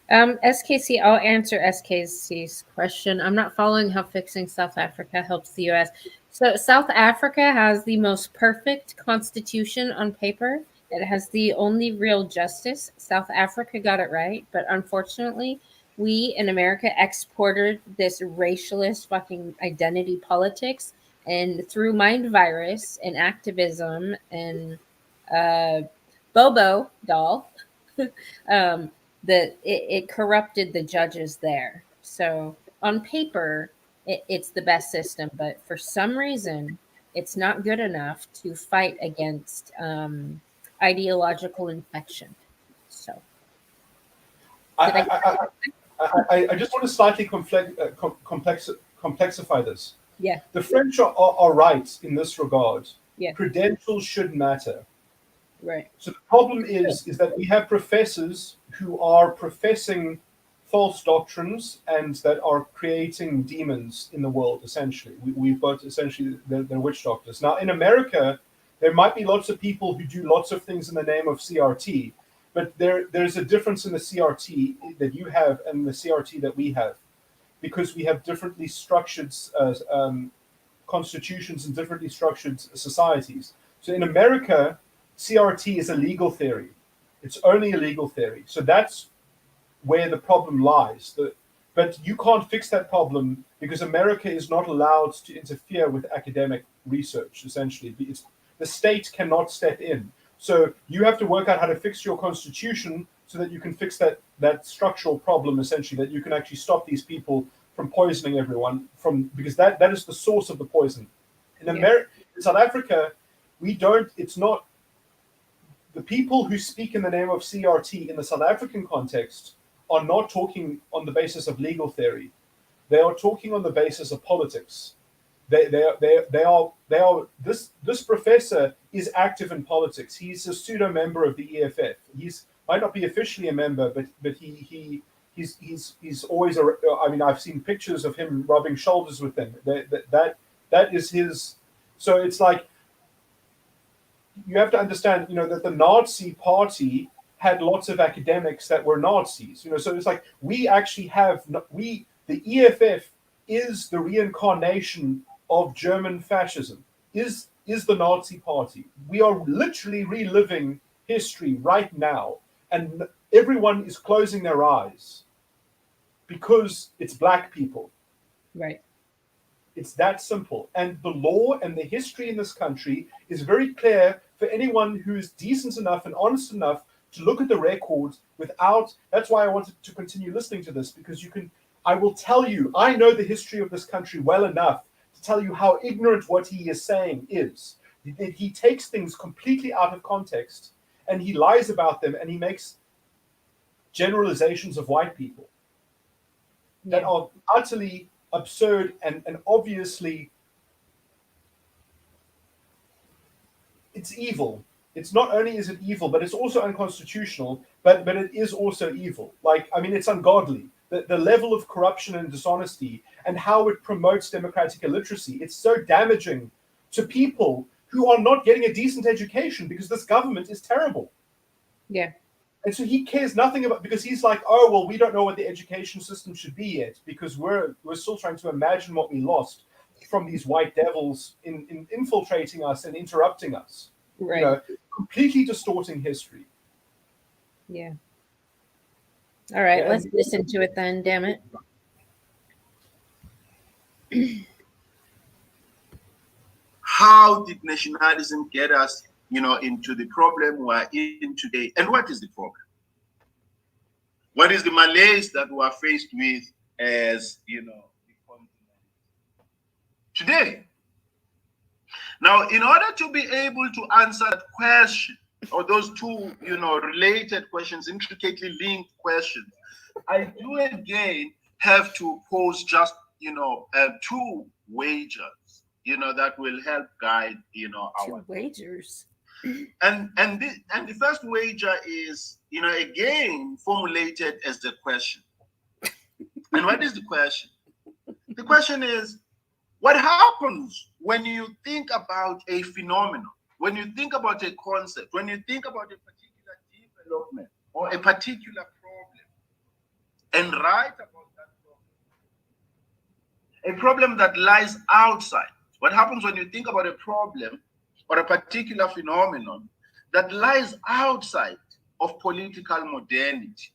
SKC, I'll answer SKC's question. I'm not following how fixing South Africa helps the US. So South Africa has the most perfect constitution on paper. It has the only real justice. South Africa got it right, but unfortunately, we in America exported this racialist fucking identity politics, and through mind virus and activism and Bobo doll, that it corrupted the judges there. So on paper, it's the best system, but for some reason, it's not good enough to fight against ideological infection. So I just want to slightly complexify this. Yeah. The French are right in this regard. Yeah. Credentials should matter. Right. So the problem is that we have professors who are professing false doctrines and that are creating demons in the world, essentially. We've got essentially the witch doctors. Now, in America, there might be lots of people who do lots of things in the name of CRT, but there's a difference in the CRT that you have and the CRT that we have, because we have differently structured constitutions and differently structured societies. So in America, CRT is a legal theory. It's only a legal theory. So that's where the problem lies. But you can't fix that problem because America is not allowed to interfere with academic research, essentially. The state cannot step in. So you have to work out how to fix your constitution so that you can fix that structural problem, essentially, that you can actually stop these people from poisoning everyone, because that is the source of the poison. In South Africa, it's not the people who speak in the name of CRT in the South African context are not talking on the basis of legal theory. They are talking on the basis of politics. They are this professor is active in politics. He's a pseudo member of the EFF. He's might not be officially a member, but he's always I mean, I've seen pictures of him rubbing shoulders with them. That is his. So it's like, you have to understand, you know, that the Nazi Party had lots of academics that were Nazis. You know, so it's like we actually have the EFF is the reincarnation of German fascism. Is the Nazi Party? We are literally reliving history right now, and everyone is closing their eyes because it's black people. Right. It's that simple. And the law and the history in this country is very clear for anyone who is decent enough and honest enough to look at the records without. That's why I wanted to continue listening to this, because I will tell you, I know the history of this country well enough to tell you how ignorant what he is saying is. He takes things completely out of context and he lies about them, and he makes generalizations of white people that are utterly absurd and obviously it's evil. It's not only is it evil, but it's also unconstitutional, but it is also evil. Like, I mean, it's ungodly. The level of corruption and dishonesty and how it promotes democratic illiteracy, it's so damaging to people who are not getting a decent education because this government is terrible. Yeah. And so he cares nothing about, because he's like, oh, well, we don't know what the education system should be yet because we're still trying to imagine what we lost from these white devils in infiltrating us and interrupting us. Right. You know, completely distorting history. Yeah. All right, Yeah, let's listen to it then, damn it. How did nationalism get us, into the problem we're in today? And what is the problem? What is the malaise that we're faced with as, the continent today? Now, in order to be able to answer that question, or those two, related questions, intricately linked questions, I do again have to pose just, two wagers, that will help guide, our two wagers. And the first wager is, again formulated as the question. And what is the question? The question is, what happens when you think about a phenomenon, when you think about a concept, when you think about a particular development or a particular problem, and write about that problem? A problem that lies outside. What happens when you think about a problem or a particular phenomenon that lies outside of political modernity,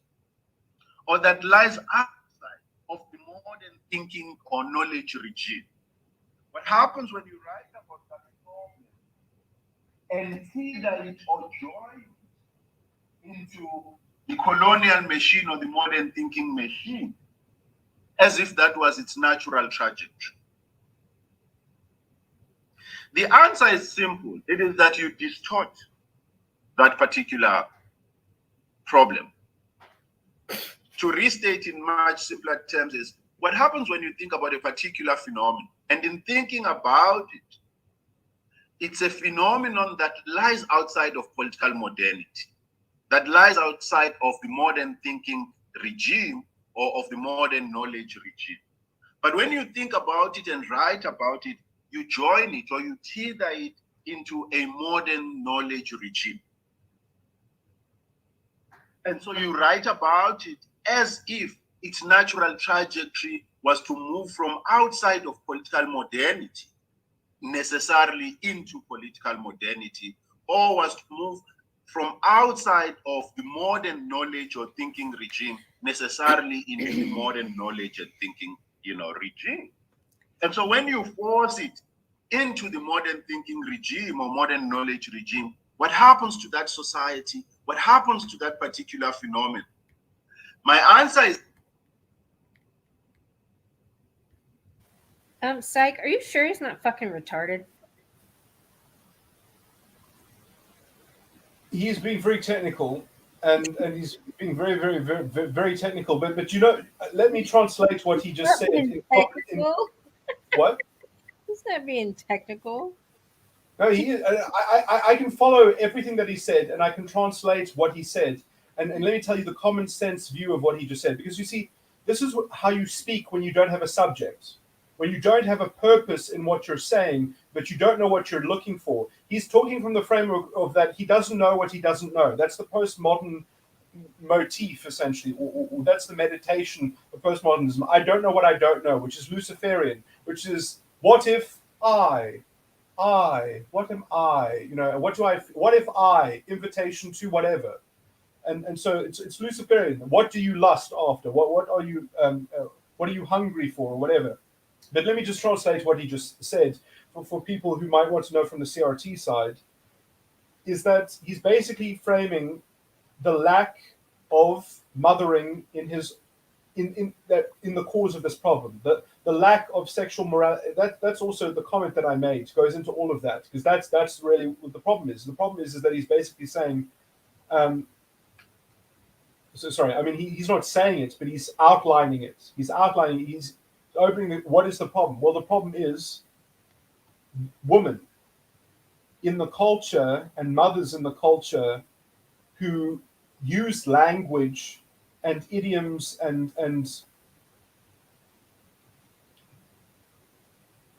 or that lies outside of the modern thinking or knowledge regime? What happens when you write about that problem and feeder it or join it into the colonial machine or the modern thinking machine, as if that was its natural trajectory? The answer is simple. It is that you distort that particular problem. To restate in much simpler terms is, what happens when you think about a particular phenomenon, and in thinking about it, it's a phenomenon that lies outside of political modernity, that lies outside of the modern thinking regime or of the modern knowledge regime. But when you think about it and write about it, you join it or you tether it into a modern knowledge regime. And so you write about it as if its natural trajectory was to move from outside of political modernity necessarily into political modernity, or was to move from outside of the modern knowledge or thinking regime necessarily into the modern knowledge and thinking, regime. And so when you force it into the modern thinking regime or modern knowledge regime, what happens to that society? What happens to that particular phenomenon? My answer is, Psych, are you sure he's not fucking retarded? He's being very technical, and he's being very, very, very, very, very technical. But let me translate what he just said. What? He's not being technical. No, I can follow everything that he said, and I can translate what he said. And let me tell you the common sense view of what he just said. Because you see, this is how you speak when you don't have a subject, when you don't have a purpose in what you're saying, but you don't know what you're looking for. He's talking from the framework of that he doesn't know what he doesn't know. That's the postmodern motif, essentially, or that's the meditation of postmodernism. I don't know what I don't know, which is Luciferian, which is, what if what am I? What if I, invitation to whatever. And so it's Luciferian. What do you lust after? What are you hungry for, or whatever? But let me just translate what he just said for people who might want to know from the CRT side, is that he's basically framing the lack of mothering in the cause of this problem. The lack of sexual morality, that's also the comment that I made, goes into all of that, because that's really what the problem is. The problem is that he's basically saying, he's not saying it, but he's outlining it. He's opening it. What is the problem? Well, the problem is woman. in the culture and mothers in the culture who use language and idioms and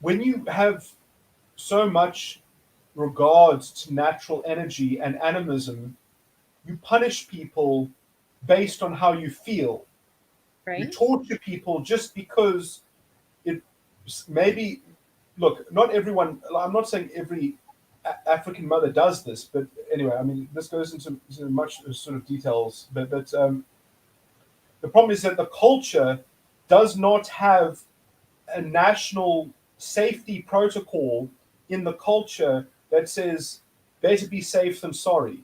when you have so much regard to natural energy and animism, you punish people based on how you feel. You Right. torture people just because it maybe, look, not everyone, I'm not saying every African mother does this, but anyway, I mean, this goes into much sort of details, but the problem is that the culture does not have a national safety protocol in the culture that says better be safe than sorry.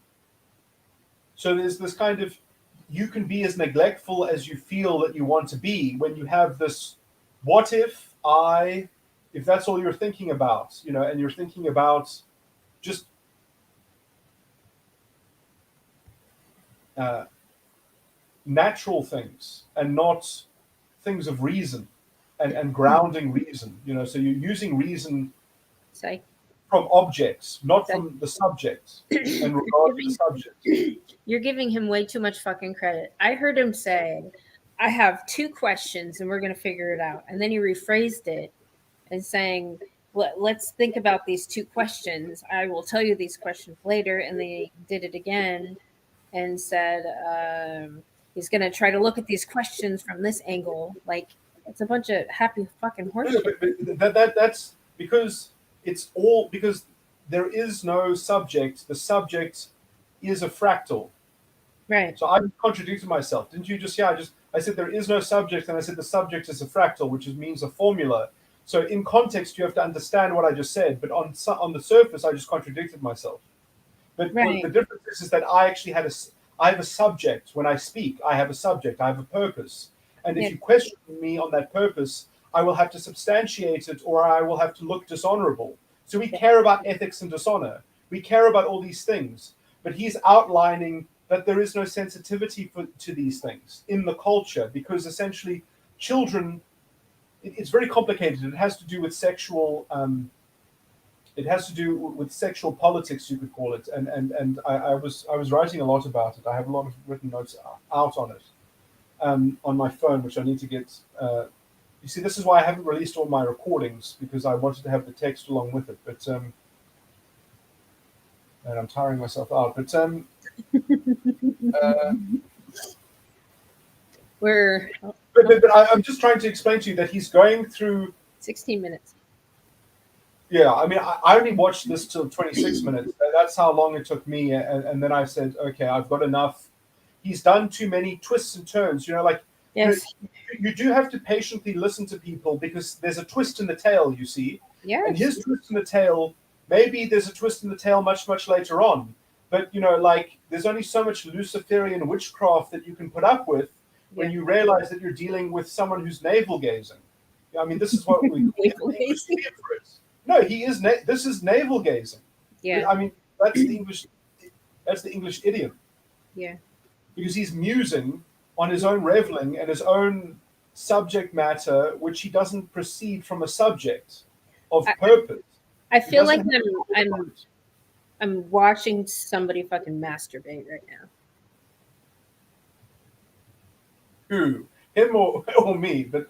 So there's this kind of, you can be as neglectful as you feel that you want to be when you have this, what if that's all you're thinking about, and you're thinking about just natural things and not things of reason and grounding reason, so you're using reason Psych. from objects, not from the subject, and regard to the subject. You're giving him way too much fucking credit. I heard him say, I have 2 questions and we're going to figure it out. And then he rephrased it and saying, let's think about these 2 questions. I will tell you these questions later. And then he did it again and said, he's going to try to look at these questions from this angle. Like, it's a bunch of happy fucking horseshit. But that's because it's all because there is no subject. The subject is a fractal. Right. So I contradicted myself. Didn't you just? Yeah, I said there is no subject, and I said the subject is a fractal, which means a formula. So in context, you have to understand what I just said. But on the surface, I just contradicted myself. But Right. the difference is that I actually I have a subject when I speak. I have a subject. I have a purpose. And if you question me on that purpose, I will have to substantiate it, or I will have to look dishonorable. So we care about ethics and dishonor. We care about all these things. But he's outlining that there is no sensitivity to these things in the culture, because essentially children, it's very complicated. It has to do with sexual sexual politics, you could call it, and I was writing a lot about it. I have a lot of written notes out on it on my phone, which I need to get. You see, this is why I haven't released all my recordings, because I wanted to have the text along with it. But and I'm tiring myself out. But I'm just trying to explain to you that he's going through 16 minutes. Yeah, I mean, I only watched this till 26 minutes. That's how long it took me. And then I said, okay, I've got enough. He's done too many twists and turns. Like, yes, you do have to patiently listen to people, because there's a twist in the tail, you see. yes. And his twist in the tail, maybe there's a twist in the tail much, much later on. But, like, there's only so much Luciferian witchcraft that you can put up with when you realize that you're dealing with someone who's navel gazing. I mean, this is what we Navel gazing. No, he is. This is navel gazing. Yeah. I mean, that's the English. That's the English idiom. Yeah. Because he's musing on his own reveling and his own subject matter, which he doesn't proceed from a subject of purpose. I feel like I'm watching somebody fucking masturbate right now. Who? Him or me? But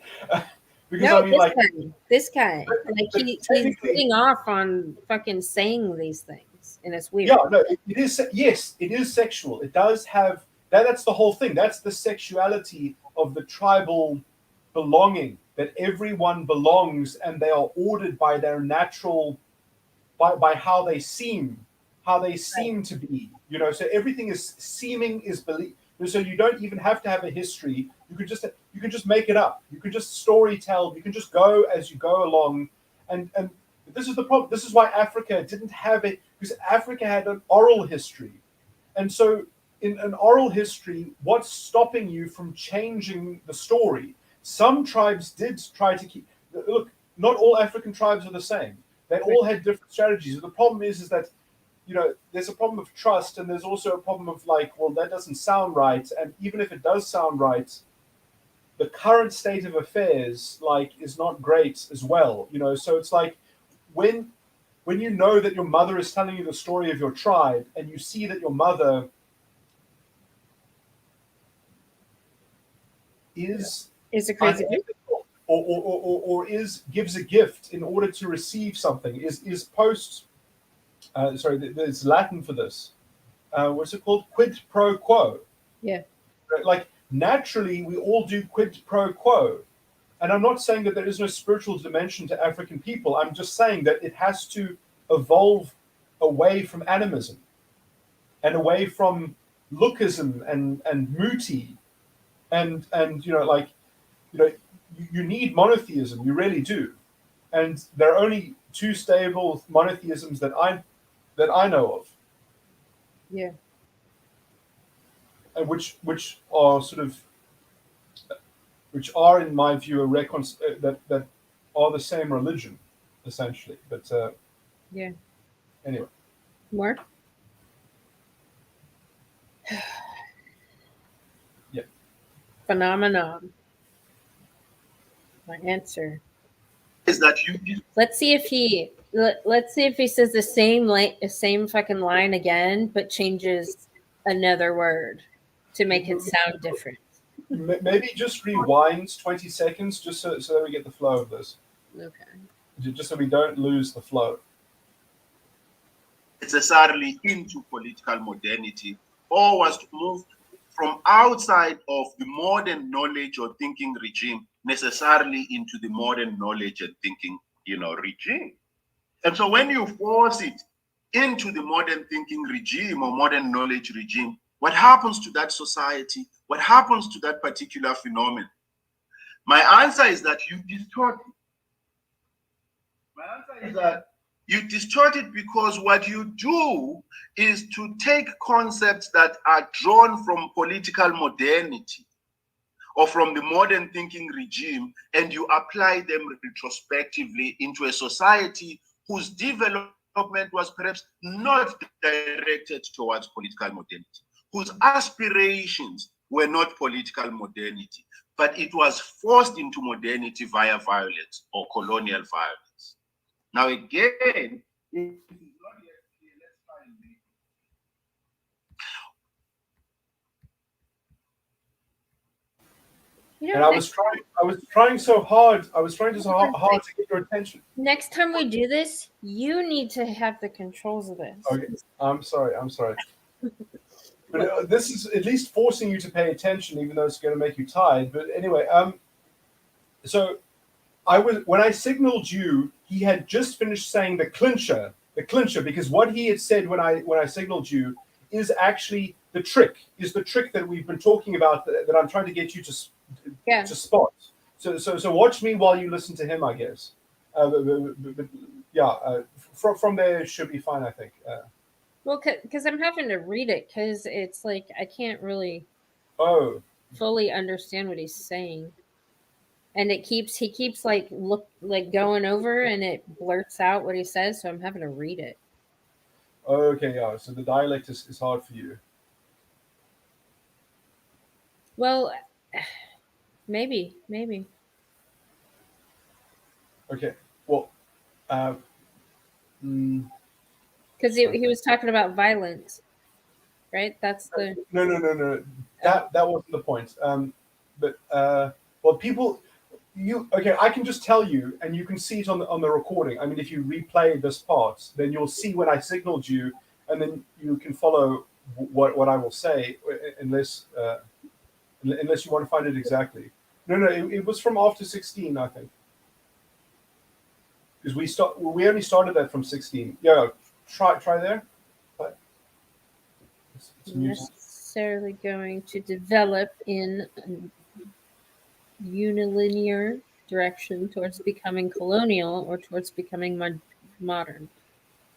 because no, I mean, this guy, like he's getting off on fucking saying these things, and it's weird. Yeah, no, it is. Yes, it is sexual. It does have that. That's the whole thing. That's the sexuality of the tribal belonging. That everyone belongs, and they are ordered by their natural, by how they seem to be. So everything is seeming, is belief. So you don't even have to have a history. You can just make it up. You can just story tell. You can just go as you go along. And this is the problem. This is why Africa didn't have it, because Africa had an oral history. And so in an oral history, what's stopping you from changing the story? Some tribes did try to keep. Look, not all African tribes are the same. They all had different strategies. The problem is that there's a problem of trust, and there's also a problem of like, well, that doesn't sound right. And even if it does sound right, the current state of affairs, like, is not great as well. So it's like when when you know that your mother is telling you the story of your tribe, and you see that your mother is a crazy unethical, or gives a gift in order to receive something, is post. Sorry, there's Latin for this. What's it called? Quid pro quo. Yeah. Like naturally, we all do quid pro quo. And I'm not saying that there is no spiritual dimension to African people. I'm just saying that it has to evolve away from animism and away from lookism and muti and you need monotheism. You really do. And there are only two stable monotheisms that I know of. Yeah. And which are sort of, which are in my view that are the same religion, essentially. But yeah. Anyway. More? Yeah. Phenomenon. My answer is that you. Let's see if he says the same fucking line again, but changes another word to make it sound different. Maybe just rewind 20 seconds just so that we get the flow of this. Okay. Just so we don't lose the flow. Necessarily into political modernity, or was moved from outside of the modern knowledge or thinking regime necessarily into the modern knowledge and thinking, regime. And so when you force it into the modern thinking regime or modern knowledge regime, what happens to that society? What happens to that particular phenomenon? My answer is that you distort it. My answer is that you distort it because what you do is to take concepts that are drawn from political modernity or from the modern thinking regime, and you apply them retrospectively into a society whose development was perhaps not directed towards political modernity, whose aspirations were not political modernity, but it was forced into modernity via violence or colonial violence. Now again, it is not yet clear. Let's try and make and I was trying so hard. I was trying so hard to get your attention. Next time we do this, you need to have the controls of this. Okay, I'm sorry. But this is at least forcing you to pay attention, even though it's going to make you tired. But anyway, so when I signaled you, he had just finished saying the clincher, because what he had said when I signaled you is actually the trick that we've been talking about that I'm trying to get you to spot. So watch me while you listen to him, I guess. From there it should be fine, I think. Well, because I'm having to read it because it's like I can't really fully understand what he's saying, and he keeps like going over, and it blurts out what he says, so I'm having to read it. Okay, yeah. So the dialect is hard for you. Well, maybe. Okay. Well, because he was talking about violence, right? That's the no. That wasn't the point. People, I can just tell you, and you can see it on the recording. I mean, if you replay this part, then you'll see when I signaled you, and then you can follow what I will say, unless you want to find it exactly. No, it was from after 16, I think. Because we only started that from 16. Yeah, try there. But it's necessarily going to develop in a unilinear direction towards becoming colonial or towards becoming modern.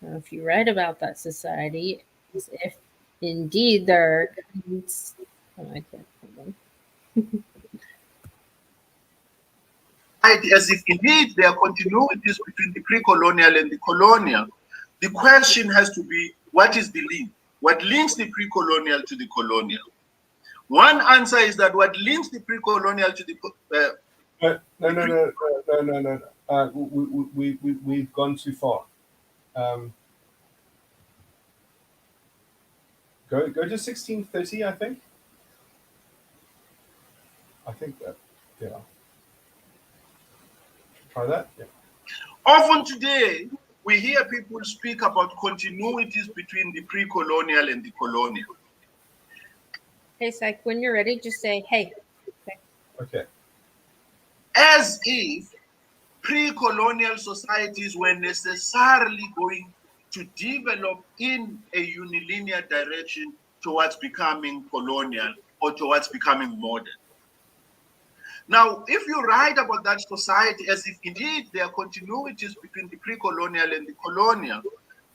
Now, if you write about that society, as if indeed there are I can't hold on. as if indeed there are continuities between the pre-colonial and the colonial, the question has to be, what is the link? What links the pre-colonial to the colonial? One answer is that what links the pre-colonial to the no. We've gone too far. Go to 1630, I think. I think that, yeah. Try that. Yeah. Often today, we hear people speak about continuities between the pre-colonial and the colonial. Hey, Psych, when you're ready, just say, hey. Okay. As if pre-colonial societies were necessarily going to develop in a unilinear direction towards becoming colonial or towards becoming modern. Now, if you write about that society as if indeed there are continuities between the pre-colonial and the colonial,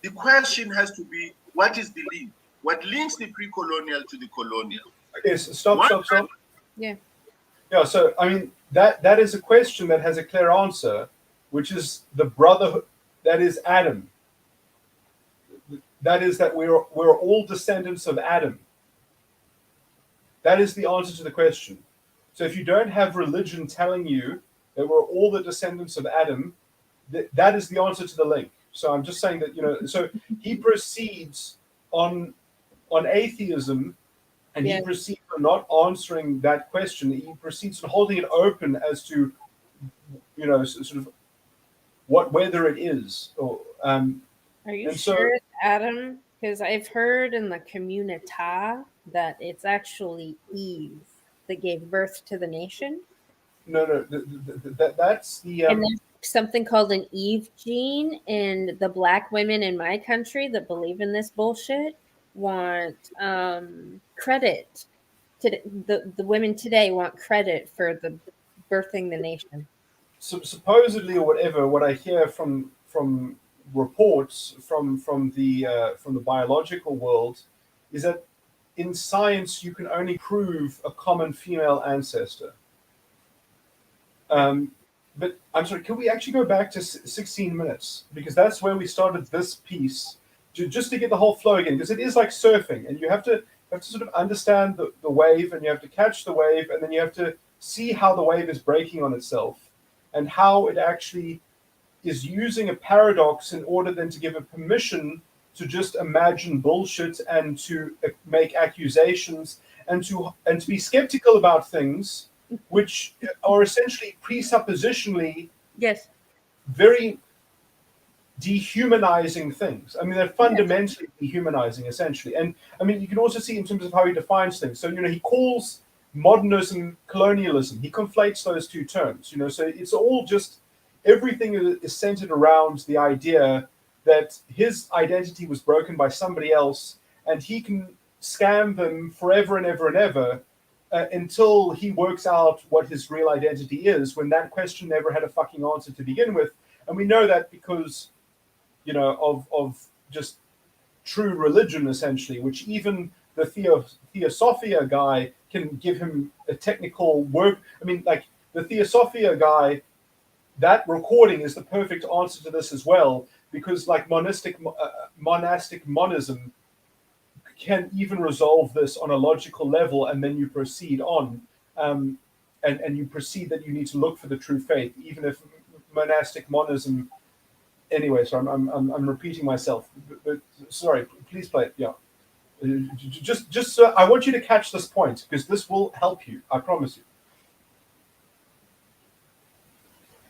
the question has to be, what is the link? What links the pre-colonial to the colonial? Okay, so stop. Yeah. Yeah, so I mean that is a question that has a clear answer, which is the brotherhood. That is Adam. That is that we're all descendants of Adam. That is the answer to the question. So if you don't have religion telling you that we're all the descendants of Adam, that is the answer to the link. So I'm just saying that, you know, so he proceeds on atheism, and Yeah. he proceeds on not answering that question. He proceeds on holding it open as to, you know, sort of whether it is. Or Are you and so- sure it's Adam? Because I've heard in the community that it's actually Eve that gave birth to the nation. no, that's the And there's something called an Eve gene, and the black women in my country that believe in this bullshit want credit. The women today want credit for the birthing the nation. supposedly or whatever. What I hear from reports from the biological world is that in science you can only prove a common female ancestor. But I'm sorry, can we actually go back to 16 minutes? Because that's where we started this piece, just to get the whole flow again. Because it is like surfing, and you have to sort of understand the wave, and you have to catch the wave, and then you have to see how the wave is breaking on itself, and how it actually is using a paradox in order then to give a permission to just imagine bullshit and to make accusations and to be skeptical about things which are essentially presuppositionally Yes. very dehumanizing things. I mean, they're fundamentally dehumanizing, essentially. And I mean, you can also see in terms of how he defines things. So, you know, he calls modernism colonialism. He conflates those two terms, you know, so it's all just, everything is centered around the idea that his identity was broken by somebody else and he can scam them forever and ever and ever until he works out what his real identity is, when that question never had a fucking answer to begin with. And we know that because, you know, of just true religion, essentially, which even the Theosophia guy can give him a technical work. I mean, like the Theosophia guy, that recording is the perfect answer to this as well, because like monastic monism can even resolve this on a logical level, and then you proceed on, and you proceed that you need to look for the true faith, even if monastic monism. Anyway, so I'm repeating myself. But sorry, please play it. Yeah, just I want you to catch this point because this will help you. I promise you.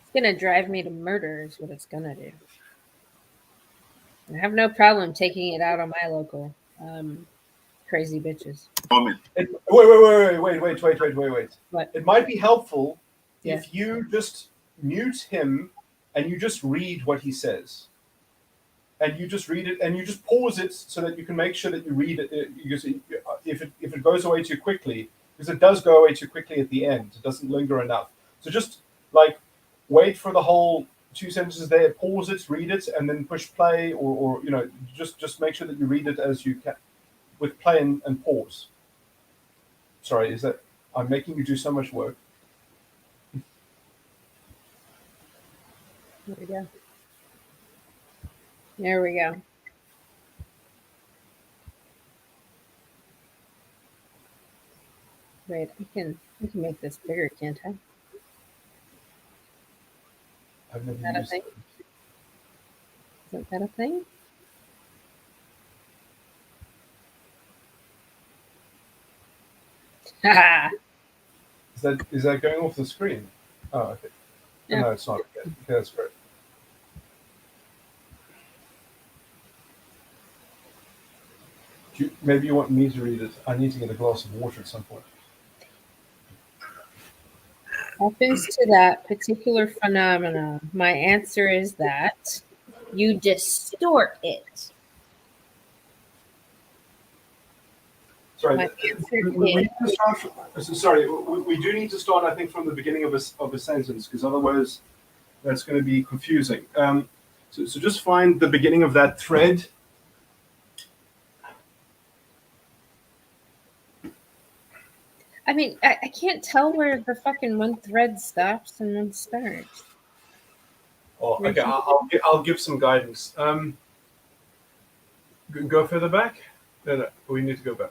It's gonna drive me to murder is what it's gonna do. I have no problem taking it out on my local crazy bitches. Moment. Wait. What? It might be helpful Yeah. if you just mute him and you just read what he says. And you just read it, and you just pause it so that you can make sure that you read it. Because if it goes away too quickly, because it does go away too quickly at the end, it doesn't linger enough. So just like wait for the whole 2 sentences there, pause it, read it, and then push play, or you know, just make sure that you read it as you can, with play and pause. Sorry, is that I'm making you do so much work? There we go. There we go. Wait, I can make this bigger, can't I? I've never Is that a used thing? it. Is Isn't that a thing? Haha. Is that going off the screen? Oh, okay. Yeah. No, it's not. Okay, that's great. Maybe you want me to read it. I need to get a glass of water at some point. Happens to that particular phenomena, my answer is that you distort it. Sorry, My answer we is need to start. Sorry, we do need to start. I think from the beginning of a sentence, because otherwise that's going to be confusing. So just find the beginning of that thread. I mean, I can't tell where the fucking one thread stops and one starts. Oh, okay. I'll give some guidance. Go further back. No, we need to go back.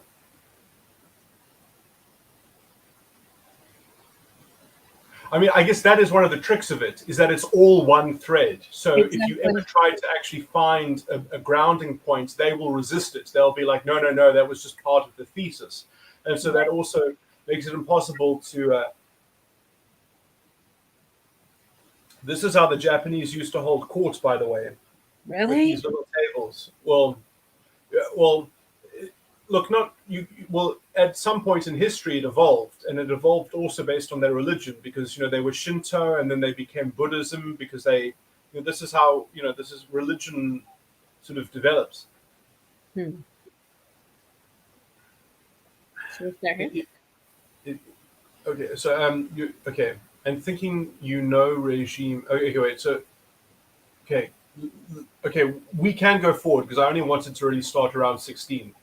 I mean, I guess that is one of the tricks of it, is that it's all one thread. So Exactly. if you ever try to actually find a grounding point, they will resist it. They'll be like, no, that was just part of the thesis. And so that also makes it impossible to... This is how the Japanese used to hold court, by the way. Really? With these little tables. Well, look, not you. Well, at some point in history, it evolved, and it evolved also based on their religion, because they were Shinto, and then they became Buddhism, because they. This is how this is religion, sort of develops. So what's that here? Okay, so okay, and thinking regime. Okay, wait. So, okay, we can go forward because I only wanted to really start around 16.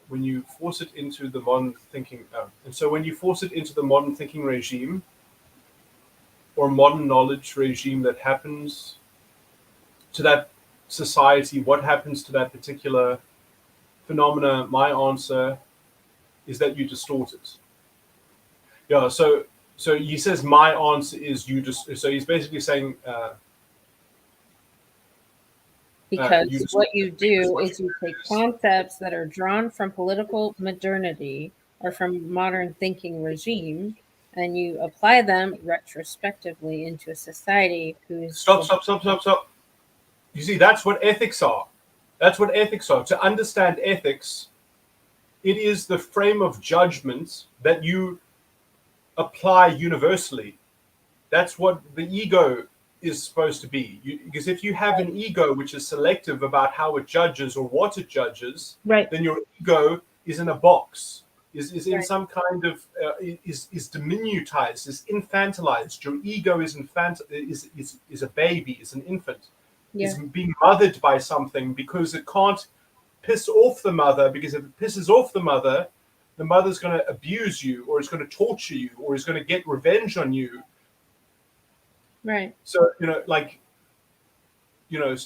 When you force it into the modern thinking, and so when you force it into the modern thinking regime or modern knowledge regime that happens to that society, what happens to that particular phenomena? My answer is that you distort it. Yeah. So he says my answer is you just. So he's basically saying. Because what you do is you take concepts that are drawn from political modernity or from modern thinking regime, and you apply them retrospectively into a society who's... Stop. You see, that's what ethics are. That's what ethics are. To understand ethics, it is the frame of judgment that you apply universally. That's what the ego is supposed to be. Because if you have an ego which is selective about how it judges or what it judges, right, then your ego is in a box, is in right. some kind of is diminutized, is infantilized. Your ego is is a baby, is an infant, is being mothered by something because it can't piss off the mother, because if it pisses off the mother's going to abuse you, or it's going to torture you, or is going to get revenge on you. Right. So, so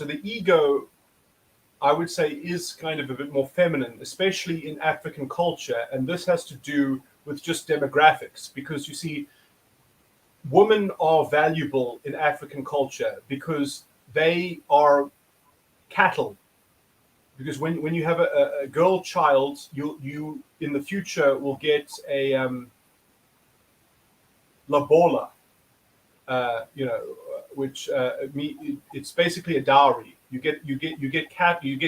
the ego, I would say, is kind of a bit more feminine, especially in African culture. And this has to do with just demographics, because you see, women are valuable in African culture because they are cattle. Because when you have a girl child, you in the future will get a lobola. Which it's basically a dowry. You get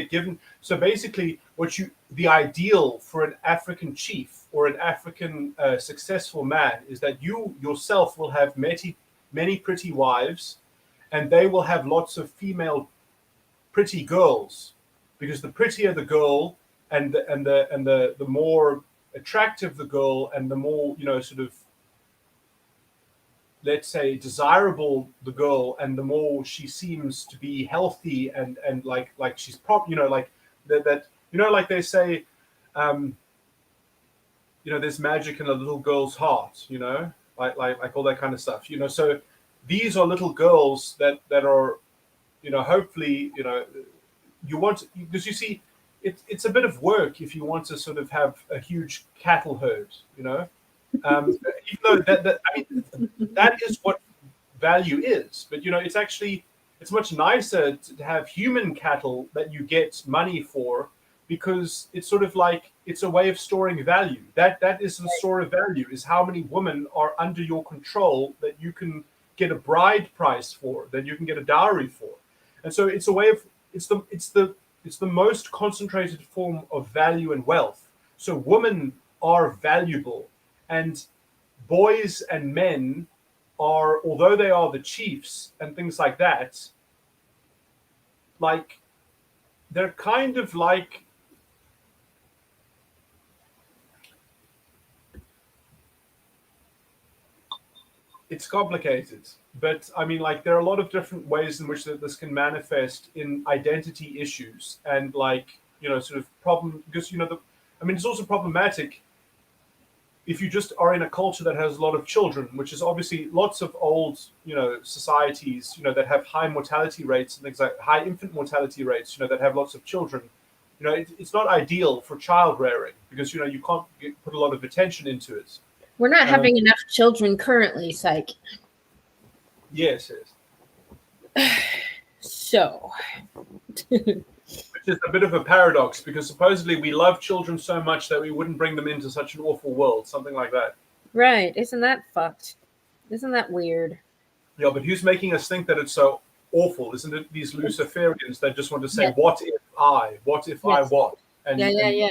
given. So basically, the ideal for an African chief or an African successful man is that you yourself will have many pretty wives, and they will have lots of female pretty girls, because the prettier the girl and the more attractive the girl, and the more sort of, let's say, desirable the girl, and the more she seems to be healthy and like she's like that like they say, there's magic in a little girl's heart, like all that kind of stuff, so these are little girls that are, hopefully, you want, because you see, it's a bit of work if you want to sort of have a huge cattle herd, even though that I mean, that is what value is. But it's actually, it's much nicer to have human cattle that you get money for, because it's sort of like it's a way of storing value. That is the store of value, is how many women are under your control that you can get a bride price for, that you can get a dowry for. And so it's a way of it's the most concentrated form of value and wealth. So women are valuable, and boys and men are, although they are the chiefs and things like that, like they're kind of like, it's complicated, but I mean, like, there are a lot of different ways in which this can manifest in identity issues, and like, sort of problem, because it's also problematic if you just are in a culture that has a lot of children, which is obviously lots of old, societies, that have high mortality rates and things like high infant mortality rates, that have lots of children. It's not ideal for child rearing, because you can't put a lot of attention into it. We're not having enough children currently, psych. Yes. So. Which is a bit of a paradox, because supposedly we love children so much that we wouldn't bring them into such an awful world, something like that. Right. Isn't that fucked? Isn't that weird? Yeah, but who's making us think that it's so awful? Isn't it these Luciferians that just want to say, what if I? What if I what? And, yeah.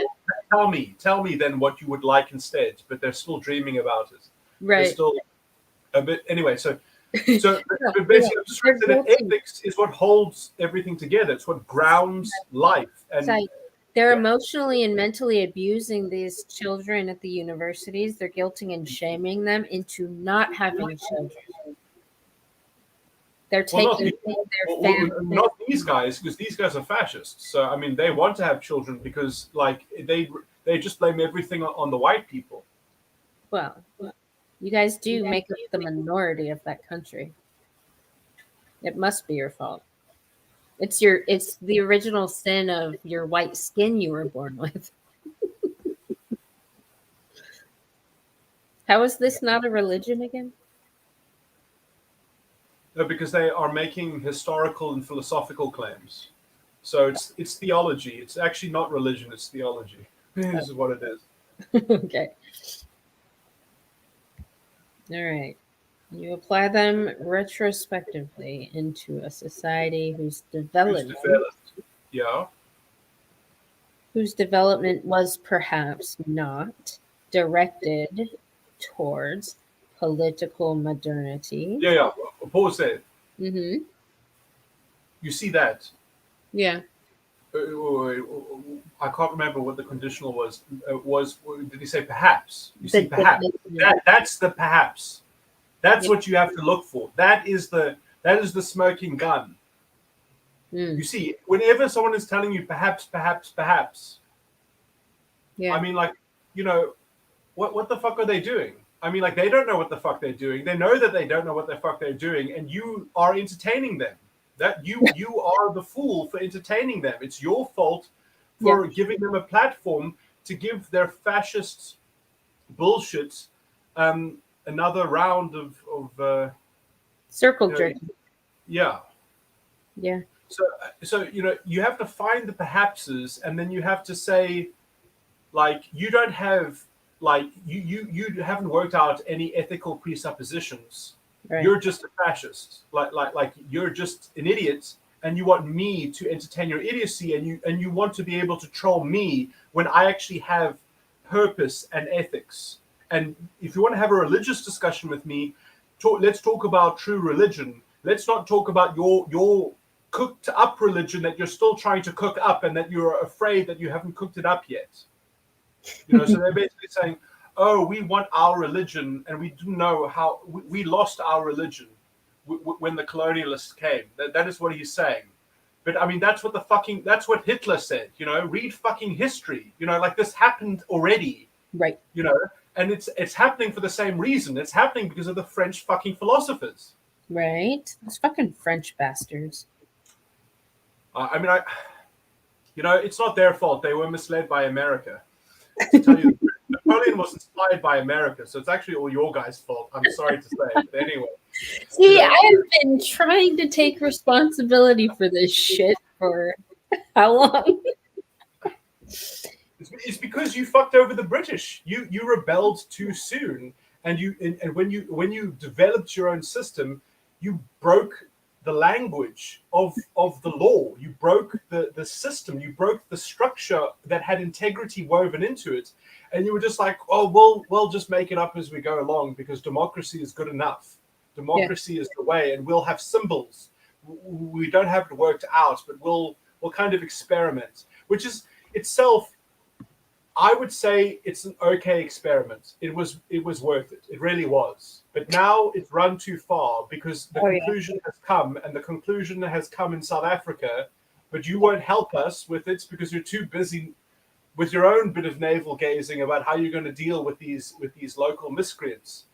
Tell me then what you would like instead. But they're still dreaming about it. Right. They're still a bit anyway. So but basically, I'm just trying to say that ethics is what holds everything together. It's what grounds life. And they're emotionally and mentally abusing these children at the universities. They're guilting and shaming them into not having children. They're taking their family. Not these guys, because these guys are fascists. So I mean, they want to have children because, like, they just blame everything on the white people. Well, you guys do make up the minority of that country. It must be your fault. It's the original sin of your white skin you were born with. How is this not a religion again? No, because they are making historical and philosophical claims. So it's theology. It's actually not religion. It's theology. This is what it is. Okay. All right. You apply them retrospectively into a society whose development was perhaps not directed towards political modernity. Yeah. Pause there. Mm-hmm. You see that? Yeah. I can't remember what the conditional was. Did he say perhaps? You see perhaps. That's the perhaps. That's what you have to look for. That is the smoking gun. You see, whenever someone is telling you perhaps, yeah. I mean, like, what the fuck are they doing? I mean, like, they don't know what the fuck they're doing. They know that they don't know what the fuck they're doing, and you are entertaining them. That you are the fool for entertaining them. It's your fault for giving them a platform to give their fascist bullshit another round of circle jerking. Yeah. Yeah. So you have to find the perhapses, and then you have to say, like, you don't have, like, you haven't worked out any ethical presuppositions. Right. You're just a fascist. Like you're just an idiot, and you want me to entertain your idiocy, and you want to be able to troll me when I actually have purpose and ethics. And if you want to have a religious discussion with me, let's talk about true religion. Let's not talk about your cooked up religion that you're still trying to cook up, and that you're afraid that you haven't cooked it up yet. So they're basically saying, oh, we want our religion, and we do know how we lost our religion when the colonialists came. That is what he's saying. But I mean, that's what Hitler said. Read fucking history. Like, this happened already. Right. And it's happening for the same reason. It's happening because of the French fucking philosophers. Right. Those fucking French bastards. I mean, it's not their fault. They were misled by America. To tell you, Napoleon was inspired by America, so it's actually all your guys' fault. I'm sorry to say, but anyway. See, I've been trying to take responsibility for this shit for how long? It's because you fucked over the British. You rebelled too soon, and when you developed your own system, you broke the language of the law. You broke the system. You broke the structure that had integrity woven into it, and you were just like, oh, we'll just make it up as we go along because democracy is good enough. Democracy is the way, and we'll have symbols. We don't have it worked out, but we'll kind of experiment, which is itself. I would say it's an okay experiment. It was worth it. It really was. But now it's run too far because the conclusion has come, and the conclusion has come in South Africa. But you won't help us with it because you're too busy with your own bit of navel gazing about how you're going to deal with these local miscreants.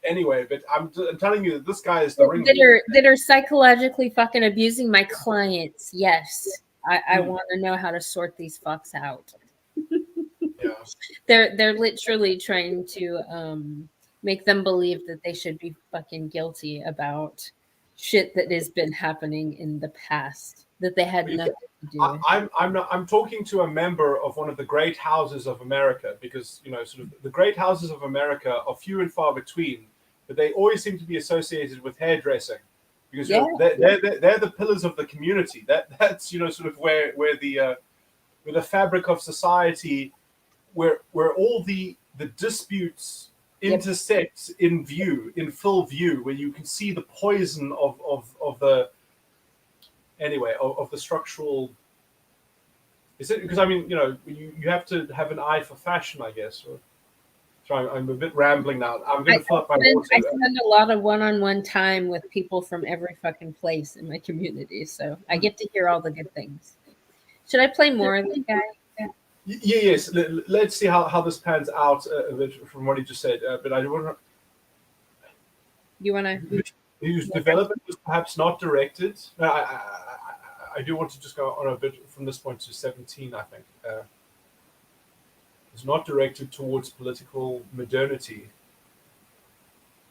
Anyway, but I'm telling you that this guy is the ring that are psychologically fucking abusing my clients. Yes, I want to know how to sort these fucks out. Yeah. They're literally trying to make them believe that they should be fucking guilty about shit that has been happening in the past that they had nothing to do with. I'm talking to a member of one of the great houses of America because sort of the great houses of America are few and far between, but they always seem to be associated with hairdressing because they're the pillars of the community. That's sort of where the fabric of society. Where all the disputes intersect in full view, where you can see the poison of the structural. Is it because you have to have an eye for fashion, I guess. Sorry, I'm a bit rambling now. I'm going to fill up my water. I spend a lot of one-on-one time with people from every fucking place in my community, so I get to hear all the good things. Should I play more of this guy? Yes. Let's see how this pans out a bit from what he just said. But I want to. You want to? Whose development was perhaps not directed. No, I do want to just go on a bit from this point to 17. I think was not directed towards political modernity.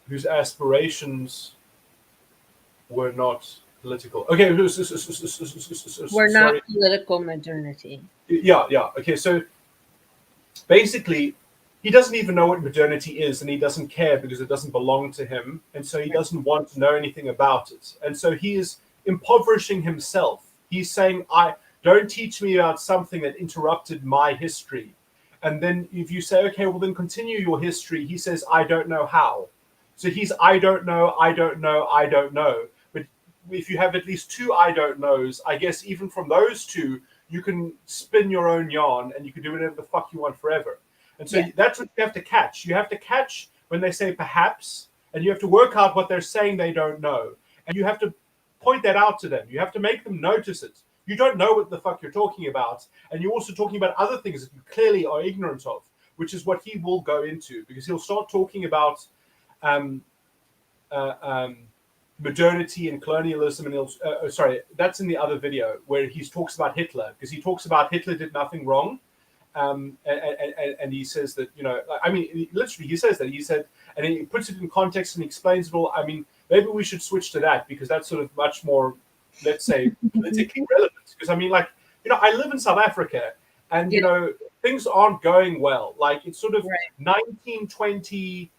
Whose aspirations were not political. Okay, we're not political modernity. Yeah. Okay, so basically, he doesn't even know what modernity is, and he doesn't care because it doesn't belong to him, and so he doesn't want to know anything about it. And so he is impoverishing himself. He's saying, don't teach me about something that interrupted my history. And then if you say, okay, well, then continue your history, he says, I don't know how. So he's, I don't know. But if you have at least two I don't knows, I guess even from those two, you can spin your own yarn and you can do whatever the fuck you want forever. And so that's what you have to catch. You have to catch when they say perhaps, and you have to work out what they're saying they don't know. And you have to point that out to them. You have to make them notice it. You don't know what the fuck you're talking about. And you're also talking about other things that you clearly are ignorant of, which is what he will go into, because he'll start talking about modernity and colonialism, and that's in the other video where he talks about Hitler, because he talks about Hitler did nothing wrong, and he says that literally he says that he said, and he puts it in context and explains it all. I mean, maybe we should switch to that because that's sort of much more, let's say, politically relevant. Because I live in South Africa, and things aren't going well. Like it's sort of 1920.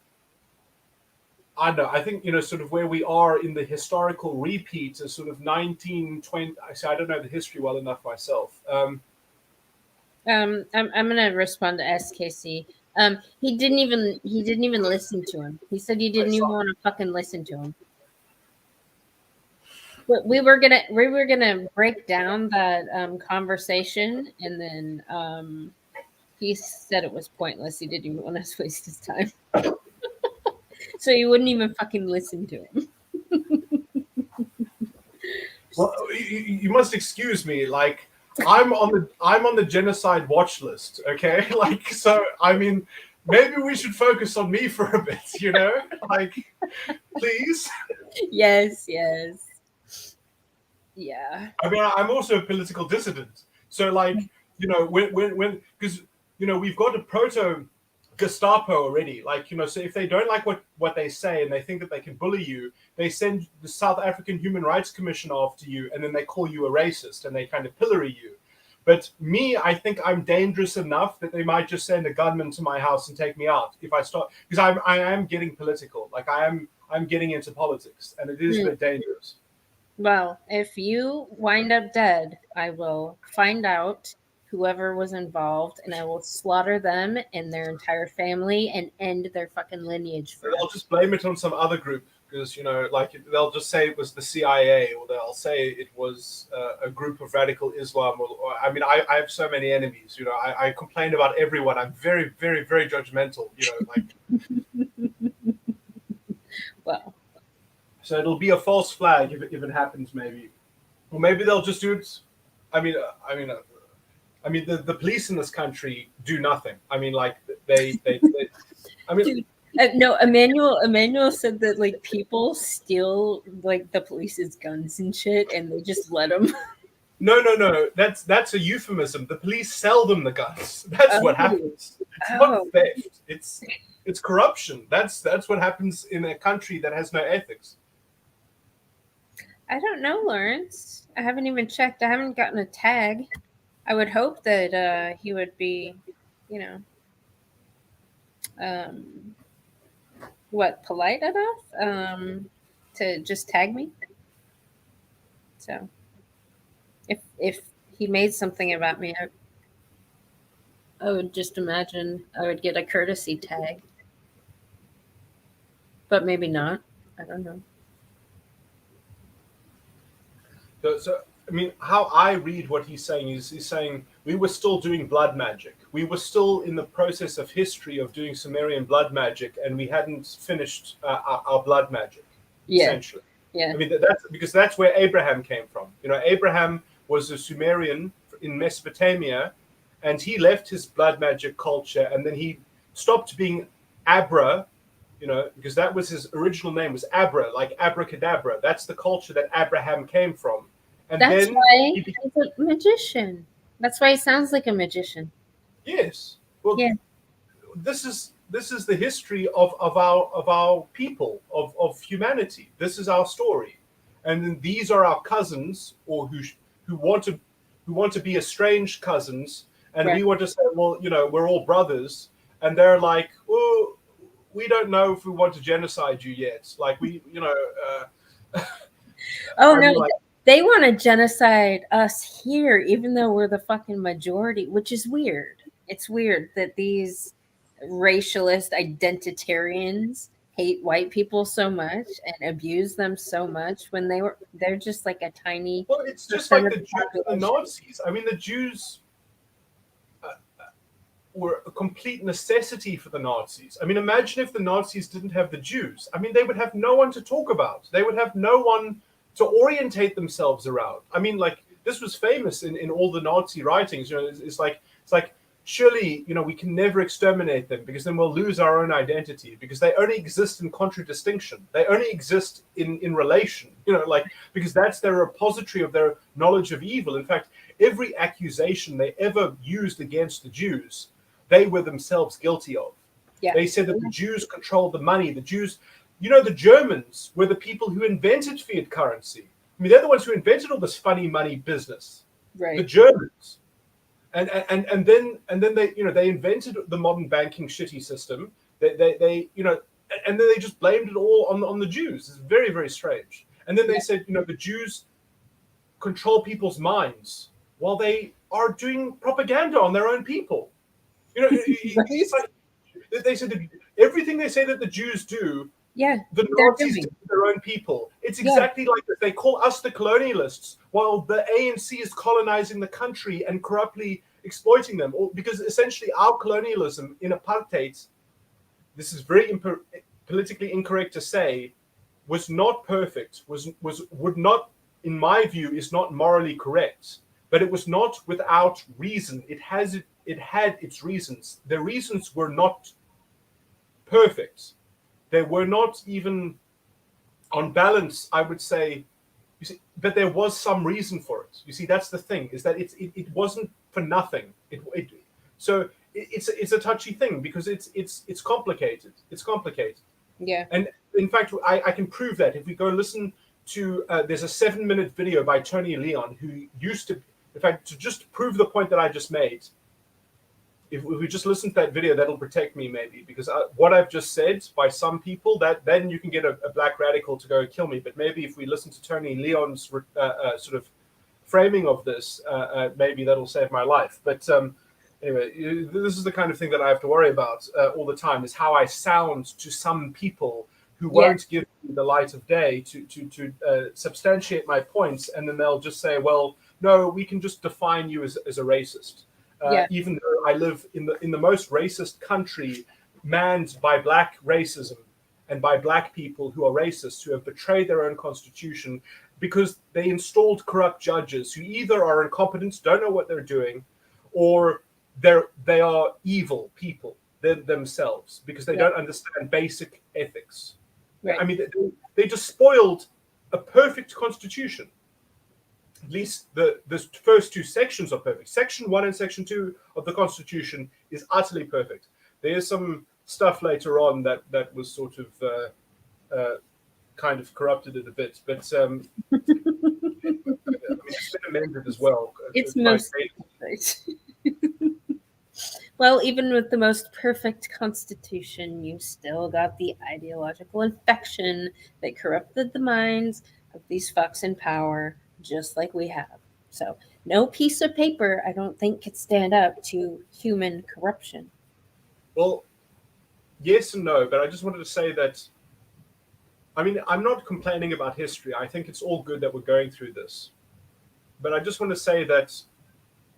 I don't know. I think sort of where we are in the historical repeat is sort of 1920. I don't know the history well enough myself. I'm gonna respond to SKC. He didn't even listen to him. He said he didn't even want to fucking listen to him. But we were gonna break down that conversation, and then he said it was pointless. He didn't even want to waste his time. So you wouldn't even fucking listen to him. Well, you must excuse me. Like I'm on the genocide watch list. Okay, like so. I mean, maybe we should focus on me for a bit. Like, please. Yes. Yeah. I mean, I'm also a political dissident. So, like, when because we've got a proto Gestapo already. Like, so if they don't like what they say and they think that they can bully you, they send the South African Human Rights Commission after you, and then they call you a racist and they kind of pillory you. But me, I think I'm dangerous enough that they might just send a gunman to my house and take me out if I start, because I am getting political. Like I'm getting into politics, and it is a bit dangerous. Well, if you wind up dead, I will find out whoever was involved, and I will slaughter them and their entire family and end their fucking lineage. They'll just blame it on some other group, because like they'll just say it was the CIA, or they'll say it was a group of radical Islam. Or I mean, I have so many enemies. I complain about everyone. I'm very, very, very judgmental. Well. So it'll be a false flag if it happens, maybe, or maybe they'll just do it. I mean, the police in this country do nothing. I mean, like they I mean. Dude, no, Emmanuel said that like people steal like the police's guns and shit, and they just let them. No. That's a euphemism. The police sell them the guns. That's what happens. It's not theft. It's corruption. That's what happens in a country that has no ethics. I don't know, Lawrence. I haven't even checked. I haven't gotten a tag. I would hope that he would be, polite enough to just tag me. So if he made something about me, I would just imagine I would get a courtesy tag. But maybe not. I don't know. So I mean, how I read what he's saying is he's saying we were still doing blood magic. We were still in the process of history of doing Sumerian blood magic, and we hadn't finished our blood magic. Yeah. Essentially. Yeah. I mean, that's because that's where Abraham came from. Abraham was a Sumerian in Mesopotamia, and he left his blood magic culture, and then he stopped being Abra, because that was his original name, was Abra, like abracadabra. That's the culture that Abraham came from. And that's then why he's a magician. That's why he sounds like a magician. Yes. Well, yeah. This is the history of our people, of humanity. This is our story, and then these are our cousins, or who want to be estranged cousins, and we want to say, well, we're all brothers, and they're like, oh, we don't know if we want to genocide you yet. Like oh no, like, they want to genocide us here, even though we're the fucking majority, which is weird. It's weird that these racialist identitarians hate white people so much and abuse them so much when they're just like a tiny. Well, it's just like the Jews and the Nazis. I mean, the Jews were a complete necessity for the Nazis. I mean, imagine if the Nazis didn't have the Jews. I mean, they would have no one to talk about. They would have no one to orientate themselves around. I mean, like, this was famous in all the Nazi writings. It's like surely, we can never exterminate them, because then we'll lose our own identity, because they only exist in contradistinction. They only exist in relation, because that's their repository of their knowledge of evil. In fact, every accusation they ever used against the Jews, they were themselves guilty of. Yeah. They said that the Jews controlled the money. The Jews, the Germans were the people who invented fiat currency. I mean, they're the ones who invented all this funny money business. Right. The Germans. And then they invented the modern banking shitty system. They and then they just blamed it all on the Jews. It's very, very strange. And then they said, the Jews control people's minds while they are doing propaganda on their own people. It's like they said that everything they say that the Jews do, the Nazis do to their own people. It's exactly like this. They call us the colonialists while the ANC is colonizing the country and corruptly exploiting them. Because essentially our colonialism in apartheid, this is very politically incorrect to say, was not perfect, would not, in my view, is not morally correct. But it was not without reason. It had its reasons. The reasons were not perfect. They were not even on balance, I would say. You see, but there was some reason for it. You see, that's the thing, is that it wasn't for nothing. So it's a touchy thing because it's complicated. It's complicated. Yeah. And in fact, I can prove that if we go listen to there's a 7-minute video by Tony Leon who used to, in fact, to just prove the point that I just made. If we just listen to that video, that'll protect me maybe, because what I've just said by some people, that then you can get a black radical to go kill me. But maybe if we listen to Tony Leon's sort of framing of this, maybe that'll save my life. But anyway, this is the kind of thing that I have to worry about all the time, is how I sound to some people who won't give me the light of day to substantiate my points, and then they'll just say, well, no, we can just define you as a racist. Even though I live in the most racist country, manned by black racism and by black people who are racist, who have betrayed their own constitution because they installed corrupt judges who either are incompetent, don't know what they're doing, or they are evil people themselves because they don't understand basic ethics. Right. I mean, they just spoiled a perfect constitution. At least the first two sections are perfect. Section 1 and Section 2 of the Constitution is utterly perfect. There is some stuff later on that was sort of kind of corrupted it a bit, but I mean, it's been amended as well. It's most perfect. Well, even with the most perfect Constitution, you still got the ideological infection that corrupted the minds of these fucks in power, just like we have. So no piece of paper, I don't think, could stand up to human corruption. Well, yes and no, but I just wanted to say that, I mean, I'm not complaining about history. I think it's all good that we're going through this. But I just want to say that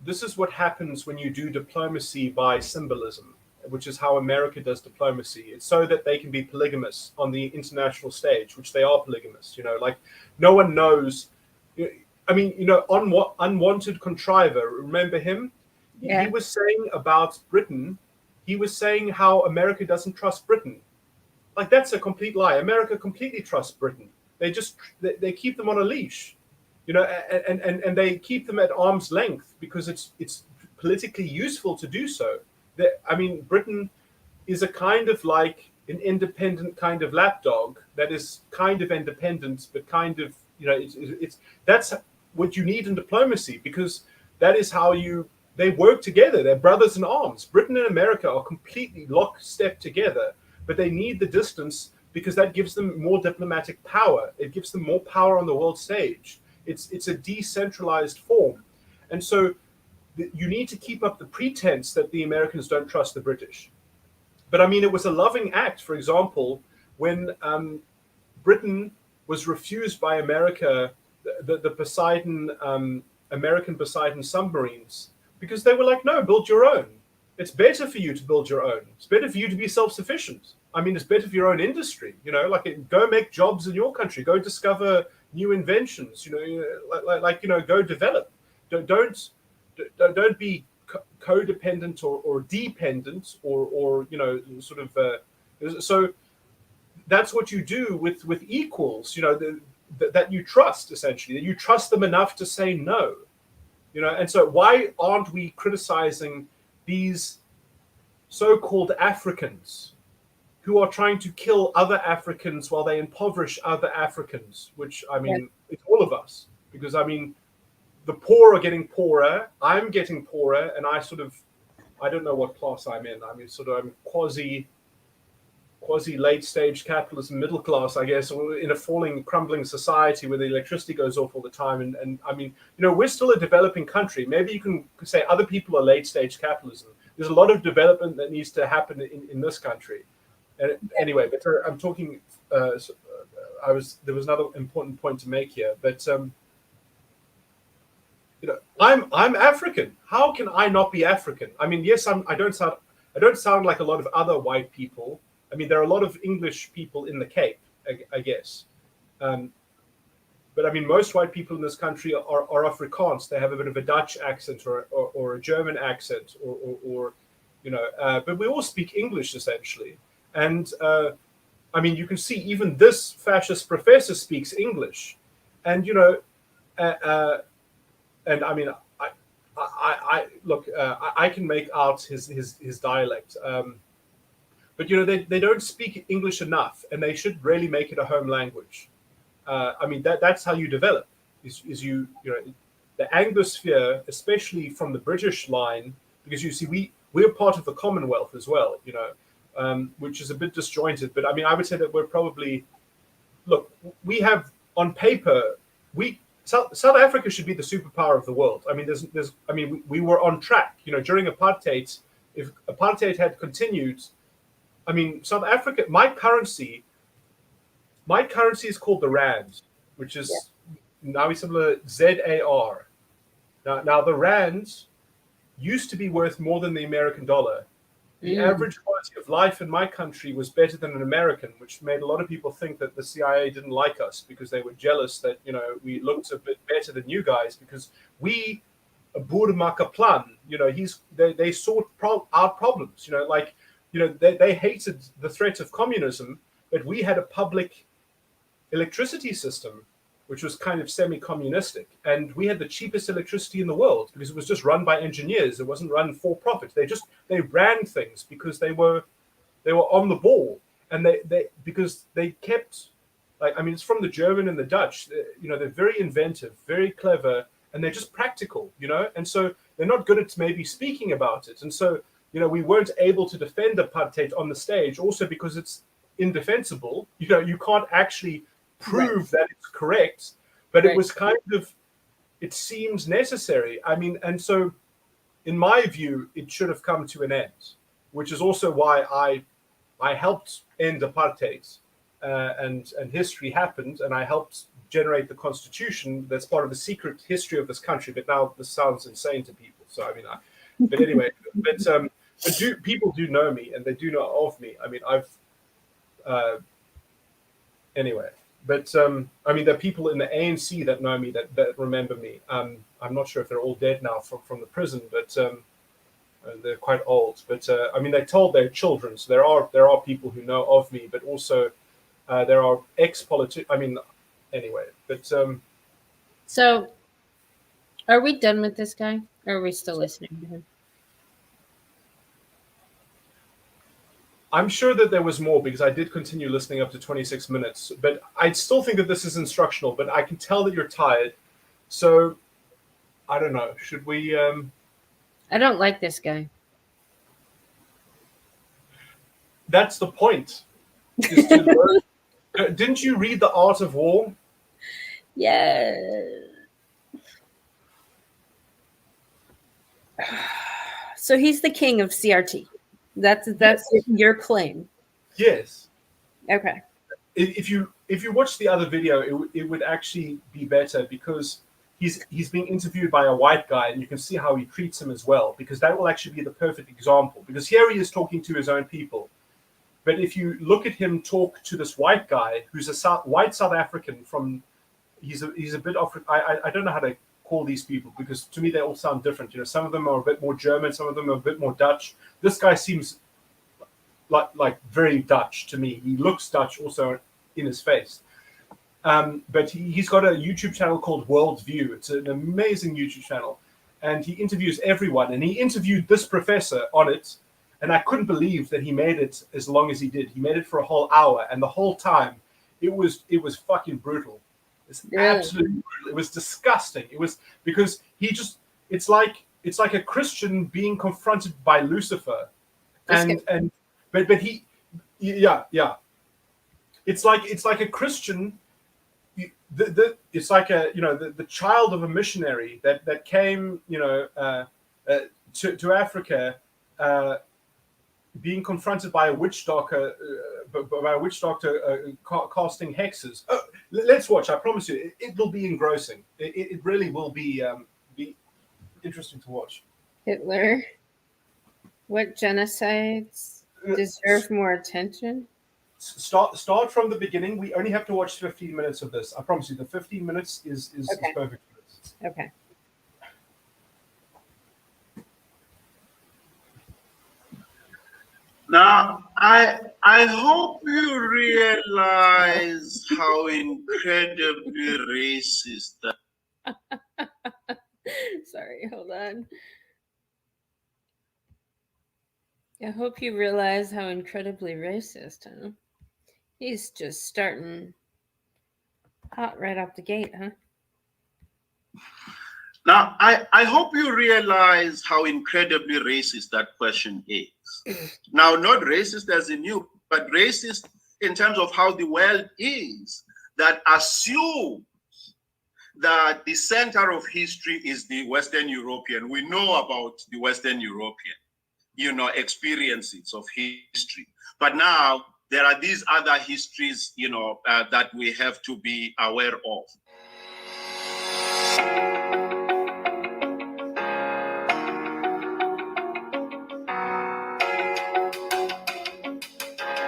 this is what happens when you do diplomacy by symbolism, which is how America does diplomacy. It's so that they can be polygamous on the international stage, which they are polygamous. You know, like no one knows. I mean, you know, Unwanted Contriver, remember him? Yeah. He was saying about Britain, he was saying how America doesn't trust Britain. Like, that's a complete lie. America completely trusts Britain. They keep them on a leash, you know, and they keep them at arm's length because it's politically useful to do so. I mean, Britain is a kind of like an independent kind of lapdog that is kind of independent, but kind of, you know, that's what you need in diplomacy, because that is how they work together. They're brothers in arms. Britain and America are completely lockstep together, but they need the distance because that gives them more diplomatic power. It gives them more power on the world stage. It's a decentralized form. And so you need to keep up the pretense that the Americans don't trust the British. But I mean, it was a loving act, for example, when Britain was refused by America the Poseidon, American Poseidon submarines, because they were like, no, build your own. It's better for you to build your own. It's better for you to be self-sufficient. I mean, it's better for your own industry, you know, like go make jobs in your country, go discover new inventions, you know, like you know, go develop. Don't be codependent or dependent or you know, sort of. So that's what you do with equals, you know, that you trust, essentially, that you trust them enough to say no, you know. And so why aren't we criticizing these so-called Africans who are trying to kill other Africans while they impoverish other Africans, which, I mean, it's all of us, because, I mean, the poor are getting poorer, I'm getting poorer, and I don't know what class I'm in. I mean, sort of, I'm quasi late stage capitalism, middle class, I guess, in a falling, crumbling society where the electricity goes off all the time. And I mean, you know, we're still a developing country. Maybe you can say other people are late stage capitalism. There's a lot of development that needs to happen in this country. And anyway, but I'm talking. There was another important point to make here, but you know, I'm African. How can I not be African? I mean, yes, I don't sound like a lot of other white people. I mean, there are a lot of English people in the Cape, I guess. But I mean, most white people in this country are Afrikaans. They have a bit of a Dutch accent or a German accent, or you know. But we all speak English essentially. And I mean, you can see even this fascist professor speaks English, and you know, and I mean, I look. I can make out his dialect, but they don't speak English enough, and they should really make it a home language. I mean that's how you develop. Is the Anglosphere, especially from the British line, because you see we're part of the Commonwealth as well. Which is a bit disjointed. But I mean, I would say that we're probably we have on paper South Africa should be the superpower of the world. I mean, we were on track. During apartheid, if apartheid had continued, I mean, South Africa. My currency is called the rand, which is now similar ZAR. Now the rand used to be worth more than the American dollar. The average quality of life in my country was better than an American, which made a lot of people think that the CIA didn't like us because they were jealous that we looked a bit better than you guys because we, Boer Makaplan, they sought out problems. They hated the threat of communism, but we had a public electricity system which was kind of semi-communistic, and we had the cheapest electricity in the world because it was just run by engineers. It wasn't run for profit. They ran things because they were on the ball, and they because they kept it's from the German and the Dutch. They're very inventive, very clever, and they're just practical. And so they're not good at maybe speaking about it, and so we weren't able to defend apartheid on the stage, also because it's indefensible. You can't actually prove that it's correct, but it was it seems necessary. I mean, and so in my view, it should have come to an end, which is also why I helped end apartheid, and history happened, and I helped generate the constitution that's part of the secret history of this country. But now this sounds insane to people. So I mean, but anyway, but people do know me, and they do know of me. I mean, anyway. But I mean, there are people in the ANC that know me, that remember me. I'm not sure if they're all dead now from the prison, but they're quite old. But I mean, they told their children. So there are people who know of me, but also there are ex-politicians. I mean, anyway. But so, are we done with this guy? Or are we still listening to him? I'm sure that there was more because I did continue listening up to 26 minutes, but I still think that this is instructional, but I can tell that you're tired. So I don't know. Should we I don't like this guy. That's the point. Is to learn. Didn't you read The Art of War? Yeah. So he's the king of CRT. That's your claim. Yes. Okay. If you watch the other video, it would actually be better because he's being interviewed by a white guy, and you can see how he treats him as well, because that will actually be the perfect example. Because here he is talking to his own people, but if you look at him talk to this white guy who's a white South African he's a bit of I don't know how to call these people, because to me they all sound different. Some of them are a bit more German, some of them are a bit more Dutch. This guy seems like very Dutch to me. He looks Dutch also in his face. But he's got a YouTube channel called Worldview. It's an amazing YouTube channel, and he interviews everyone. And he interviewed this professor on it, and I couldn't believe that he made it as long as he did. He made it for a whole hour, and the whole time it was fucking brutal. It's absolutely brutal. It was disgusting. It was because it's like a Christian being confronted by Lucifer, but he it's like a Christian. It's like the child of a missionary that came to Africa, being confronted by a witch doctor, casting hexes. Oh, let's watch. I promise you, it will be engrossing. It really will be interesting to watch. Hitler. What genocides deserve more attention? Start from the beginning. We only have to watch 15 minutes of this. I promise you, the 15 minutes is perfect for this. Okay. Now, I hope you realize how incredibly racist that. Sorry, hold on. I hope you realize how incredibly racist, huh? He's just starting hot right off the gate, huh? Now, I hope you realize how incredibly racist that question is. Now, not racist as in you, but racist in terms of how the world is, that assumes that the center of history is the Western European. We know about the Western European, experiences of history. But now there are these other histories, that we have to be aware of.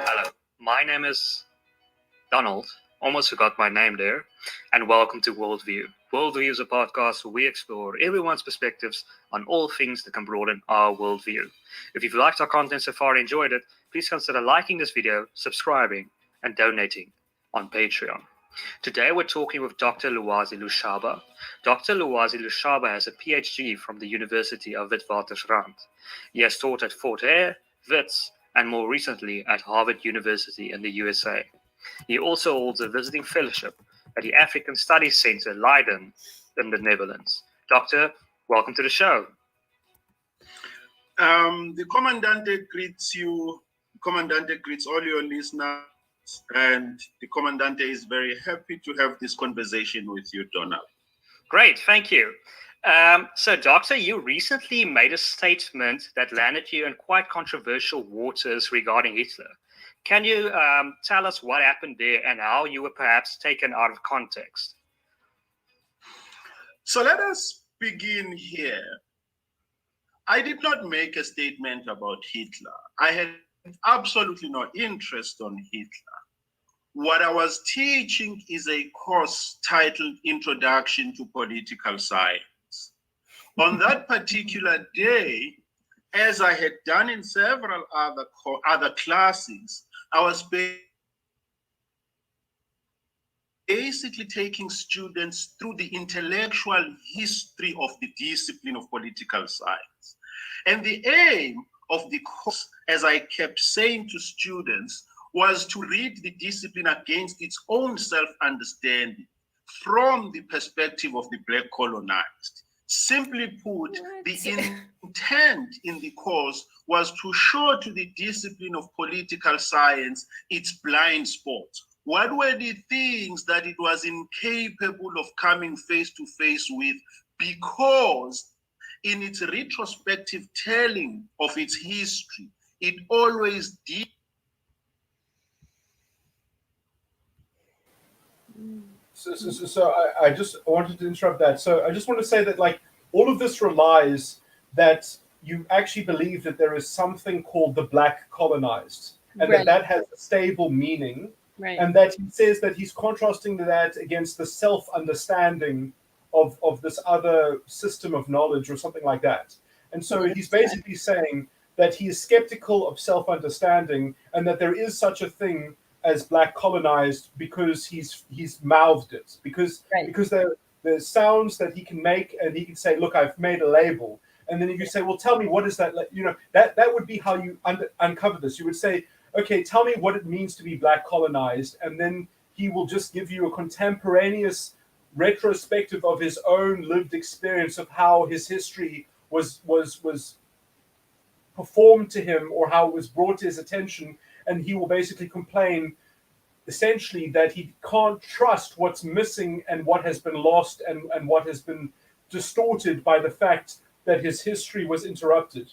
Hello, my name is Donald. Almost forgot my name there. And welcome to Worldview. Worldview is a podcast where we explore everyone's perspectives on all things that can broaden our worldview. If you've liked our content so far and enjoyed it, please consider liking this video, subscribing, and donating on Patreon. Today we're talking with Dr. Lwazi Lushaba. Dr. Lwazi Lushaba has a PhD from the University of Witwatersrand. He has taught at Fort Hare, Wits, and more recently at Harvard University in the USA. He also holds a visiting fellowship at the African Studies Center, Leiden, in the Netherlands. Doctor, welcome to the show. The Commandante greets you. The Commandante greets all your listeners, and the Commandante is very happy to have this conversation with you, Donald. Great, thank you. So, Doctor, you recently made a statement that landed you in quite controversial waters regarding Hitler. Can you tell us what happened there and how you were perhaps taken out of context? So let us begin here. I did not make a statement about Hitler. I had absolutely no interest on Hitler. What I was teaching is a course titled Introduction to Political Science. On that particular day, as I had done in several other classes, I was basically taking students through the intellectual history of the discipline of political science. And the aim of the course, as I kept saying to students, was to read the discipline against its own self-understanding from the perspective of the Black colonized. Simply put, the intent in the course was to show to the discipline of political science its blind spots. What were the things that it was incapable of coming face to face with, because in its retrospective telling of its history, it always did. So I just wanted to interrupt that. So I just want to say that, like, all of this relies that you actually believe that there is something called the Black colonized, and that has a stable meaning, and that he says that he's contrasting that against the self-understanding of this other system of knowledge or something like that. And so he's basically saying that he is skeptical of self-understanding and that there is such a thing as Black colonized because he's mouthed it, because there's sounds that he can make, and he can say, look, I've made a label. And then if you say, well, tell me, what is that? That would be how you uncover this. You would say, okay, tell me what it means to be Black colonized. And then he will just give you a contemporaneous retrospective of his own lived experience of how his history was performed to him, or how it was brought to his attention. And he will basically complain essentially that he can't trust what's missing and what has been lost and what has been distorted by the fact that his history was interrupted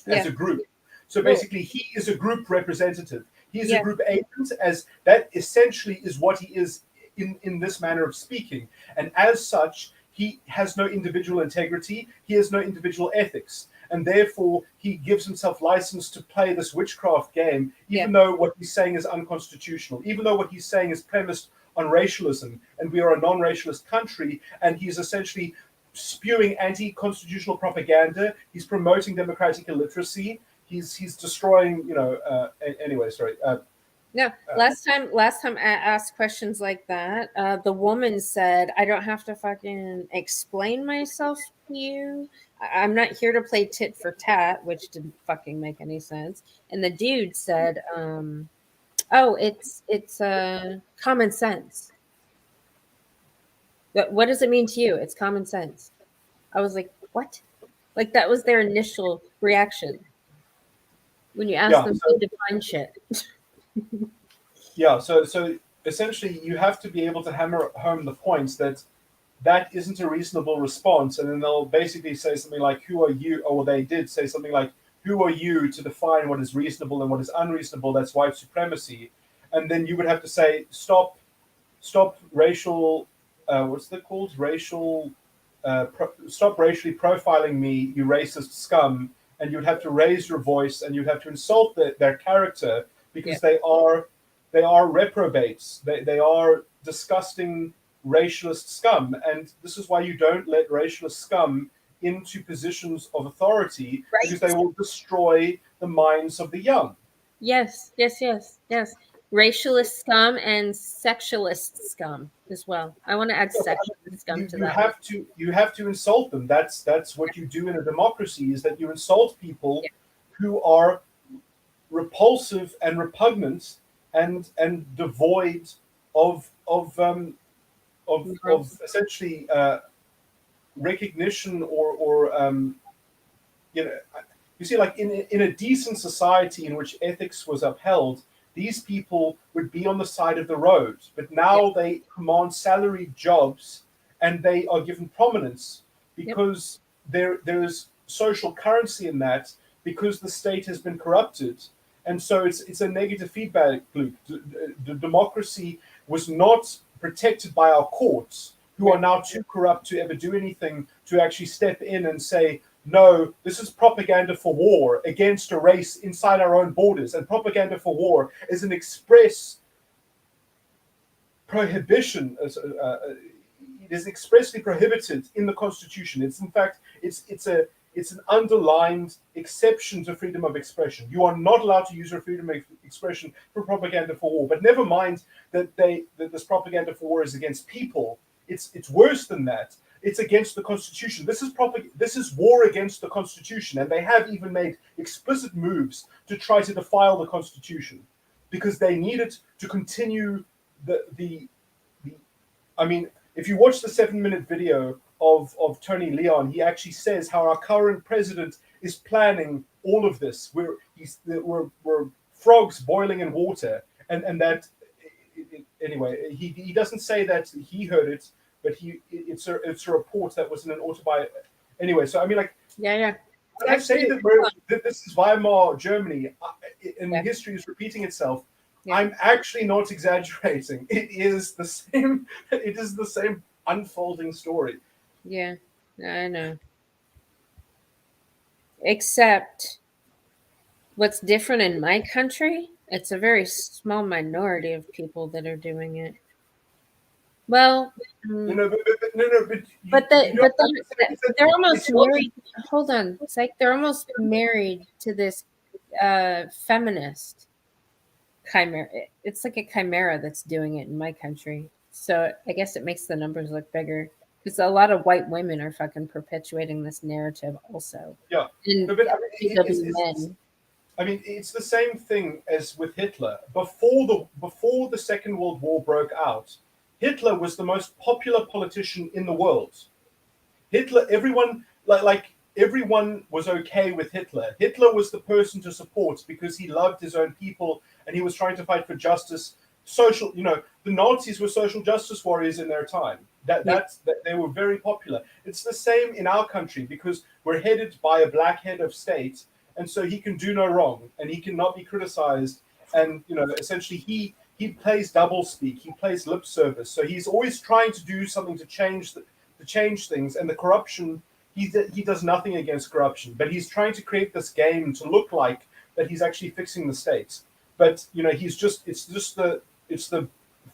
as a group. So basically, he is a group representative. He is a group agent, as that essentially is what he is in this manner of speaking. And as such, he has no individual integrity. He has no individual ethics. And therefore, he gives himself license to play this witchcraft game, even though what he's saying is unconstitutional, even though what he's saying is premised on racialism, and we are a non-racialist country, and he's essentially spewing anti-constitutional propaganda. He's promoting democratic illiteracy. He's destroying, No, last time I asked questions like that, the woman said, "I don't have to fucking explain myself to you. I'm not here to play tit for tat," which didn't fucking make any sense. And the dude said, "Oh, it's common sense." What does it mean to you? It's common sense. I was like, "What?" Like that was their initial reaction when you ask them to define shit. Yeah, so essentially you have to be able to hammer home the points that isn't a reasonable response, and then they'll basically say something like, "Who are you?" Or they did say something like, "Who are you to define what is reasonable and what is unreasonable? That's white supremacy." And then you would have to say, "Stop racial, what's that called? Stop racially profiling me, you racist scum." And you'd have to raise your voice, and you'd have to insult their character, because they are reprobates. They are disgusting racialist scum, and this is why you don't let racialist scum into positions of authority, because they will destroy the minds of the young. Yes. Racialist scum and sexualist scum as well. I want to add sexualist scum to that. You have to insult them. That's what you do in a democracy, is that you insult people who are repulsive and repugnant and devoid of essentially recognition or you see, like in a decent society in which ethics was upheld, these people would be on the side of the road. But now they command salaried jobs, and they are given prominence because there's social currency in that, because the state has been corrupted. And so it's a negative feedback loop. The democracy was not protected by our courts, who are now too corrupt to ever do anything to actually step in and say, "No, this is propaganda for war against a race inside our own borders." And propaganda for war is an express prohibition. It is expressly prohibited in the Constitution. It's in fact, it's an underlined exception to freedom of expression. You are not allowed to use your freedom of expression for propaganda for war. But never mind that this propaganda for war is against people. It's worse than that. It's against the Constitution. This is war against the Constitution, and they have even made explicit moves to try to defile the Constitution, because they need it to continue the. I mean, if you watch the 7-minute video of Tony Leon, he actually says how our current president is planning all of this. We're frogs boiling in water, and that anyway. He doesn't say that he heard it, but it's a report that was in an autobiography. Anyway, so I mean, like, when I say that this is Weimar Germany, and history is repeating itself. I'm actually not exaggerating. It is the same. It is the same unfolding story. Yeah, I know. Except, what's different in my country? It's a very small minority of people that are doing it. Well, but they're almost married. Hold on, it's like they're almost married to this feminist chimera. It's like a chimera that's doing it in my country. So I guess it makes the numbers look bigger, because a lot of white women are fucking perpetuating this narrative also. Yeah, and I mean, it's the same thing as with Hitler. Before the Second World War broke out, Hitler was the most popular politician in the world. Hitler, everyone was okay with Hitler. Hitler was the person to support, because he loved his own people and he was trying to fight for justice. The Nazis were social justice warriors in their time. They were very popular. It's the same in our country, because we're headed by a black head of state, and so he can do no wrong and he cannot be criticized. And essentially he plays doublespeak. He plays lip service. So he's always trying to do something to change things. And the corruption, he does nothing against corruption, but he's trying to create this game to look like that he's actually fixing the state. But it's the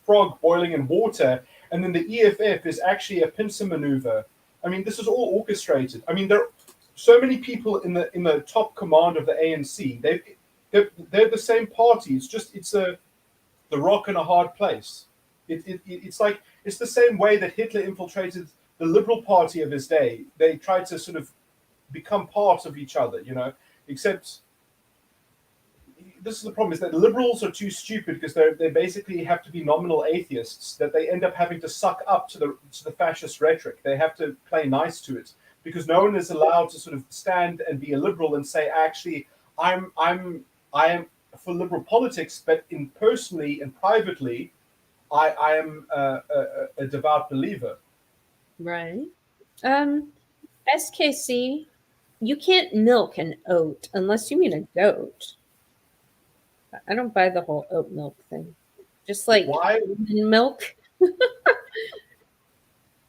frog boiling in water. And then the EFF is actually a pincer maneuver. I mean, this is all orchestrated. I mean, there are so many people in the top command of the ANC. They're the same party. It's the rock in a hard place. It's like it's the same way that Hitler infiltrated the Liberal Party of his day. They tried to sort of become part of each other, except this is the problem, is that liberals are too stupid because they basically have to be nominal atheists, that they end up having to suck up to the fascist rhetoric. They have to play nice to it because no one is allowed to sort of stand and be a liberal and say, actually, I am for liberal politics, but personally and privately, I am a devout believer. Right. SKC, you can't milk an oat unless you mean a goat. I don't buy the whole oat milk thing. Just like Why? Milk.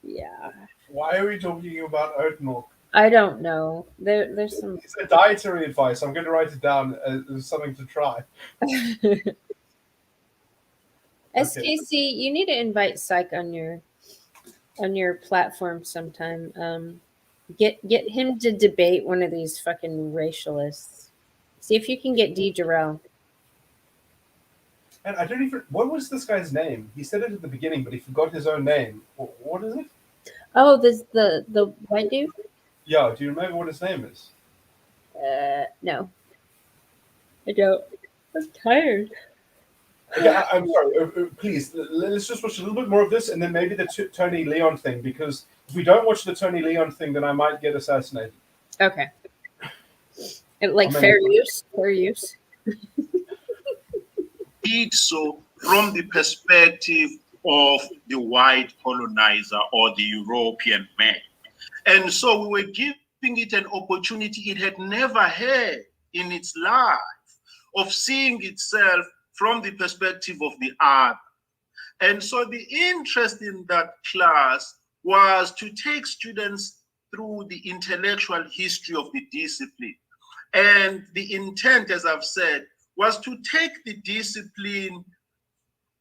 Yeah. Why are we talking about oat milk? I don't know. There's some. It's a dietary advice. I'm going to write it down as something to try. SKC, you need to invite Psych on your platform sometime. Get him to debate one of these fucking racialists. See if you can get D. Jarrell. And I don't even. What was this guy's name? He said it at the beginning, but he forgot his own name. What is it? Oh, this the white dude. Yeah. Do you remember what his name is? No, I don't. I'm tired. Yeah, I'm sorry. Please, let's just watch a little bit more of this, and then maybe the Tony Leon thing. Because if we don't watch the Tony Leon thing, then I might get assassinated. Okay. Fair use. Fair use. Did so from the perspective of the white colonizer or the European man. And so we were giving it an opportunity it had never had in its life of seeing itself from the perspective of the other. And so the interest in that class was to take students through the intellectual history of the discipline. And the intent, as I've said, was to take the discipline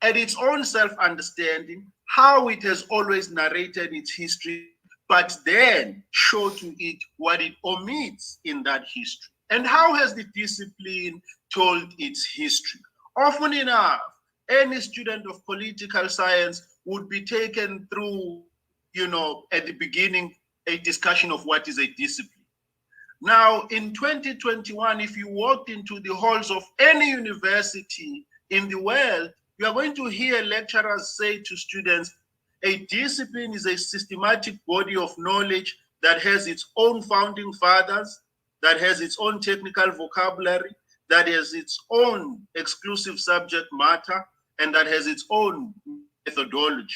at its own self-understanding, how it has always narrated its history, but then show to it what it omits in that history. And how has the discipline told its history? Often enough, any student of political science would be taken through, at the beginning, a discussion of what is a discipline. Now, in 2021, if you walked into the halls of any university in the world, you are going to hear lecturers say to students, a discipline is a systematic body of knowledge that has its own founding fathers, that has its own technical vocabulary, that has its own exclusive subject matter, and that has its own methodology.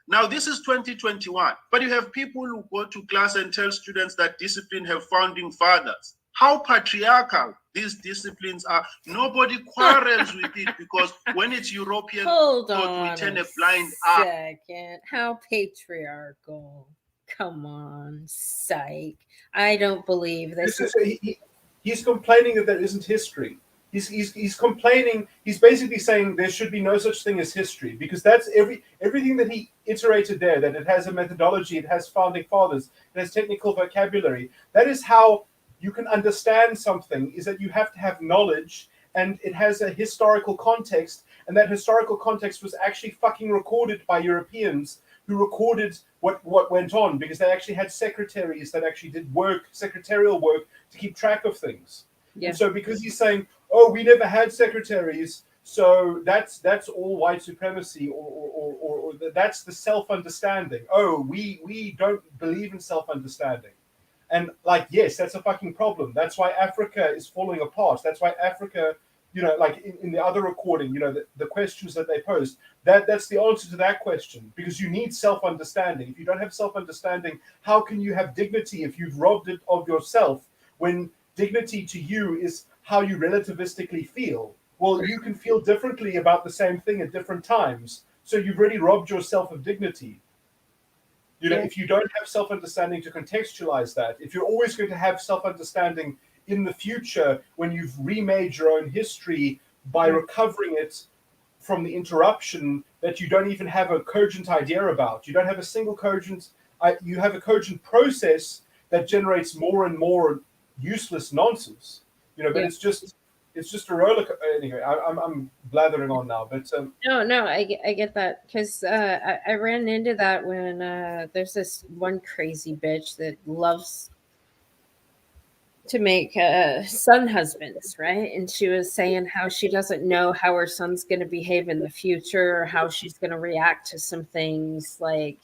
Now, this is 2021, but you have people who go to class and tell students that discipline have founding fathers. How patriarchal these disciplines are. Nobody quarrels with it because when it's European, Hold on we turn a a blind eye. second. How patriarchal. Come on, Psych. I don't believe this. He's complaining that there isn't history. He's complaining. He's basically saying there should be no such thing as history because that's everything that he iterated there. That it has a methodology, it has founding fathers, it has technical vocabulary. That is how you can understand something. Is that you have to have knowledge, and it has a historical context, and that historical context was actually fucking recorded by Europeans who recorded what went on because they actually had secretaries that actually did secretarial work to keep track of things. Yeah. And so because he's saying, oh, we never had secretaries, so that's all white supremacy, or that's the self-understanding. Oh, we don't believe in self-understanding. And yes, that's a fucking problem. That's why Africa is falling apart. That's why Africa, in the other recording, the questions that they posed, that's the answer to that question, because you need self-understanding. If you don't have self-understanding, how can you have dignity if you've robbed it of yourself, when dignity to you is how you relativistically feel? Well, you can feel differently about the same thing at different times. So you've already robbed yourself of dignity. If you don't have self-understanding to contextualize that, if you're always going to have self-understanding in the future when you've remade your own history by recovering it from the interruption that you don't even have a cogent idea about, you don't have a single cogent, you have a cogent process that generates more and more useless nonsense, but it's just it's just a roller. Anyway, I'm blathering on now, but No, I get that because I ran into that when there's this one crazy bitch that loves to make son husbands, right? And she was saying how she doesn't know how her son's going to behave in the future, or how she's going to react to some things, like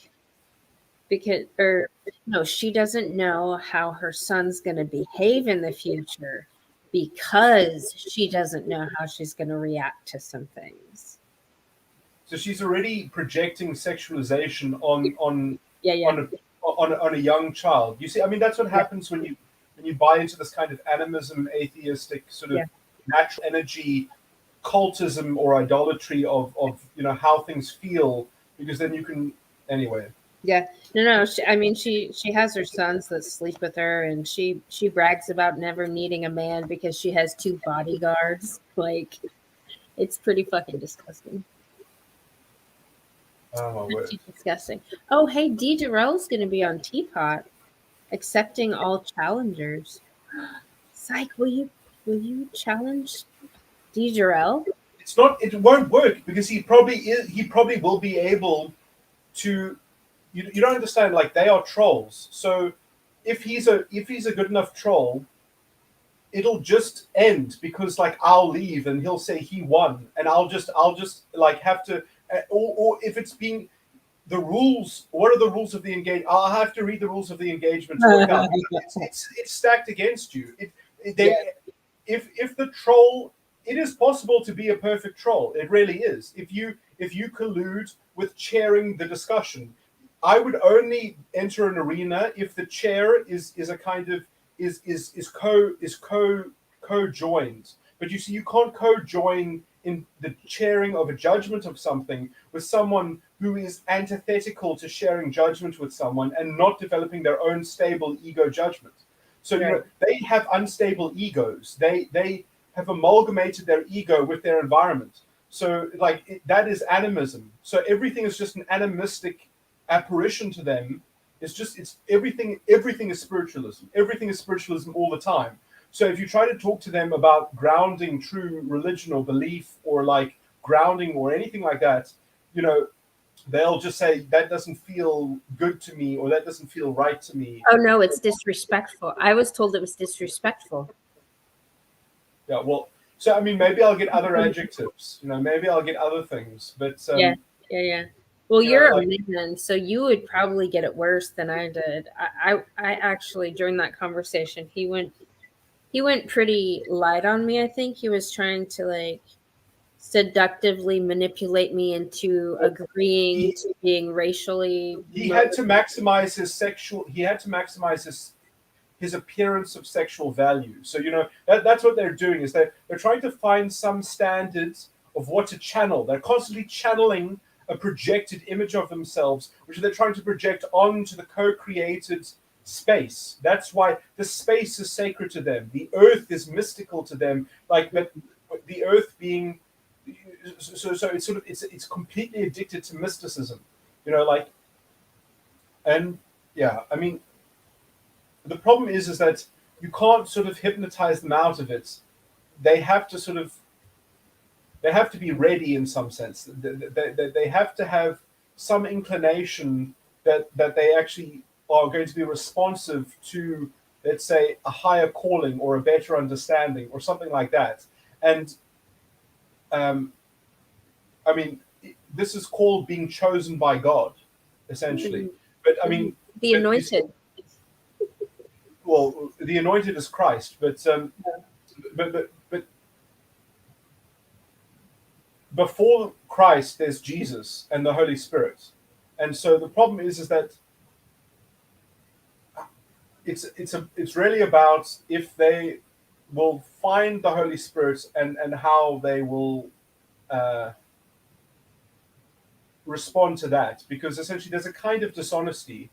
because or no, she doesn't know how her son's going to behave in the future because she doesn't know how she's going to react to some things. so she's already projecting sexualization on Yeah. on a young child. You see, I mean, that's what happens when you buy into this kind of animism, atheistic sort of natural energy cultism or idolatry of how things feel, because then you can anyway. Yeah, no. She has her sons that sleep with her, and she brags about never needing a man because she has 2 bodyguards. Like, it's pretty fucking disgusting. Oh my word! Pretty disgusting. Oh, hey, D. Durrell's going to be on Teapot, accepting all challengers. Psych, will you challenge D. Durrell? It's not. It won't work because he probably will be able to. You don't understand. Like, they are trolls. So if he's a good enough troll, it'll just end because like I'll leave and he'll say he won, and I'll just like have to, or if it's being the rules. What are the rules of the engagement? I'll have to read the rules of the engagement to work out. It's stacked against you. If the troll, it is possible to be a perfect troll. It really is. If you collude with chairing the discussion, I would only enter an arena if the chair is a kind of is co-joined. But you see, you can't co-join in the chairing of a judgment of something with someone who is antithetical to sharing judgment with someone and not developing their own stable ego judgment. So they have unstable egos. They have amalgamated their ego with their environment. So that is animism. So everything is just an animistic apparition to them. It's everything is spiritualism. Everything is spiritualism all the time. So if you try to talk to them about grounding true religion or belief, or like grounding or anything like that, they'll just say that doesn't feel good to me, or that doesn't feel right to me. Oh no, it's disrespectful. I was told it was disrespectful. Yeah, well, so I mean, maybe I'll get other adjectives. Maybe I'll get other things. But yeah. Well, you're a man, so you would probably get it worse than I did. I actually, during that conversation, he went pretty light on me. I think he was trying to like seductively manipulate me into agreeing to being racially. He had to maximize his appearance of sexual value. So that's what they're doing, is they're trying to find some standards of what to channel. They're constantly channeling a projected image of themselves, which they're trying to project onto the co-created space. That's why the space is sacred to them. The earth is mystical to them, like the earth being so it's sort of it's completely addicted to mysticism, and yeah, I mean, the problem is that you can't sort of hypnotize them out of it. They have to be ready in some sense. They have to have some inclination that they actually are going to be responsive to, let's say, a higher calling or a better understanding or something like that. And I mean, this is called being chosen by God, essentially. But I mean, the anointed. Well, the anointed is Christ, but before Christ, there's Jesus and the Holy Spirit, and so the problem is that it's really about if they will find the Holy Spirit and how they will respond to that, because essentially there's a kind of dishonesty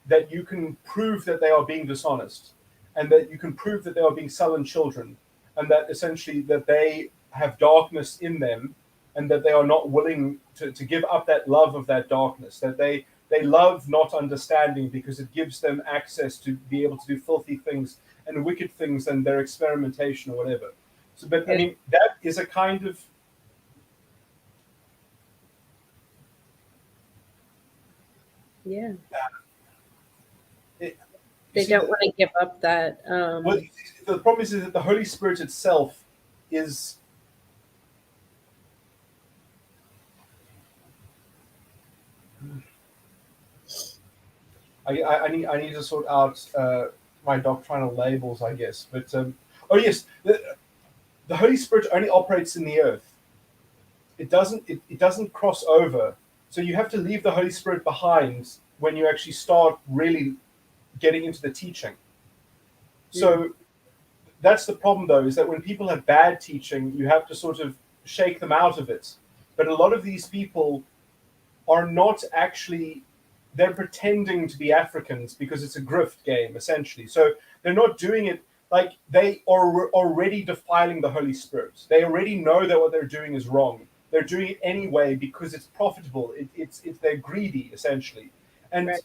that you can prove that they are being dishonest, and that you can prove that they are being sullen children, and that essentially that they have darkness in them, and that they are not willing to give up that love of that darkness, that they love not understanding because it gives them access to be able to do filthy things and wicked things and their experimentation or whatever. So, but I mean, that is a kind of Yeah. It, They don't want to give up that. Well, the problem is that the Holy Spirit itself is. I need to sort out my doctrinal labels, I guess. But oh yes, the Holy Spirit only operates in the earth. It doesn't cross over. So you have to leave the Holy Spirit behind when you actually start really getting into the teaching. So that's the problem, though, is that when people have bad teaching, you have to sort of shake them out of it. But a lot of these people are not actually, they're pretending to be Africans because it's a grift game, essentially. So they're not doing it like they are already defiling the Holy Spirit. They already know that what they're doing is wrong. They're doing it anyway because it's profitable. It's they're greedy, essentially. And there's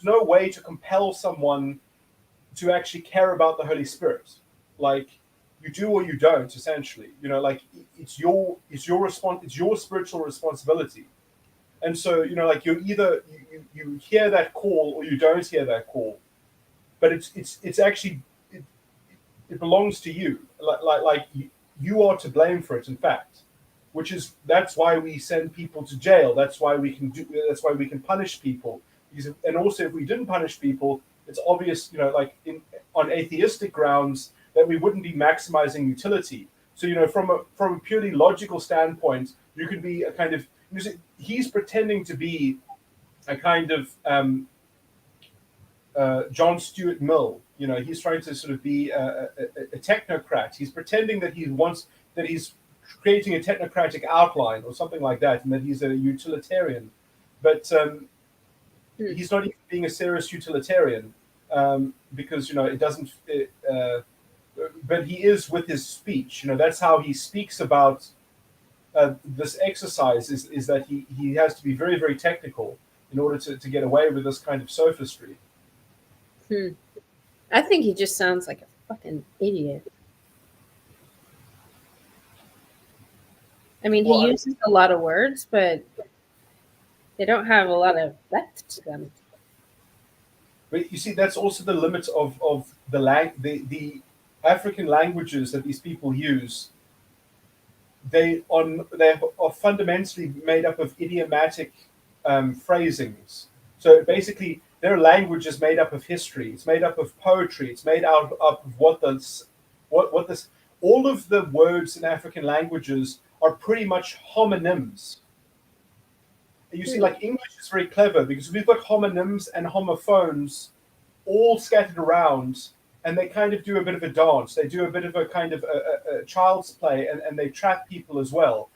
no way to compel someone to actually care about the Holy Spirit. Like, you do or you don't, essentially. Like, it's your response, it's your spiritual responsibility. And so, like, you're either you hear that call or you don't hear that call. But it's actually it belongs to you. Like you are to blame for it, in fact. That's why we send people to jail. That's why we can punish people. And also, if we didn't punish people, it's obvious, like on atheistic grounds, that we wouldn't be maximizing utility. So, from a purely logical standpoint, you could be a kind of, he's pretending to be a kind of John Stuart Mill. He's trying to sort of be a technocrat. He's pretending that he's creating a technocratic outline or something like that, and that he's a utilitarian. But he's not even being a serious utilitarian, because it doesn't. But he is with his speech. That's how he speaks about this exercise. Is that he has to be very, very technical in order to get away with this kind of sophistry. I think he just sounds like a fucking idiot. I mean, he uses a lot of words, but they don't have a lot of depth to them. But you see, that's also the limit of the African languages that these people use. They are fundamentally made up of idiomatic phrasings. So basically, their language is made up of history. It's made up of poetry. It's made up of what this. All of the words in African languages are pretty much homonyms. You see, like, English is very clever because we've got homonyms and homophones all scattered around, and they kind of do a bit of a dance. They do a bit of a kind of a child's play, and they trap people as well.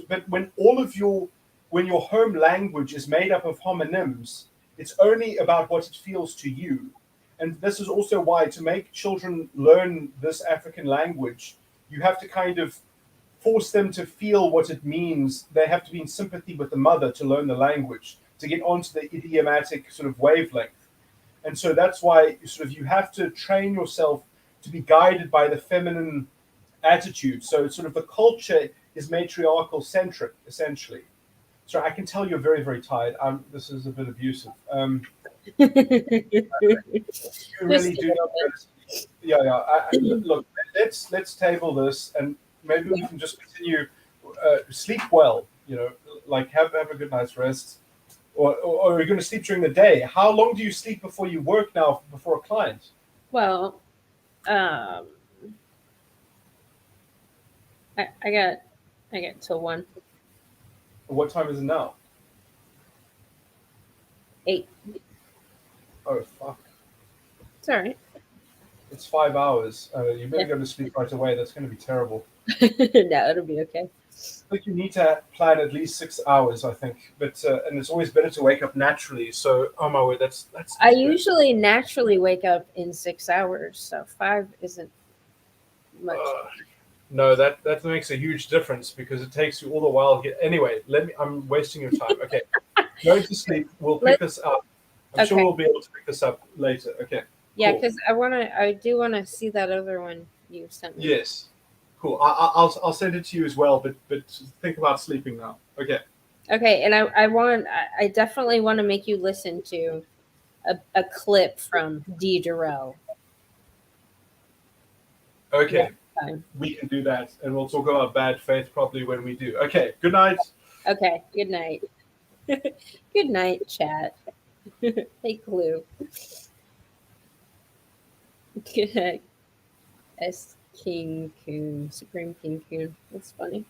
But when your home language is made up of homonyms, it's only about what it feels to you. And this is also why, to make children learn this African language, you have to kind of force them to feel what it means. They have to be in sympathy with the mother to learn the language, to get onto the idiomatic sort of wavelength. And so that's why you have to train yourself to be guided by the feminine attitude. So sort of the culture is matriarchal centric, essentially. So I can tell you're very, very tired. This is a bit abusive. You really do. Yeah. Look, let's table this, and maybe we can just continue. Sleep well. Like have a good night's rest. Or are you going to sleep during the day? How long do you sleep before you work now, before a client? Well, I got till 1. What time is it now? 8. Oh, fuck. It's all right. It's 5 hours. You better go to sleep right away. That's going to be terrible. No, it'll be okay. I think you need to plan at least 6 hours, I think. But and it's always better to wake up naturally. So, oh my word, that's I good. usually naturally wake up in 6 hours, so 5 isn't much. No, that makes a huge difference because it takes you all the while to get. Anyway, I'm wasting your time. Okay, go to sleep. We'll pick this up. I'm sure we'll be able to pick this up later. Okay. Yeah, cool. because I do want to see that other one you sent me. Yes. Cool. I'll send it to you as well, but think about sleeping now. Okay. Okay, and I definitely want to make you listen to a clip from Diderot. Okay. Fine. We can do that, and we'll talk about bad faith probably when we do. Okay. Good night. Okay. Good night. Good night, chat. Hey, Clue. S King Coon, Supreme King Coon. That's funny.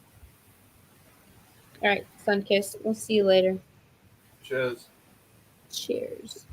All right, Sunkiss. We'll see you later. Cheers. Cheers.